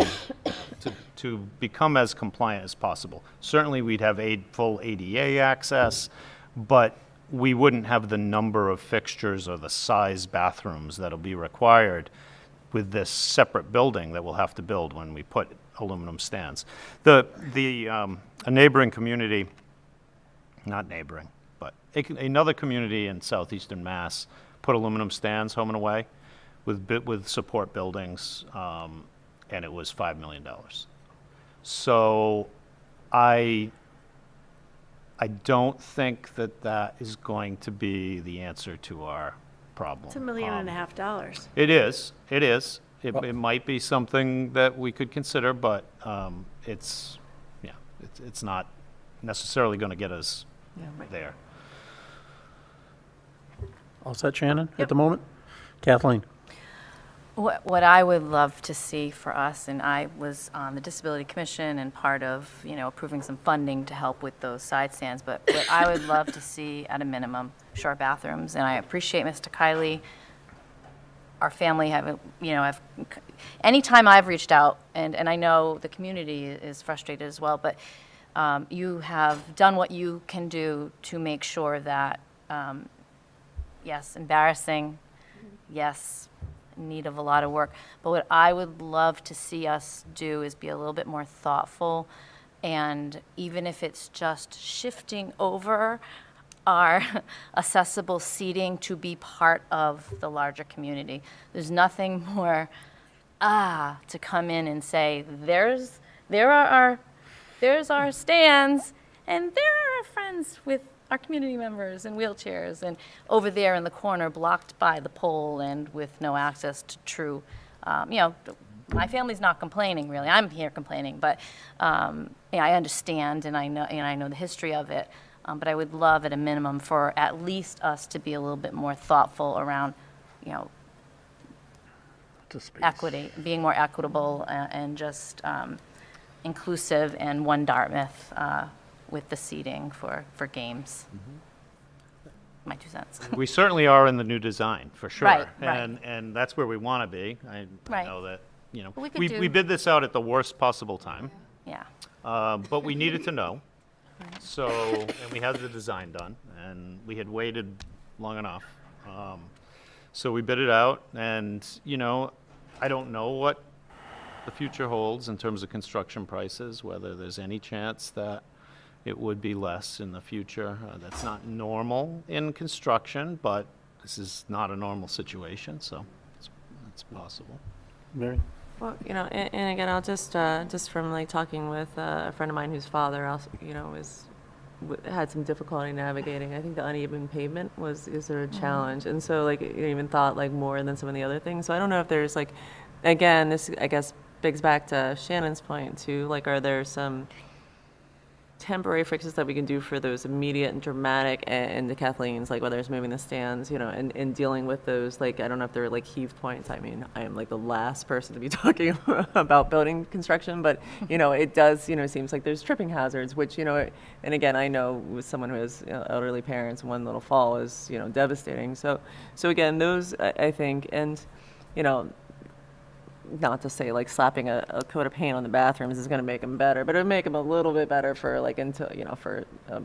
as compliant as possible. Certainly, we'd have full ADA access, but we wouldn't have the number of fixtures or the size bathrooms that'll be required with this separate building that we'll have to build when we put aluminum stands. A neighboring community, not neighboring, but another community in southeastern Mass put aluminum stands home and away with support buildings, and it was $5 million. So I don't think that is going to be the answer to our problem. It's $1.5 million. It is. It might be something that we could consider, but it's not necessarily going to get us there. All set, Shannon, at the moment? Kathleen? What I would love to see for us, and I was on the Disability Commission and part of, approving some funding to help with those side stands, but what I would love to see at a minimum, short bathrooms, and I appreciate Mr. Kiley. Our family anytime I've reached out, and I know the community is frustrated as well, but you have done what you can do to make sure that, yes, embarrassing, yes, in need of a lot of work, but what I would love to see us do is be a little bit more thoughtful, and even if it's just shifting over our accessible seating to be part of the larger community. There's nothing more, to come in and say, there's our stands, and there are our friends with our community members in wheelchairs, and over there in the corner, blocked by the pole and with no access to true, my family's not complaining really. I'm here complaining, but I understand and I know the history of it. But I would love at a minimum for at least us to be a little bit more thoughtful around, equity, being more equitable and just inclusive and one Dartmouth with the seating for games. My 2 cents. We certainly are in the new design, for sure. Right. And that's where we want to be. I Right. know that, We bid this out at the worst possible time. Yeah. But we needed to know. So, and we had the design done, and we had waited long enough. So we bid it out, and, I don't know what the future holds in terms of construction prices, whether there's any chance that it would be less in the future. That's not normal in construction, but this is not a normal situation, so it's possible. Mary? Well, and again, I'll just from talking with a friend of mine whose father also, had some difficulty navigating. I think the uneven pavement is a challenge, and so even thought more than some of the other things. So I don't know if there's again, this I guess begs back to Shannon's point too. Are there some temporary fixes that we can do for those immediate and dramatic, and to Kathleen's, whether it's moving the stands, and dealing with those, I don't know if they're heave points. I mean, I am the last person to be talking about building construction, but, it does, seems like there's tripping hazards, which, and again, I know with someone who has elderly parents, one little fall is, devastating. So again, those, I think, and, not to say slapping a coat of paint on the bathrooms is going to make them better, but it would make them a little bit better for until for a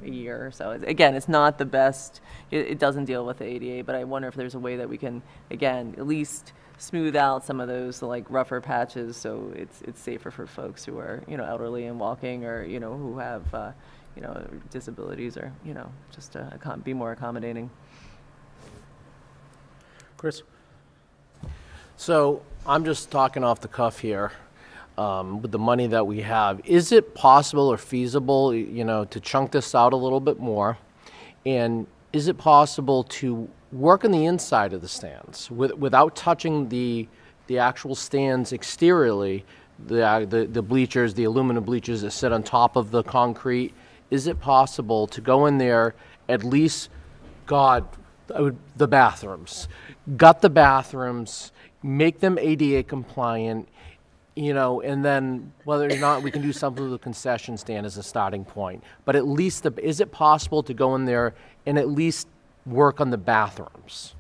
year or so. Again, it's not the best. It doesn't deal with the ADA, but I wonder if there's a way that we can again at least smooth out some of those rougher patches, so it's safer for folks who are elderly and walking, or who have disabilities, or just to be more accommodating. Chris? So I'm just talking off the cuff here. With the money that we have, is it possible or feasible, to chunk this out a little bit more? And is it possible to work on the inside of the stands without touching the actual stands exteriorly, the bleachers, the aluminum bleachers that sit on top of the concrete? Is it possible to go in there, at least, the bathrooms, gut the bathrooms, make them ADA compliant, and then whether or not we can do something with the concession stand as a starting point. But at least, is it possible to go in there and at least work on the bathrooms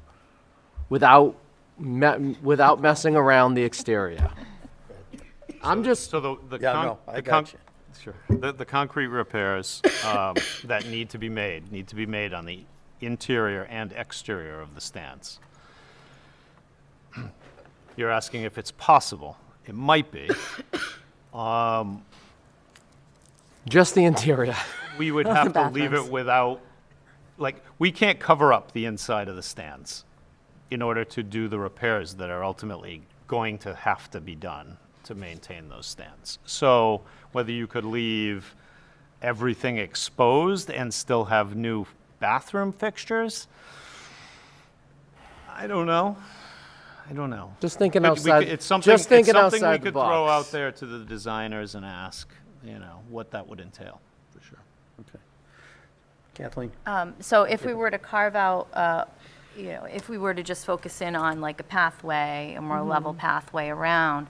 without messing around the exterior? I'm just... So Sure. The concrete repairs that need to be made on the interior and exterior of the stands. You're asking if it's possible. It might be. Just the interior. We would have to leave it without, we can't cover up the inside of the stands in order to do the repairs that are ultimately going to have to be done to maintain those stands. So whether you could leave everything exposed and still have new bathroom fixtures, I don't know. Just thinking outside. It's something just thinking we outside could the box. throw out there to the designers and ask, what that would entail, for sure. Okay. Kathleen? So if we were to carve out you know, if we were to just focus in on like a pathway, a more level pathway around,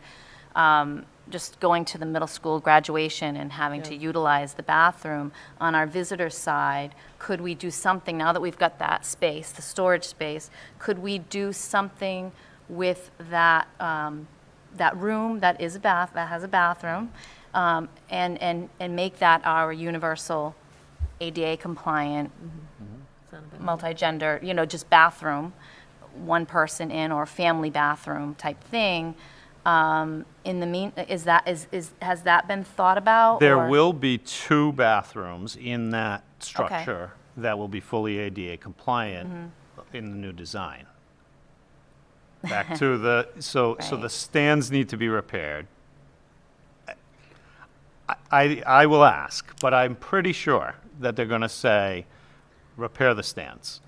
just going to the middle school graduation and having to utilize the bathroom, on our visitor side, could we do something, now that we've got that space, the storage space, could we do something with that, that room that is a bath, that has a bathroom, and make that our universal ADA compliant, multi-gender, you know, just bathroom, one person in, or family bathroom type thing. In the has that been thought about? There or- will be 2 bathrooms in that structure that will be fully ADA compliant in the new design. Back to the, so the stands need to be repaired. I will ask, but I'm pretty sure that they're going to say, repair the stands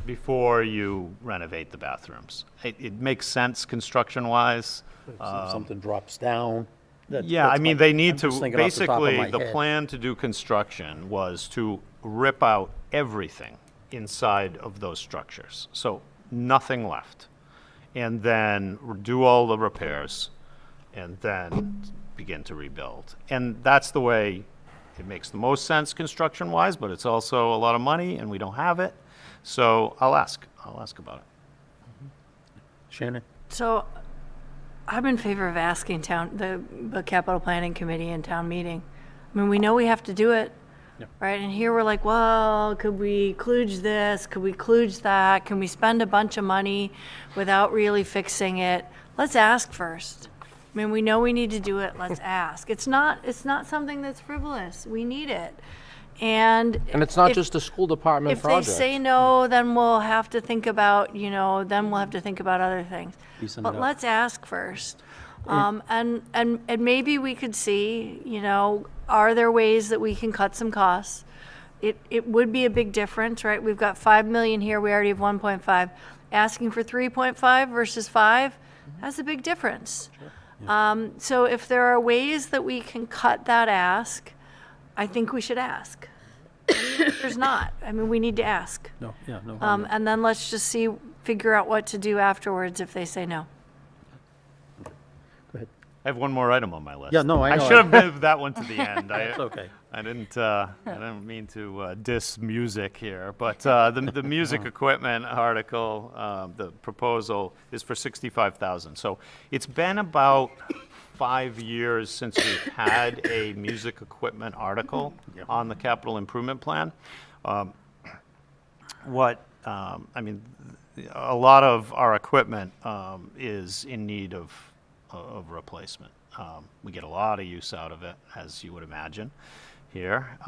before you renovate the bathrooms. It makes sense construction-wise. If something drops down. Yeah, I mean, they need to, basically, the plan. plan to do construction was to rip out everything inside of those structures. So nothing left. And then do all the repairs and then begin to rebuild. And that's the way it makes the most sense construction-wise, but it's also a lot of money and we don't have it. So I'll ask about it. Shannon? So I'm in favor of asking the capital planning committee and town meeting. I mean, we know we have to do it, right? And here we're like, well, could we kludge this? Could we kludge that? Can we spend a bunch of money without really fixing it? Let's ask first. I mean, we know we need to do it. Let's ask. It's not something that's frivolous. We need it. And it's not just a school department project. If they say no, then we'll have to think about, other things. But let's ask first. And maybe we could see, are there ways that we can cut some costs? It would be a big difference, right? We've got 5 million here, we already have 1.5. Asking for 3.5 versus 5, that's a big difference. Sure. So if there are ways that we can cut that ask, I think we should ask. If there's not, I mean, we need to ask. No. And then let's just figure out what to do afterwards if they say no. Go ahead. I have one more item on my list. Yeah, no, I know. should have moved that one to the end. That's okay. I didn't mean to diss music here, but the music equipment article, the proposal is for $65,000. So it's been about 5 years since we've had a music equipment article on the capital improvement plan. A lot of our equipment is in need of replacement. We get a lot of use out of it, as you would imagine here.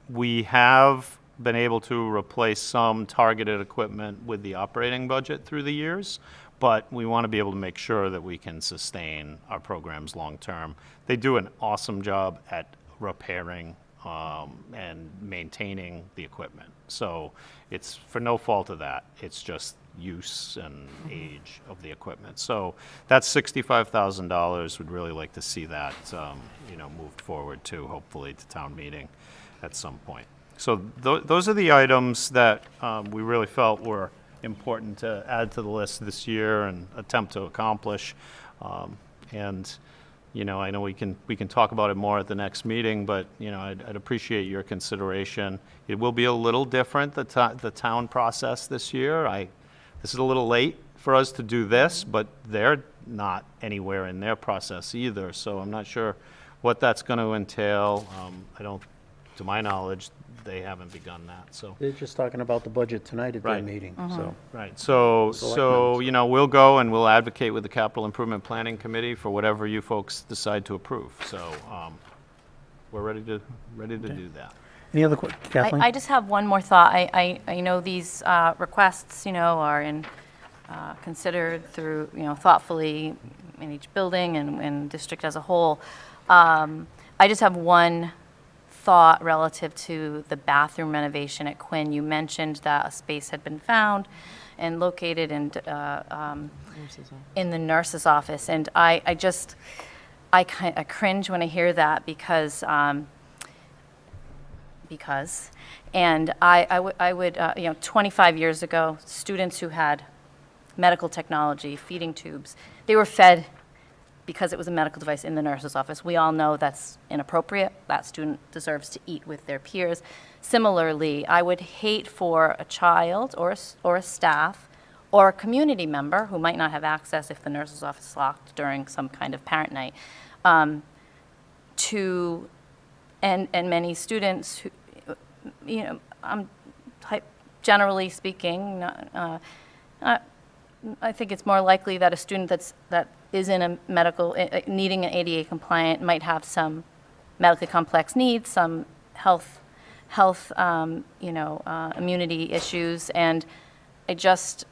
We have been able to replace some targeted equipment with the operating budget through the years, but we want to be able to make sure that we can sustain our programs long-term. They do an awesome job at repairing and maintaining the equipment. So it's for no fault of that. It's just use and age of the equipment. So that's $65,000. We'd really like to see that, moved forward to, hopefully, to town meeting at some point. So those are the items that we really felt were important to add to the list this year and attempt to accomplish. I know we can talk about it more at the next meeting, but I'd appreciate your consideration. It will be a little different, the town process this year. This is a little late for us to do this, but they're not anywhere in their process either, so I'm not sure what that's going to entail. To my knowledge, they haven't begun that. So They're just talking about the budget tonight at their Right. meeting, so we'll go and we'll advocate with the Capital Improvement Planning Committee for whatever you folks decide to approve. So we're ready to do that. Any other Kathleen? I just have one more thought. I know these requests, are considered through, thoughtfully in each building and district as a whole. I just have one thought relative to the bathroom renovation at Quinn. You mentioned that a space had been found and located in the nurse's office, and I cringe when I hear that, because because. And I would, 25 years ago, students who had medical technology, feeding tubes, they were fed because it was a medical device in the nurse's office. We all know that's inappropriate. That student deserves to eat with their peers. Similarly, I would hate for a child or a staff or a community member who might not have access if the nurse's office is locked during some kind of parent night, and many students who, generally speaking, I think it's more likely that a student that is in a medical, needing an ADA compliant might have some medically complex needs, some health, immunity issues, and I just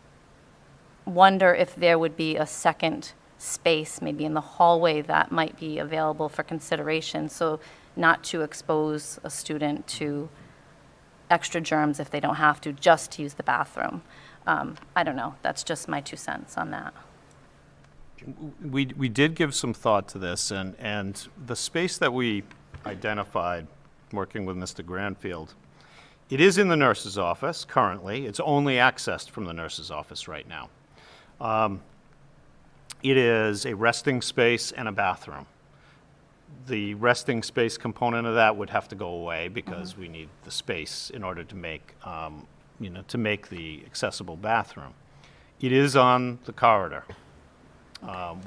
wonder if there would be a second space, maybe in the hallway, that might be available for consideration, so not to expose a student to extra germs if they don't have to, just to use the bathroom. I don't know. That's just my 2 cents on that. We did give some thought to this, and the space that we identified, working with Mr. Granfield, it is in the nurse's office currently. It's only accessed from the nurse's office right now. It is a resting space and a bathroom. The resting space component of that would have to go away because we need the space in order to make, to make the accessible bathroom. It is on the corridor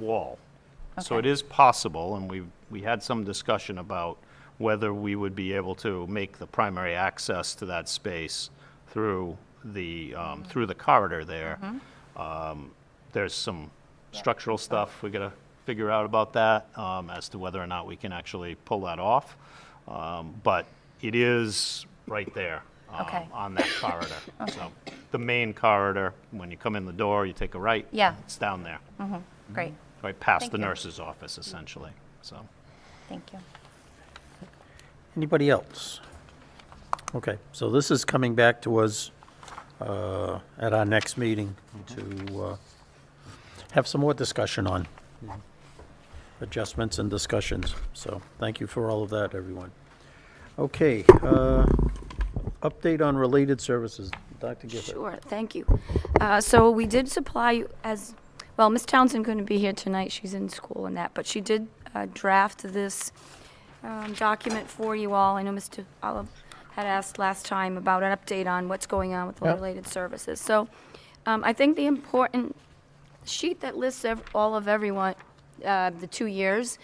wall. So it is possible, and we had some discussion about whether we would be able to make the primary access to that space through the corridor there. There's some structural stuff we got to figure out about that as to whether or not we can actually pull that off. But it is right there on that corridor. So the main corridor, when you come in the door, you take a right. Yeah. It's down there. Great. Right past Thank the you. nurse's office, essentially. So. Thank you. Anybody else? Okay, so this is coming back to us at our next meeting to have some more discussion on adjustments and discussions. So thank you for all of that, everyone. Okay, update on related services. Dr. Gifford. Sure, thank you. So we did supply, as well, Ms. Townsend couldn't be here tonight, she's in school and that, but she did draft this document for you all. I know Mr. Olive had asked last time about an update on what's going on with the related services. So I think the important sheet that lists all of everyone, the 2 years,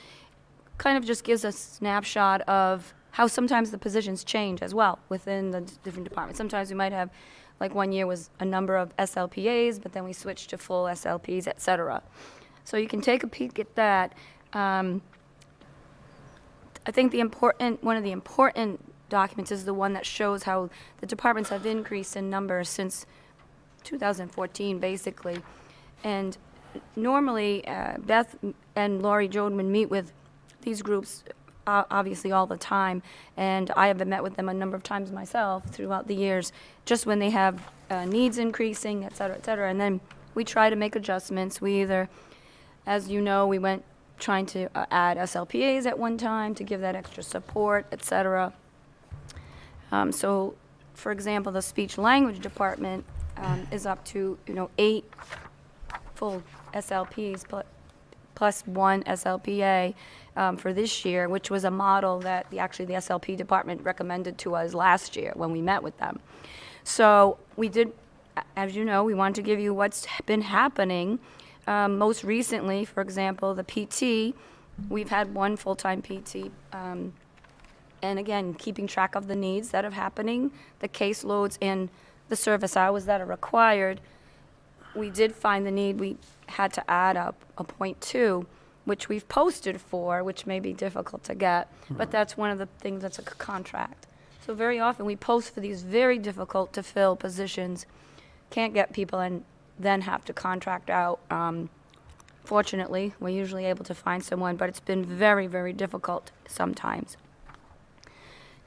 kind of just gives a snapshot of how sometimes the positions change as well within the different departments. Sometimes we might have, like 1 year was a number of SLPAs, but then we switched to full SLPs, et cetera. So you can take a peek at that. I think one of the important documents is the one that shows how the departments have increased in numbers since 2014, basically. And normally, Beth and Laurie Jodeman meet with these groups obviously all the time, and I have met with them a number of times myself throughout the years, just when they have needs increasing, et cetera, and then we try to make adjustments. We either, as you know, we went trying to add SLPAs at one time to give that extra support, et cetera. So, for example, the speech language department is up to 8 full SLPs plus 1 SLPA for this year, which was a model that the SLP department recommended to us last year when we met with them. So we did, as you know, we wanted to give you what's been happening. Most recently, for example, the PT, we've had 1 full-time PT, and again, keeping track of the needs that are happening, the caseloads and the service hours that are required. We did find the need. We had to add up a 0.2, which we've posted for, which may be difficult to get, but that's one of the things that's a contract. So very often we post for these very difficult to fill positions, can't get people, and then have to contract out. Fortunately, we're usually able to find someone, but it's been very, very difficult sometimes.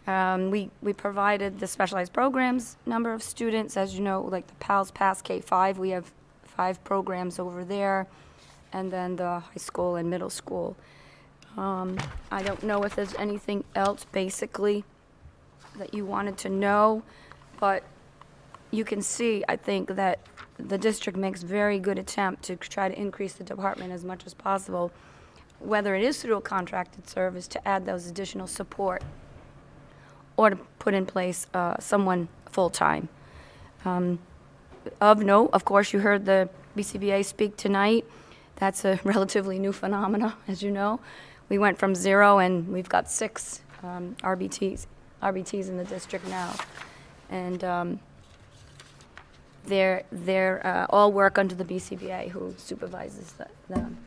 We provided the specialized programs number of students. As you know, like the PALS Pass K-5, we have 5 programs over there, and then the high school and middle school. I don't know if there's anything else. Basically, that you wanted to know, but you can see, I think, that the district makes very good attempt to try to increase the department as much as possible, whether it is through a contracted service to add those additional support or to put in place someone full-time. Of note, of course, you heard the BCBA speak tonight. That's a relatively new phenomena, as you know. We went from 0, and we've got 6 RBTs in the district now. And they're all work under the BCBA, who supervises them.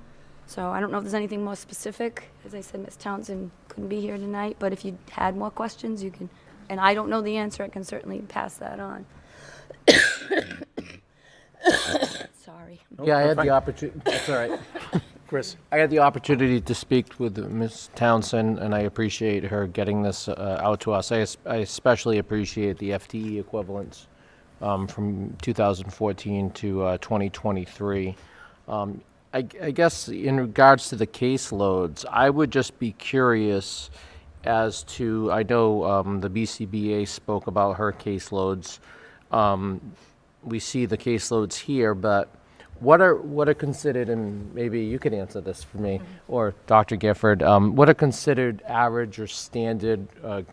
So I don't know if there's anything more specific. As I said, Ms. Townsend couldn't be here tonight, but if you had more questions, you can, and I don't know the answer, I can certainly pass that on. Sorry. Yeah, I had the opportunity, that's all right. Chris? I had the opportunity to speak with Ms. Townsend, and I appreciate her getting this out to us. I especially appreciate the FTE equivalents from 2014 to 2023. I guess in regards to the caseloads, I would just be curious as to, I know the BCBA spoke about her caseloads. We see the caseloads here, but what are considered, and maybe you could answer this for me, or Dr. Gifford, what are considered average or standard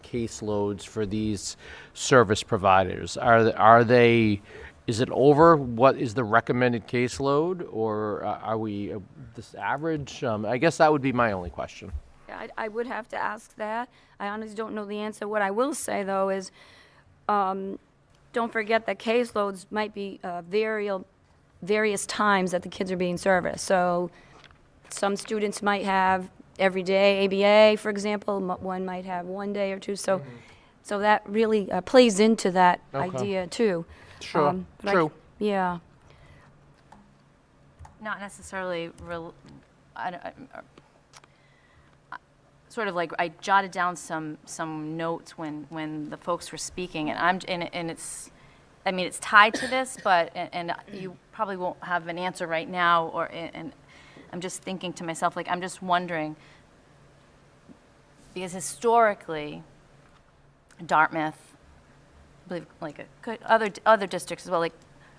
caseloads for these service providers? Are they, is it over what is the recommended caseload, or are we this average? I guess that would be my only question. Yeah, I would have to ask that. I honestly don't know the answer. What I will say, though, is don't forget that caseloads might be various times that the kids are being serviced. So some students might have every day ABA, for example. One might have 1 day or 2. So, so that really plays into that idea too. Sure. True. Yeah. Not necessarily, sort of like I jotted down some notes when the folks were speaking, and it's, I mean, it's tied to this, but and you probably won't have an answer right now, and I'm just thinking to myself, like, I'm just wondering, because historically, Dartmouth, I believe, like other districts as well, like,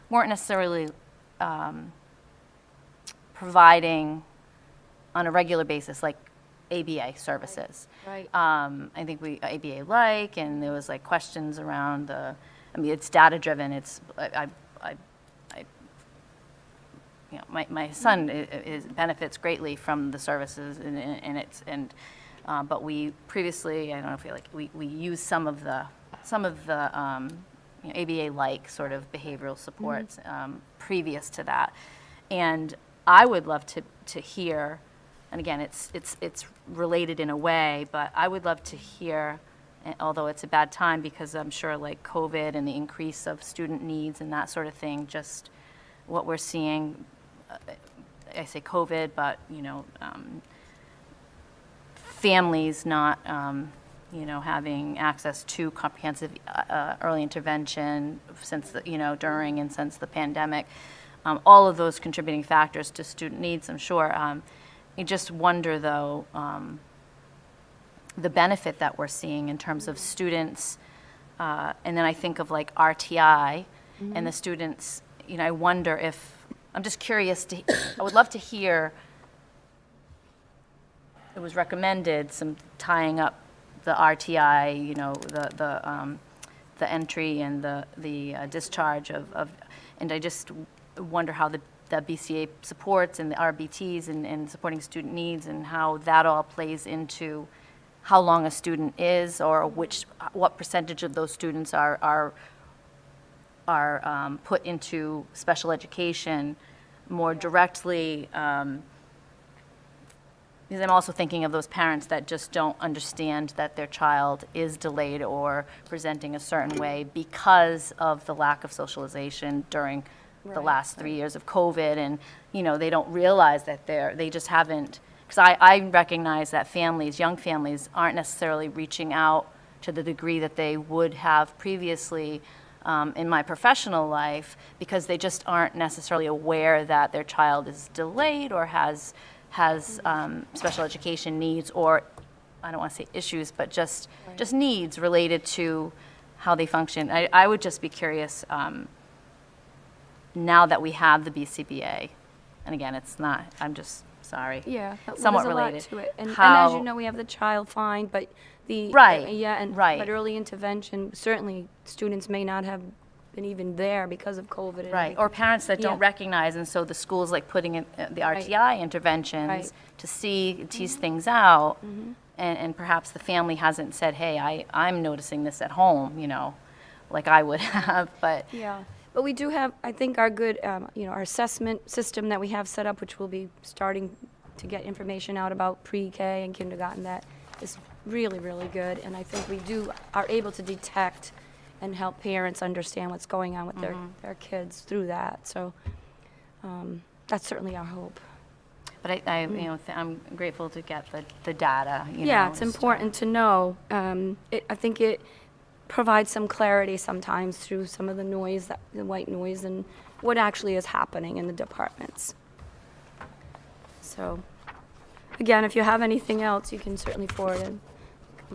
weren't necessarily providing on a regular basis, like ABA services. Right. I think we ABA like, and there was like questions around the. I mean, it's data driven. It's you know, my son benefits greatly from the services, and but we previously, I don't know if we use some of the you know, ABA like sort of behavioral supports previous to that, and I would love to hear. And again, it's related in a way, but I would love to hear, although it's a bad time because I'm sure like COVID and the increase of student needs and that sort of thing, just what we're seeing, I say COVID, but, you know, families not, you know, having access to comprehensive early intervention since the, you know, during and since the pandemic, all of those contributing factors to student needs, I'm sure. I just wonder, though, the benefit that we're seeing in terms of students, and then I think of like RTI and the students, you know, I wonder if, I'm just curious to, I would love to hear, it was recommended, some tying up the RTI, you know, the entry and the discharge of, and I just wonder how the BCA supports and the RBTs and supporting student needs and how that all plays into how long a student is, or what percentage of those students are put into special education more directly. Because I'm also thinking of those parents that just don't understand that their child is delayed or presenting a certain way because of the lack of socialization during the last 3 years of COVID, and you know, they don't realize that they just haven't, because I recognize that young families aren't necessarily reaching out to the degree that they would have previously in my professional life, because they just aren't necessarily aware that their child is delayed or has special education needs, or I don't want to say issues, but just needs related to how they function. I would just be curious, now that we have the BCBA, and again, it's not, I'm just, sorry. Yeah, well, somewhat there's a lot related. to it. And as How- you know, we have the child fine, but the Right, yeah, and right. but early intervention, certainly students may not have been even there because of COVID. And Right, or everything. parents that don't Yeah. recognize, and so the school's like putting in the RTI interventions Right. to tease things out, Mhm. and perhaps the family hasn't said, hey, I'm noticing this at home, like I would have, but. Yeah, but we do have, I think, our good, our assessment system that we have set up, which we'll be starting to get information out about pre-K and kindergarten, that is really, really good. And I think we are able to detect and help parents understand what's going on with their kids through that. So that's certainly our hope. But I'm grateful to get the data, Yeah, it's and important to know. I think it provides some clarity sometimes through some of the noise, the white noise, and what actually is happening in the departments. So, again, if you have anything else, you can certainly forward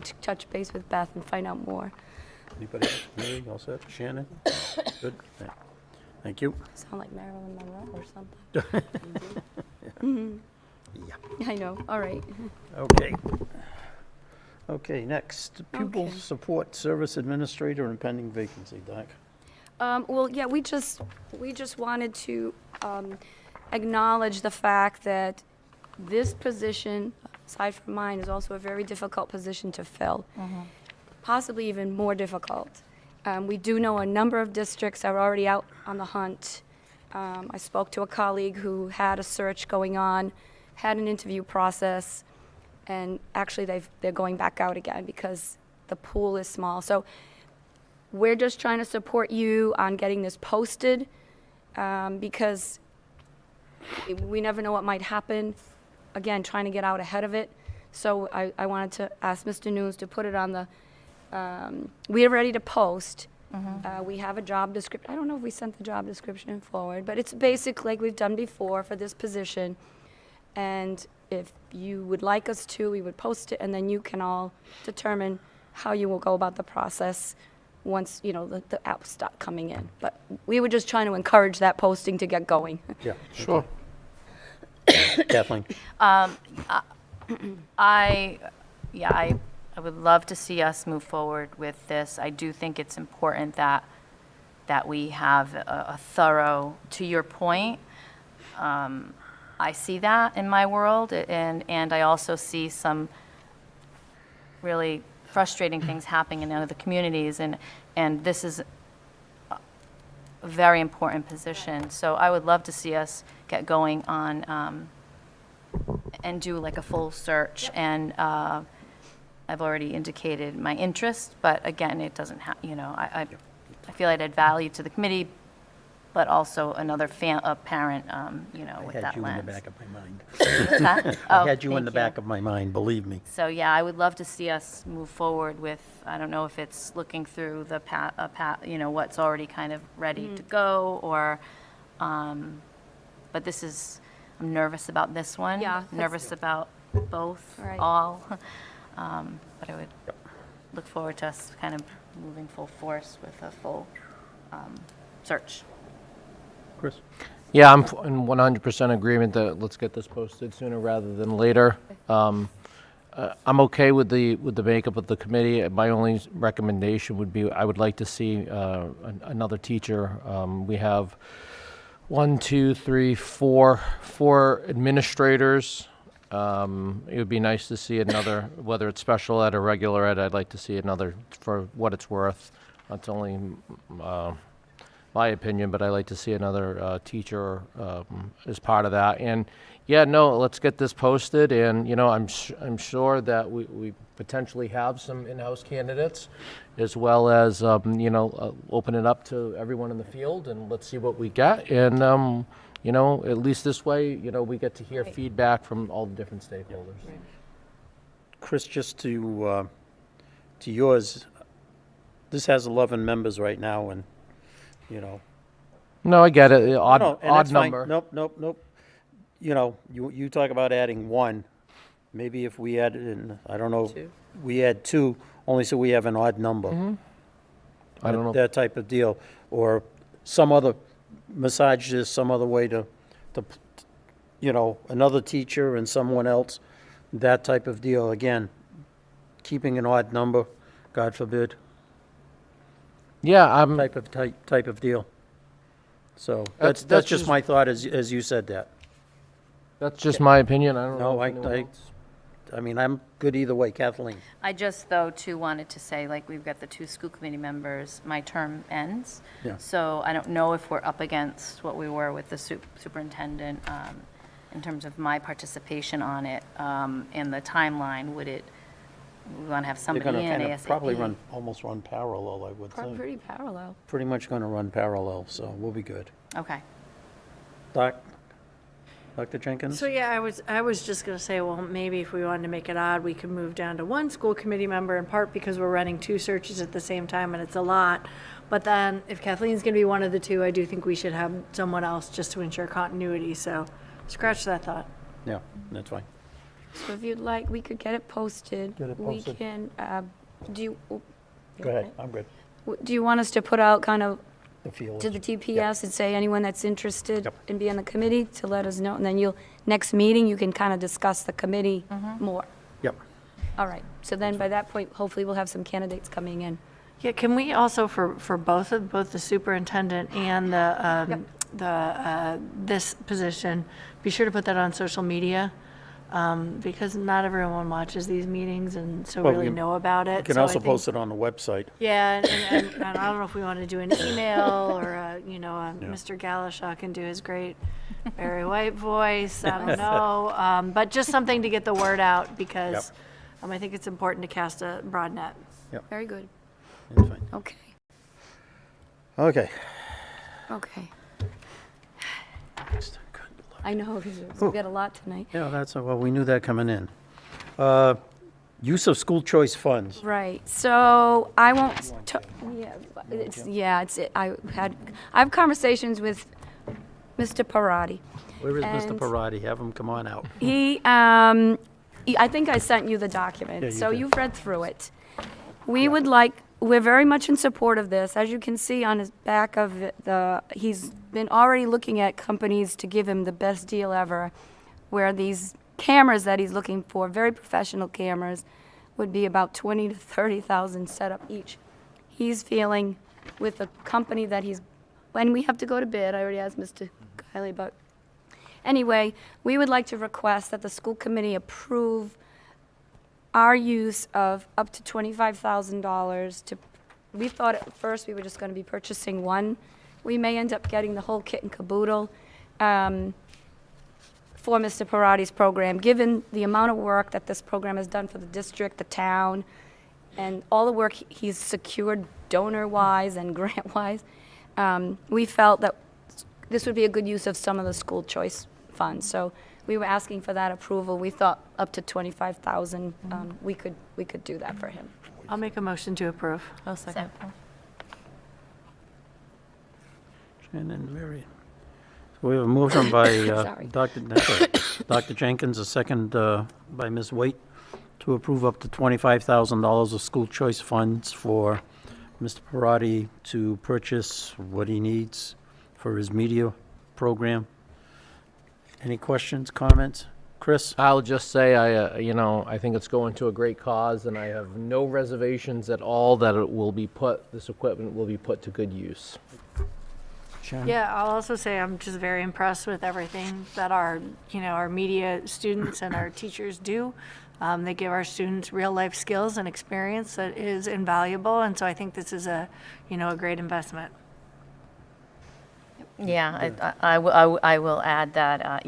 it, touch base with Beth and find out more. Anybody else? Mary, all set? Shannon? Good? Yeah. Thank you. Sound like Marilyn Monroe or something. Yeah. I know, all right. Okay. Okay, next, Pupil Okay. Support Service Administrator and pending vacancy, Doc. Well, yeah, we just wanted to acknowledge the fact that this position, aside from mine, is also a very difficult position to fill, possibly even more difficult. We do know a number of districts are already out on the hunt. I spoke to a colleague who had a search going on, had an interview process, and actually they're going back out again because the pool is small. So we're just trying to support you on getting this posted because we never know what might happen. Again, trying to get out ahead of it. So I wanted to ask Mr. News to put it on the, we are ready to post. We have a job description. I don't know if we sent the job description forward, but it's basic like we've done before for this position. And if you would like us to, we would post it, and then you can all determine how you will go about the process once, the apps start coming in. But we were just trying to encourage that posting to get going. Yeah. Sure. Kathleen? I would love to see us move forward with this. I do think it's important that we have a thorough, to your point, I see that in my world, and I also see some really frustrating things happening in other communities, and this is a very important position. So I would love to see us get going on and do like a full search. And I've already indicated my interest, but again, it doesn't have, I feel I'd add value to the committee, but also another a parent, with that lens. I had you in the back of my mind. What's that? I had you in thank the back of my mind, believe me. So, yeah, I would love to see us move forward with, I don't know if it's looking through the what's already kind of ready to go, or, but this is, I'm nervous about this one. Yeah, Nervous about both, Right. all. But I would look forward to us kind of moving full force with a full search. Chris? Yeah, I'm in 100% agreement that let's get this posted sooner rather than later. I'm okay with the makeup of the committee. My only recommendation would be I would like to see another teacher. We have 1, 2, 3, 4 administrators. It would be nice to see another, whether it's special ed or regular ed. I'd like to see another for what it's worth. That's only my opinion, but I'd like to see another teacher as part of that. And yeah, no, let's get this posted. And I'm sure that we potentially have some in-house candidates, as well as open it up to everyone in the field, and let's see what we get. And at least this way, we get to hear feedback from all the different stakeholders. Chris, just to yours, this has 11 members right now, and No, I get it. Odd that's fine. number. Nope. You talk about adding one, maybe if we added in, I don't know, Two. we add 2, only so we have an odd number. I don't know. That type of deal, or some other, massage this some other way to, you know, another teacher and someone else, that type of deal. Again, keeping an odd number, God forbid, Yeah, type of deal. So That's- that's that's just just- my thought as you said that. that's just my opinion. I don't know. No, if anyone else- I mean, I'm good either way, Kathleen. I just, though, too, wanted to say, like, we've got the 2 school committee members, my term ends. Yeah. So I don't know if we're up against what we were with the superintendent in terms of my participation on it, and the timeline. We want to have They're somebody gonna in kind of ASAP. probably almost run parallel, I would think. Pretty parallel. Pretty much gonna run parallel, so we'll be good. Okay. Dr. Jenkins? So yeah, I was just gonna say, well, maybe if we wanted to make it odd, we could move down to 1 school committee member, in part because we're running 2 searches at the same time and it's a lot. But then if Kathleen's gonna be one of the 2, I do think we should have someone else just to ensure continuity, so scratch that thought. Yeah, that's fine. So if you'd like, we could get it posted. Get it We posted. can, do you? Go ahead, I'm good. Do you want us to put out kind of The field. to the TPS and say anyone that's interested Yep. in being on the committee to let us know? And then next meeting, you can kind of discuss the committee more. Yep. All right. So then by that point, hopefully we'll have some candidates coming in. Yeah, can we also, for both the superintendent and this position, be sure to put that on social media? Because not everyone watches these meetings and so Well, we really can- know about it. You can So I also think- post it on the website. Yeah, and I don't know if we want to do an email or, Mr. Galashaw can do his great Barry White voice, I don't know. But just something to get the word out because I think it's important to cast a broad net. Very good. That's fine. Okay. Okay. Okay. Good luck. I know, because we've got a lot tonight. Yeah, well, we knew that coming in. Use of school choice funds. Right, so I won't, I have conversations with Mr. Parati. Where is Mr. And- Parati? Have him come on out. I think I sent you the document, Yeah, you so did. you've read through it. We're very much in support of this. As you can see on his back of he's been already looking at companies to give him the best deal ever, where these cameras that he's looking for, very professional cameras, would be about $20,000 to $30,000 set up each. He's feeling with the company that when we have to go to bid, I already asked Mr. Kiley, but anyway, we would like to request that the school committee approve our use of up to $25,000 we thought at first we were just going to be purchasing one. We may end up getting the whole kit and caboodle for Mr. Parati's program, given the amount of work that this program has done for the district, the town, and all the work he's secured donor-wise and grant-wise. We felt that this would be a good use of some of the school choice funds. So we were asking for that approval. We thought up to $25,000, we could do that for him. I'll make a motion to approve. I'll second. Shannon, Mary. So we have a motion by Sorry. Dr. Jenkins, a second by Ms. Waite, to approve up to $25,000 of school choice funds for Mr. Parati to purchase what he needs for his media program. Any questions, comments? Chris? I'll just say, I think it's going to a great cause, and I have no reservations at all that this equipment will be put to good use. Shannon? Yeah, I'll also say I'm just very impressed with everything that our media students and our teachers do. They give our students real-life skills and experience that is invaluable, and so I think this is a great investment. Yeah, I will add that,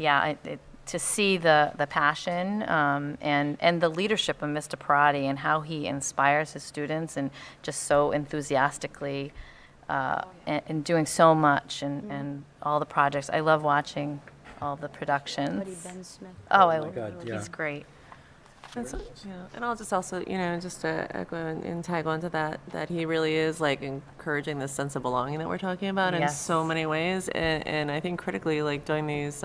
to see the passion and the leadership of Mr. Parati and how he inspires his students and just so enthusiastically and doing so much and all the projects. I love watching all the productions. Buddy Ben Smith. Oh, my God, yeah. he's great. And I'll just also, just to echo and tag on to that he really is like encouraging this sense of belonging that we're talking about in Yes. so many ways. And I think critically, like doing these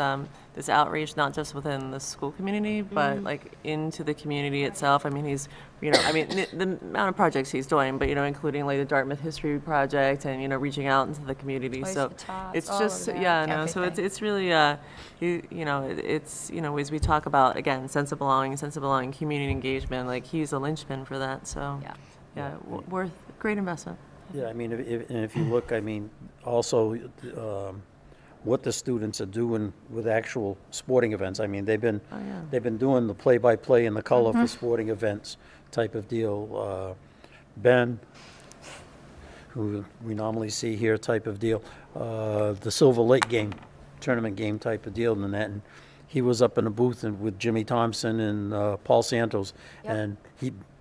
this outreach, not just within the school community, but like into the community itself. I mean, he's, the amount of projects he's doing, but, including like the Dartmouth History Project and, reaching out into the community. Toys So for Tots, it's all just, of that, so everything. it's really, as we talk about, again, sense of belonging, community engagement, like he's a linchpin for that. So, worth great investment. Yeah, I mean, if you look, I mean, also, what the students are doing with actual sporting events. I mean, they've been doing the play-by-play and the color for sporting events type of deal. Ben, who we normally see here type of deal, the Silver Lake game, tournament game type of deal and that. And he was up in a booth with Jimmy Thompson and Paul Santos. And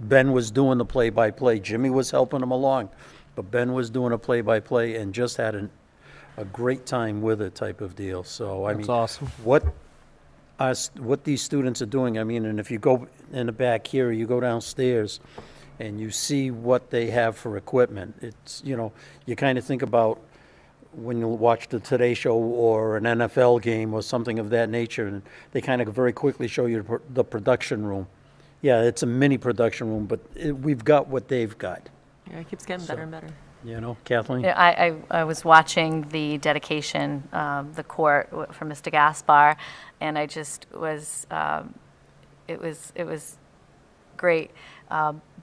Ben was doing the play-by-play. Jimmy was helping him along. But Ben was doing a play-by-play and just had a great time with it type of deal. So, I mean, That's awesome. what these students are doing, I mean, and if you go in the back here, you go downstairs and you see what they have for equipment, it's, you kind of think about when you watch the Today Show or an NFL game or something of that nature, and they kind of very quickly show you the production room. Yeah, it's a mini production room, but we've got what they've got. Yeah, it keeps getting better and better. Kathleen? Yeah, I was watching the dedication, the court from Mr. Gaspar, and I just was, it was great.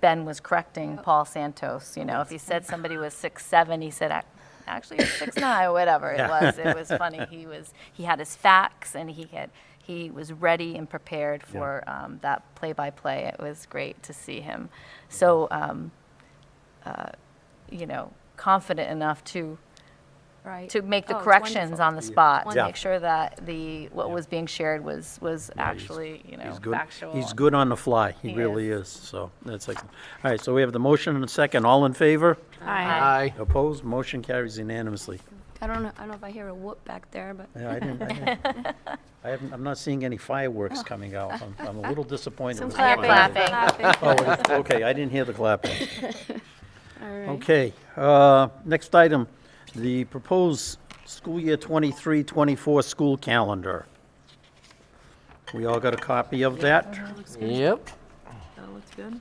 Ben was correcting Paul Santos, if he said somebody was 6'7", he said, actually it's 6'9", or whatever it was. It was funny. He had his facts, and he was ready and prepared for that play-by-play. It was great to see him. So, confident enough to make the corrections on the spot, to make sure that what was being shared was actually, He's good. factual. He's good on the fly. He really is. So that's like, all right. So we have the motion and a second. All in favor? Aye. Opposed? Motion carries unanimously. I don't know if I hear a whoop back there, but. Yeah, I'm not seeing any fireworks coming out. I'm a little disappointed. Some with the clapping. fireworks. Oh, okay. I didn't hear the clapping. All right. Okay. Next item, the proposed school year 23-24 school calendar. We all got a copy of that? Yep. That looks good.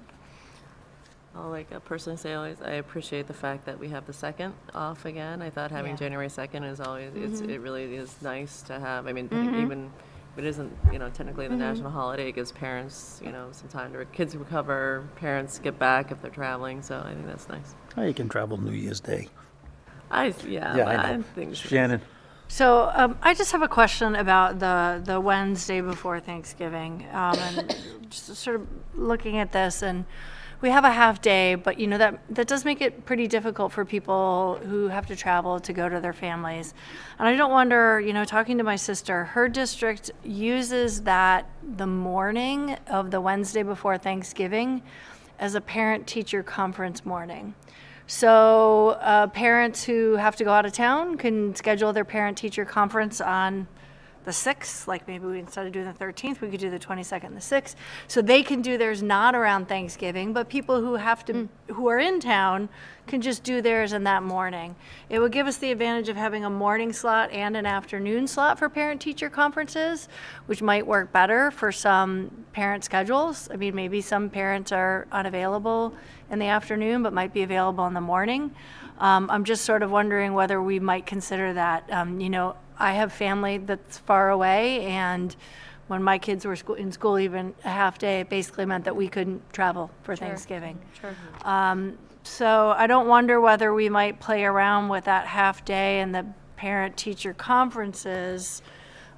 I'll personally say I appreciate the fact that we have the 2nd off again. I thought having January 2nd is always, it really is nice to have. I mean, even if it isn't, technically the national holiday, it gives parents, some time to kids recover, parents get back if they're traveling, so I think that's nice. Oh, you can travel New Year's Day. I know. think Shannon? So I just have a question about the Wednesday before Thanksgiving, and just sort of looking at this, and we have a half day, but that does make it pretty difficult for people who have to travel to go to their families. And I don't wonder, talking to my sister, her district uses that the morning of the Wednesday before Thanksgiving as a parent-teacher conference morning. So parents who have to go out of town can schedule their parent-teacher conference on the 6th, like maybe instead of doing the 13th, we could do the 22nd and the 6th. So they can do theirs not around Thanksgiving, but people who who are in town can just do theirs in that morning. It would give us the advantage of having a morning slot and an afternoon slot for parent-teacher conferences, which might work better for some parent schedules. I mean, maybe some parents are unavailable in the afternoon, but might be available in the morning. I'm just sort of wondering whether we might consider that. I have family that's far away, and when my kids were in school, even a half day, it basically meant that we couldn't travel for Thanksgiving. Sure. So I don't wonder whether we might play around with that half day and the parent-teacher conferences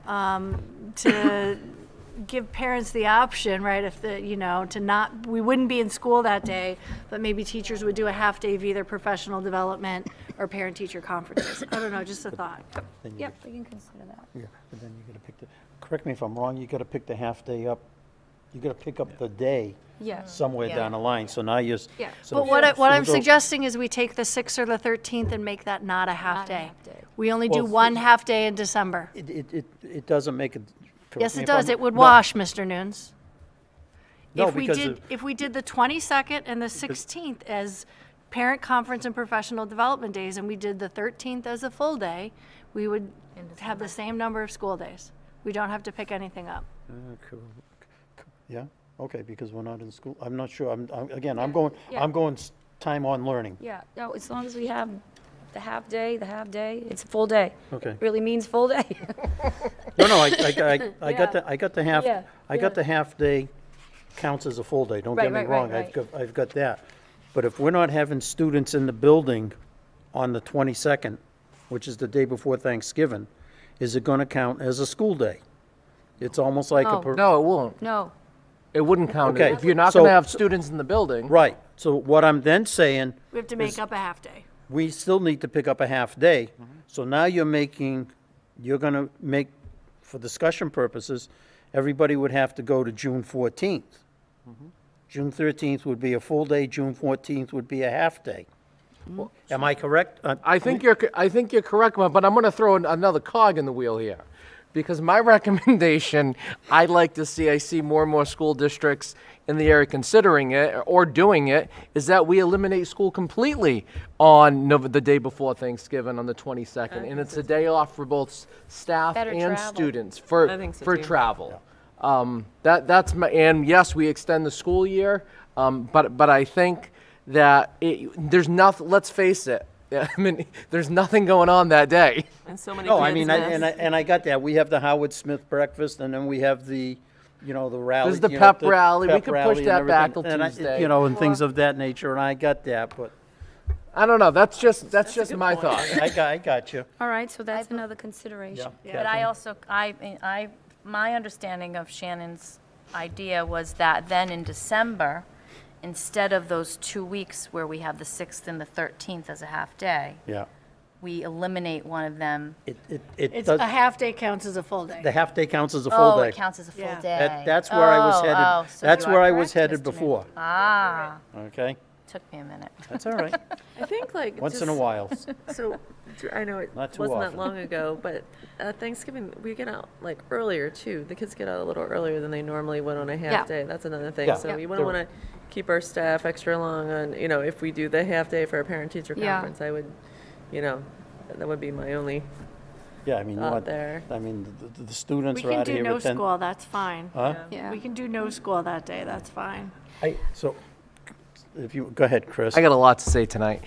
to give parents the option, right? If we wouldn't be in school that day, but maybe teachers would do a half day of either professional development or parent-teacher conferences. I don't know, just a thought. Yep, we can consider that. Yeah, but then you got to pick correct me if I'm wrong, you got to pick the half day up. You got to pick up the day somewhere down the line. So now you're. Yeah. So But what I'm suggesting is we take the 6th or the 13th and make that not a half day. We only do one half day in December. It doesn't make it. Yes, it does. It would wash, Mr. Nunes. No, if we did the 22nd and the 16th as parent conference and professional development days, and we did the 13th as a full day, we would have the same number of school days. We don't have to pick anything up. Yeah, okay, because we're not in school. I'm not sure. Again, I'm going time on learning. Yeah, no, as long as we have the half day, it's a full day. Okay. It really means full day. No, I got the half, Yeah, I got the half day counts as a full day, don't get me Right, wrong. right. I've got that. But if we're not having students in the building on the 22nd, which is the day before Thanksgiving, is it gonna count as a school day? It's almost like No. No, it won't. No, It wouldn't count. Okay, If you're not so- going to have students in the building. Right, so what I'm then saying, We have to make up a half day. we still need to pick up a half day. So now you're gonna make, for discussion purposes, everybody would have to go to June 14th. June 13th would be a full day, June 14th would be a half day. Am I correct? I think you're correct, but I'm going to throw another cog in the wheel here. Because my recommendation, I see more and more school districts in the area considering it or doing it, is that we eliminate school completely on the day before Thanksgiving on the 22nd. And it's a day off for both staff Better and travel. students for travel. That's my, and yes, we extend the school year, but I think that there's nothing, let's face it, I mean, there's nothing going on that day. And so many No, kids I mean, miss. and I got that. We have the Howard Smith breakfast, and then we have the rally. There's the you know, pep rally. We pep could rally push and that back everything, till and Tuesday. and things of that nature, and I got that, but I don't know, that's just my thought. I got you. all right, so that's another consideration. But I also, my understanding of Shannon's idea was that then in December, instead of those 2 weeks where we have the 6th and the 13th as a half day, Yeah. we eliminate one of them. It's a half day counts as a full day. The half day counts as a full day. Oh, it counts as a full Yeah. day. That's where I was headed. Oh, so That's you where are I was correct, headed Mr. before. Newman. Ah, Okay? took me a minute. That's all right. I think like Once in a while. So I know it Not too wasn't often. that long ago, but Thanksgiving we get out like earlier too. The kids get out a little earlier than they normally would on a half Yeah. day. That's another thing. Yeah. So Yeah. we wouldn't want to keep our staff extra long on, if we do the half day for a parent-teacher Yeah. conference, I would, that would be my only Yeah, I mean, you thought want, there. I mean, the students We are can out of do here no at 10. school, that's fine. Huh? Yeah. We can do no school that day, that's fine. So, if you, go ahead, Chris. I got a lot to say tonight.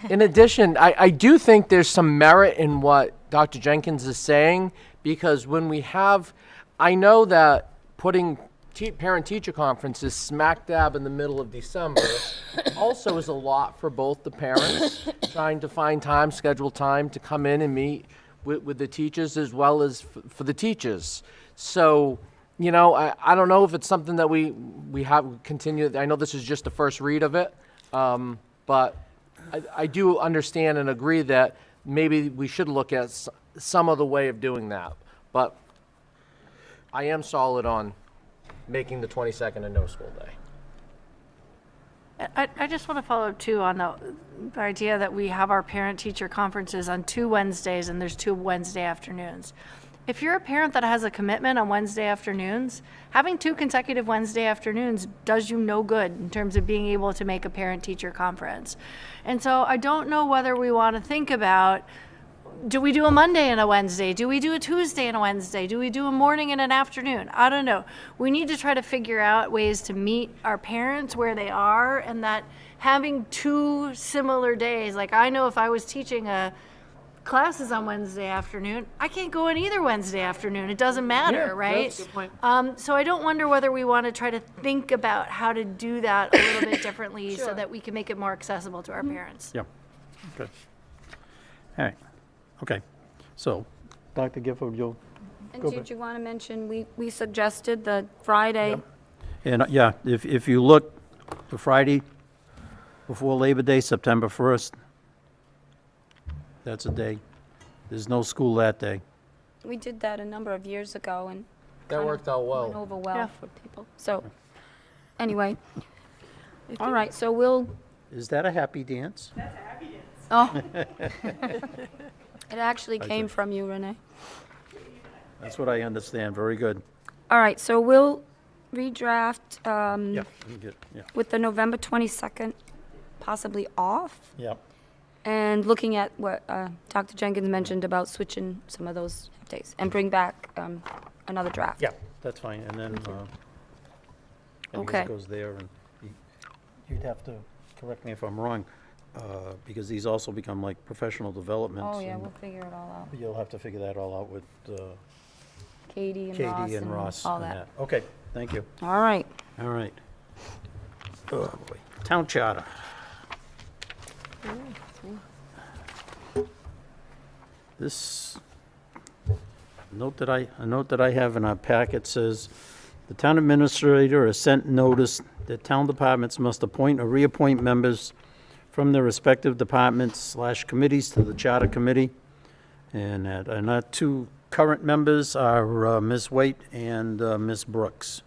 In addition, I do think there's some merit in what Dr. Jenkins is saying, because when we have, I know that putting parent-teacher conferences smack dab in the middle of December also is a lot for both the parents, trying to find time, schedule time to come in and meet with the teachers as well as for the teachers. So, I don't know if it's something that we have continued. I know this is just the first read of it, but I do understand and agree that maybe we should look at some other way of doing that. But I am solid on making the 22nd a no school day. I just want to follow up too on the idea that we have our parent-teacher conferences on 2 Wednesdays and there's 2 Wednesday afternoons. If you're a parent that has a commitment on Wednesday afternoons, having 2 consecutive Wednesday afternoons does you no good in terms of being able to make a parent-teacher conference. And so I don't know whether we want to think about, do we do a Monday and a Wednesday? Do we do a Tuesday and a Wednesday? Do we do a morning and an afternoon? I don't know. We need to try to figure out ways to meet our parents where they are, and that having 2 similar days, like I know if I was teaching classes on Wednesday afternoon, I can't go on either Wednesday afternoon. It doesn't matter, right? That's a good point. So I don't wonder whether we want to try to think about how to do that a little bit differently so that we can make it more accessible to our parents. Yeah, good. All right, okay. So, Dr. Gifford, you'll And go did back. you want to mention, we suggested the Friday, And, yeah, if you look, the Friday before Labor Day, September 1st, that's a day. There's no school that day. we did that a number of years ago and That worked out well. went over well for people. So, anyway, all right, so we'll, Is that a happy dance? oh. It actually came from you, Renee. That's what I understand, very good. All right, so we'll redraft Yeah, you get, yeah, with the November 22nd possibly off. yeah. and looking at what Dr. Jenkins mentioned about switching some of those days, and bring back another draft. Yeah, that's fine, and then, I think Okay. it goes there, and you'd have to correct me if I'm wrong, because these also become like professional developments. Oh, yeah, and we'll figure it all out. You'll have to figure that all out with Katie and Ross Katie and Ross. all and that. Okay, thank you. All right. All right. Oh, boy. Town charter. This a note that I have in our packet says, the town administrator has sent notice that town departments must appoint or reappoint members from their respective departments/committees to the charter committee. And our two current members are Ms. Waite and Ms. Brooks.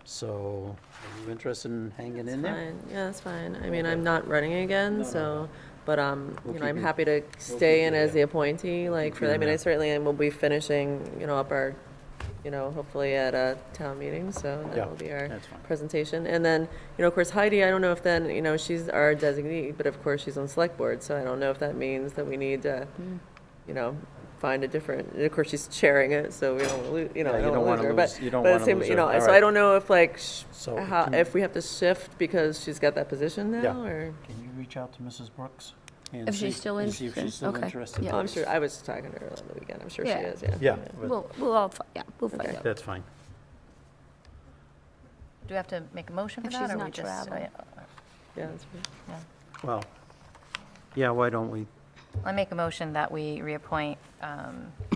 So, are you interested in hanging in there? Fine, yeah, that's fine. I mean, I'm not running again, so, but, We'll you know, keep I'm you- happy to keep stay you in as there. the appointee, like, for, you I mean, I there. certainly will be finishing, you know, up our, you know, hopefully at a town meeting, so Yeah, that will be our that's fine. presentation. And then, you know, of course Heidi, I don't know if then, you know, she's our designee, but of course she's on select board, so I don't know if that means that we need to, you know, find a different, and of course she's chairing it, so we don't lose, you know, Yeah, I you don't don't wanna wanna lose her, lose- you don't but wanna at the same, lose you her. know, All so I right. don't know if like, So how, can- if we have to shift because she's got that position Yeah. now, or? Can you reach out to Mrs. Brooks? and If she's see- still and see if interested, she's still okay, interested? yeah. Oh, I'm sure, I was talking to her on the weekend, I'm sure she Yeah. is, yeah. Yeah, but We'll all, we'll find Okay. out. that's fine. Do we have to make a motion for If that, she's or we not just? traveling. Yeah, that's fine. Yeah. Well, yeah, why don't we? I make a motion that we reappoint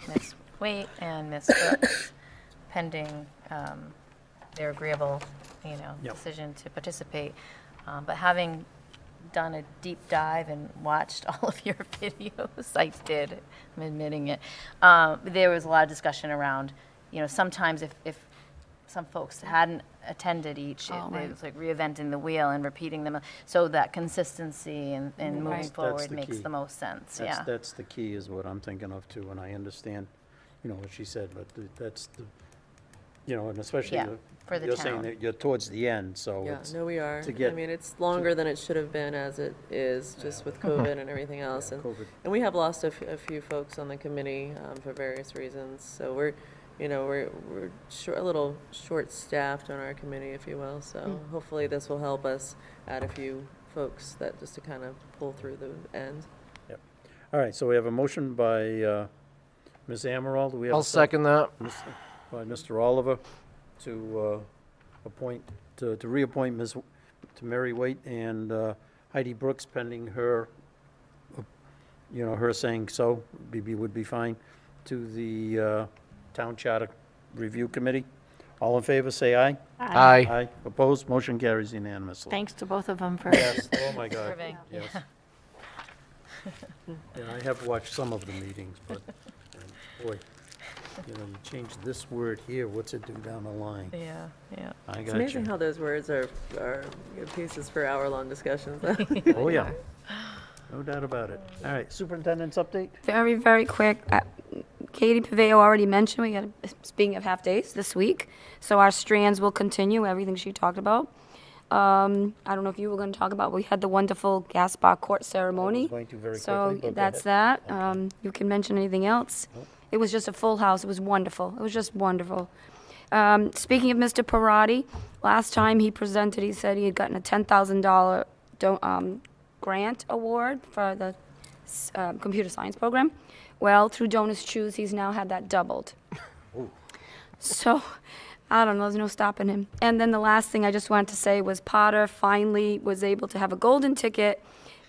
Ms. Waite and Ms. Brooks pending their agreeable, you know, Yep. decision to participate. But having done a deep dive and watched all of your videos, I did, I'm admitting it, there was a lot of discussion around, you know, sometimes if some folks hadn't attended each, Oh, right. it was like reinventing the wheel and repeating them. So that consistency and moving Right. That's forward the makes key. the most sense, yeah. That's the key is what I'm thinking of too, and I understand, you know, what she said, but that's the, you know, and especially, Yeah, for the you're saying town. that you're towards the end, so Yeah, it's. no, we are. to get- I mean, it's longer than it should have been as it is, just with COVID and everything else. And and we have lost a few folks on the committee for various reasons. So we're, you know, we're a little short-staffed on our committee, if you will. So hopefully this will help us add a few folks that, just to kind of pull through the end. Yep. All right, so we have a motion by Ms. Amaral. Do we have a I'll second that. By Mr. Oliver to appoint, to reappoint to Mary Waite and Heidi Brooks pending her, you know, her saying so, would be fine, to the Town Charter Review Committee. All in favor, say aye. Aye. Aye. Opposed? Motion carries unanimously. Thanks to both of them for. Yes, oh my God, Serving, yes. Yeah, I have watched some of the meetings, but, boy, you know, you change this word here, what's it do down the line? Yeah, yeah. I It's got amazing you. how those words are you know, pieces for hour-long discussions. Oh, yeah, no doubt about it. All right, superintendent's update? Very, very quick. Katie Paveo already mentioned, we got, speaking of half-days, this week. So our strands will continue, everything she talked about. I don't know if you were going to talk about, we had the wonderful Gaspar Court ceremony. going to very quickly, So but go that's ahead. that. You can mention anything else. It was just a full house. It was wonderful. It was just wonderful. Speaking of Mr. Parati, last time he presented, he said he had gotten a $10,000 grant award for the computer science program. Well, through Donors Choose, he's now had that doubled. So, I don't know, there's no stopping him. And then the last thing I just wanted to say was Potter finally was able to have a golden ticket.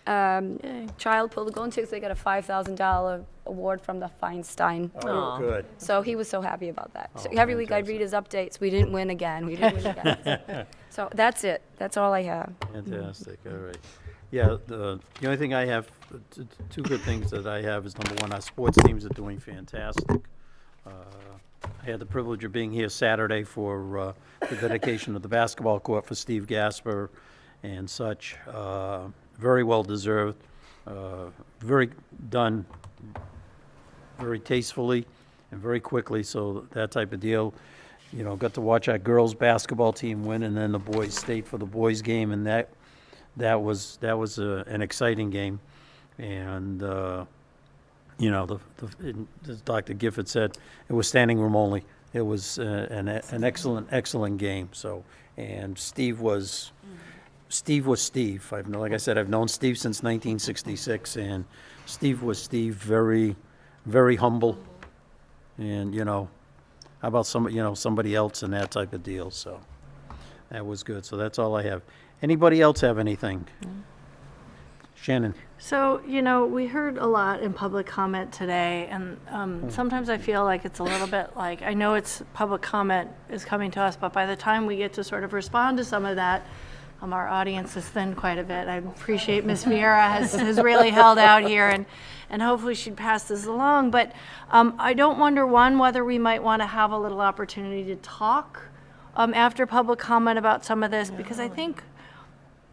Child pulled the golden tickets, they got a $5,000 award from the Feinstein. Oh, good. So he was so happy about that. So Oh, every week I'd read his updates, we didn't win again, we didn't win again. So that's it, that's all I have. Fantastic, all right. Yeah, the only thing I have, two good things that I have is, number one, our sports teams are doing fantastic. I had the privilege of being here Saturday for the dedication of the basketball court for Steve Gasper and such. Very well deserved, very done, very tastefully and very quickly, so that type of deal. You know, got to watch our girls' basketball team win, and then the boys stayed for the boys' game, and that was an exciting game. And, you know, as Dr. Gifford said, it was standing room only. It was an excellent game. So, and Steve was Steve. Like I said, I've known Steve since 1966, and Steve was Steve. Very, very humble, and you know, how about somebody else and that type of deal. So that was good. So that's all I have. Anybody else have anything? Shannon. So, you know, we heard a lot in public comment today, and sometimes I feel like it's a little bit like, I know it's public comment is coming to us, but by the time we get to sort of respond to some of that, our audience has thinned quite a bit. I appreciate Ms. Vieira has really held out here, and hopefully she'd pass this along. But I don't wonder, one, whether we might want to have a little opportunity to talk after public comment about some of this, because I think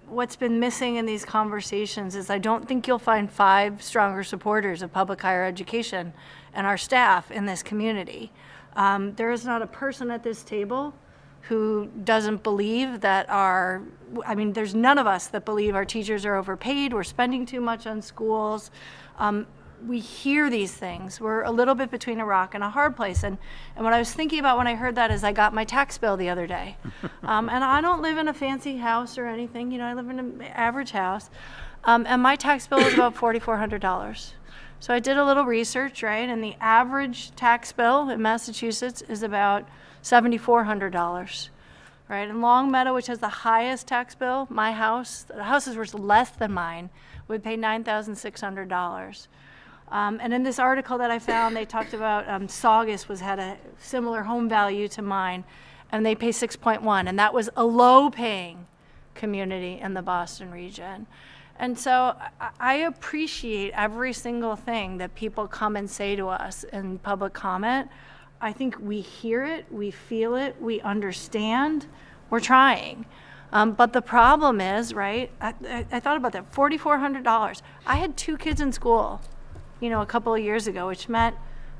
what's been missing in these conversations is I don't think you'll find 5 stronger supporters of public higher education and our staff in this community. There is not a person at this table who doesn't believe that there's none of us that believe our teachers are overpaid, we're spending too much on schools. We hear these things. We're a little bit between a rock and a hard place. And what I was thinking about when I heard that is I got my tax bill the other day. And I don't live in a fancy house or anything. You know, I live in an average house. And my tax bill is about $4,400. So I did a little research, right? And the average tax bill in Massachusetts is about $7,400. Right? In Long Meadow, which has the highest tax bill, my house, the houses were less than mine, would pay $9,600. And in this article that I found, they talked about Saugus had a similar home value to mine, and they pay 6.1, and that was a low-paying community in the Boston region. And so I appreciate every single thing that people come and say to us in public comment. I think we hear it, we feel it, we understand, we're trying. But the problem is, right, I thought about that, $4,400. I had 2 kids in school, you know, a couple of years ago, which meant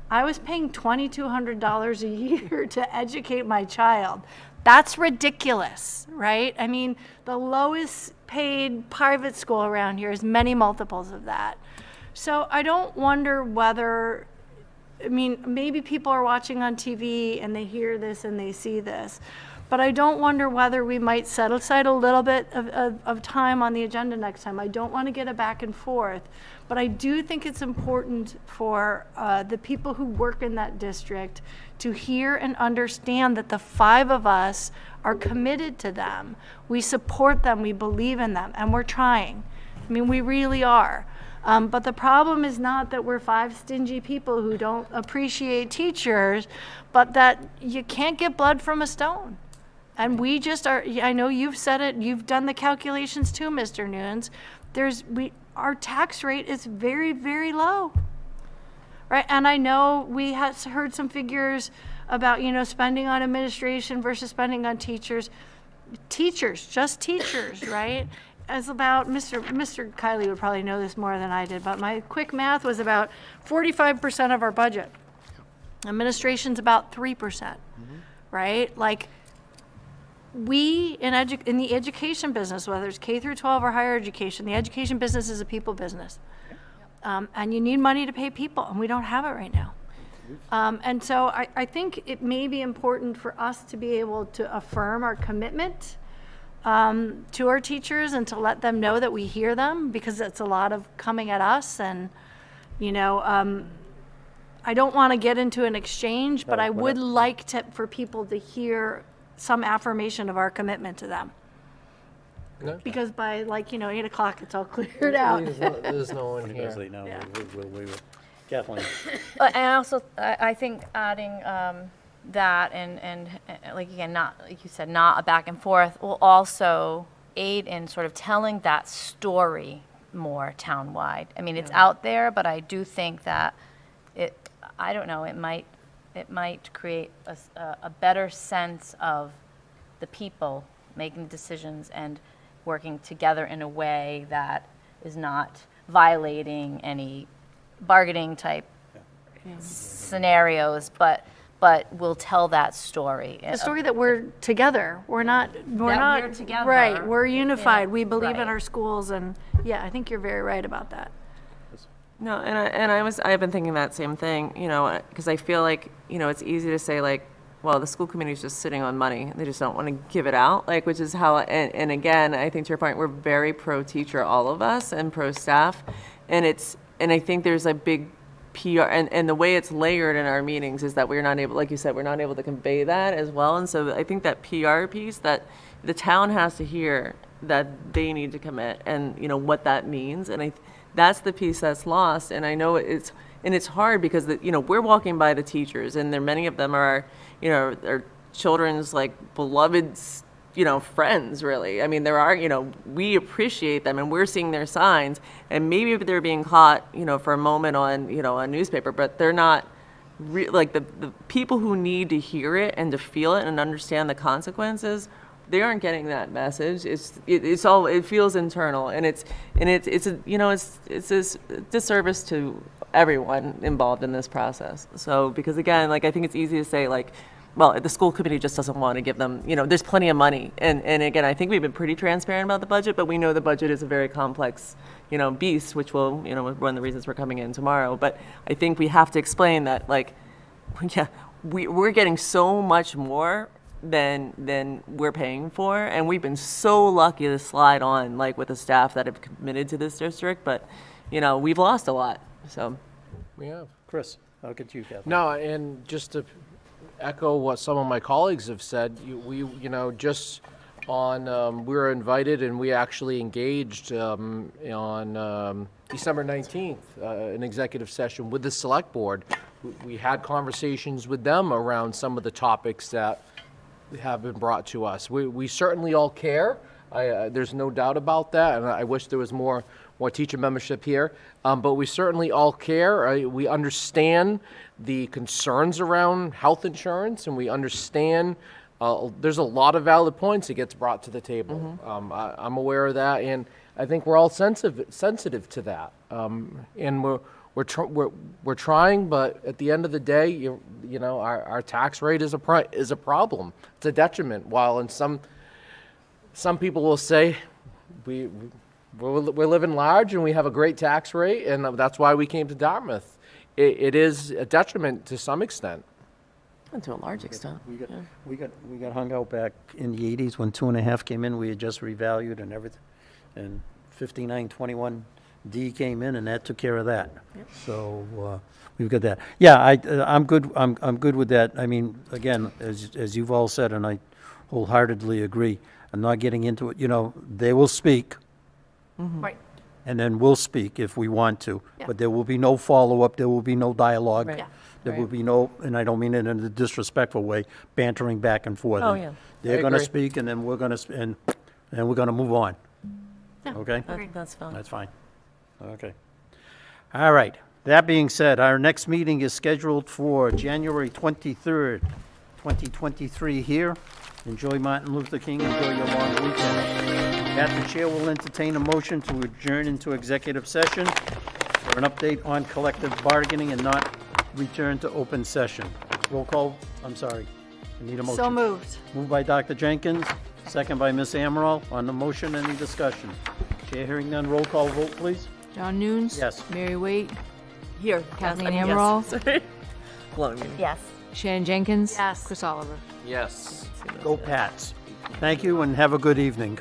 I was paying $2,200 a year to educate my child. That's ridiculous, right? I mean, the lowest paid private school around here is many multiples of that. So I don't wonder whether, I mean, maybe people are watching on TV and they hear this and they see this, but I don't wonder whether we might set aside a little bit of time on the agenda next time. I don't want to get a back and forth, but I do think it's important for the people who work in that district to hear and understand that the 5 of us are committed to them. We support them, we believe in them, and we're trying. I mean, we really are. But the problem is not that we're 5 stingy people who don't appreciate teachers, but that you can't get blood from a stone. And we just are, I know you've said it, you've done the calculations too, Mr. Nunes. Our tax rate is very, very low, right? And I know we have heard some figures about, you know, spending on administration versus spending on teachers. Just teachers, right? As about, Mr. Kiley would probably know this more than I did, but my quick math was about 45% of our budget. Administration's about 3%, right? Like, we in the education business, whether it's K through 12 or higher education, the education business is a people business. And you need money to pay people, and we don't have it right now. And so I think it may be important for us to be able to affirm our commitment to our teachers and to let them know that we hear them, because it's a lot of coming at us. And, you know, I don't want to get into an exchange, but I would like for people to hear some affirmation of our commitment to them. Okay. Because by 8 o'clock, it's all cleared out. There's no one here. We Kathleen. And also, I think adding that and like, again, not, like you said, not a back and forth, will also aid in sort of telling that story more townwide. I mean, it's out there, but I do think that I don't know, it might create a better sense of the people making decisions and working together in a way that is not violating any bargaining type scenarios, but will tell that story. A story that we're together. We're not together. Right. We're unified. We believe right. in our schools, and I think you're very right about that. No, I've been thinking that same thing, you know, because I feel like, you know, it's easy to say like, well, the school committee is just sitting on money. They just don't want to give it out, like, which is how, and again, I think to your point, we're very pro-teacher, all of us, and pro-staff. And I think there's a big PR, and the way it's layered in our meetings is that we're not able, like you said, we're not able to convey that as well. And so I think that PR piece that the town has to hear that they need to commit and, you know, what that means. And that's the piece that's lost. And I know it's hard because, you know, we're walking by the teachers and many of them are, you know, are children's like beloved, you know, friends really. I mean, there are, you know, we appreciate them and we're seeing their signs and maybe they're being caught, you know, for a moment on, you know, a newspaper, but they're not like the people who need to hear it and to feel it and understand the consequences. They aren't getting that message. It feels internal, and it's this disservice to everyone involved in this process. So because again, like I think it's easy to say like, well, the school committee just doesn't want to give them, you know, there's plenty of money, and again, I think we've been pretty transparent about the budget, but we know the budget is a very complex, you know, beast, which will, you know, one of the reasons we're coming in tomorrow. But I think we have to explain that like, yeah, we're getting so much more than we're paying for, and we've been so lucky to slide on like with the staff that have committed to this district, but you know we've lost a lot. So We have. Chris, I'll get you, Kathy. No, and just to echo what some of my colleagues have said, we just on we were invited and we actually engaged on December 19th an executive session with the select board. We had conversations with them around some of the topics that have been brought to us. We certainly all care. There's no doubt about that, and I wish there was more teacher membership here. But we certainly all care. We understand the concerns around health insurance, and we understand there's a lot of valid points that gets brought to the table. I'm aware of that, and I think we're all sensitive to that. And we're trying, but at the end of the day, you know, our tax rate is a problem. It's a detriment. While in some people will say we're living large and we have a great tax rate, and that's why we came to Dartmouth. It is a detriment to some extent. and to a large extent. We got hung out back in the 80s when 2.5 came in. We had just revalued and everything, and 5921D came in, and that took care of that. Yep. So we've got that. Yeah, I'm good. I'm good with that. I mean, again, as you've all said, and I wholeheartedly agree. I'm not getting into it. You know, they will speak. Mm-hmm. Right. And then we'll speak if we want to. Yeah. But there will be no follow-up, there will be no dialogue. Right. Yeah. There will Right. be no, and I don't mean it in a disrespectful way, bantering back and forth. Oh, yeah. They're I going to agree. speak, and then we're going to, and we're going to move on. Yeah. Okay? I think that's fine. That's fine. Okay. All right. That being said, our next meeting is scheduled for January 23rd, 2023 here. Enjoy Martin Luther King, enjoy your long weekend. That the chair will entertain a motion to adjourn into executive session for an update on collective bargaining and not return to open session. Roll call, I'm sorry, I need a motion. So moved. Moved by Dr. Jenkins, second by Ms. Amaral. On the motion, any discussion? Chair hearing none, roll call vote, please. John Nunes? Yes. Mary Waite? Here, Kathleen yes. Amaral? Sorry. Blowing me. Yes. Shannon Jenkins? Yes. Chris Oliver? Yes. Go Pats. Thank you and have a good evening.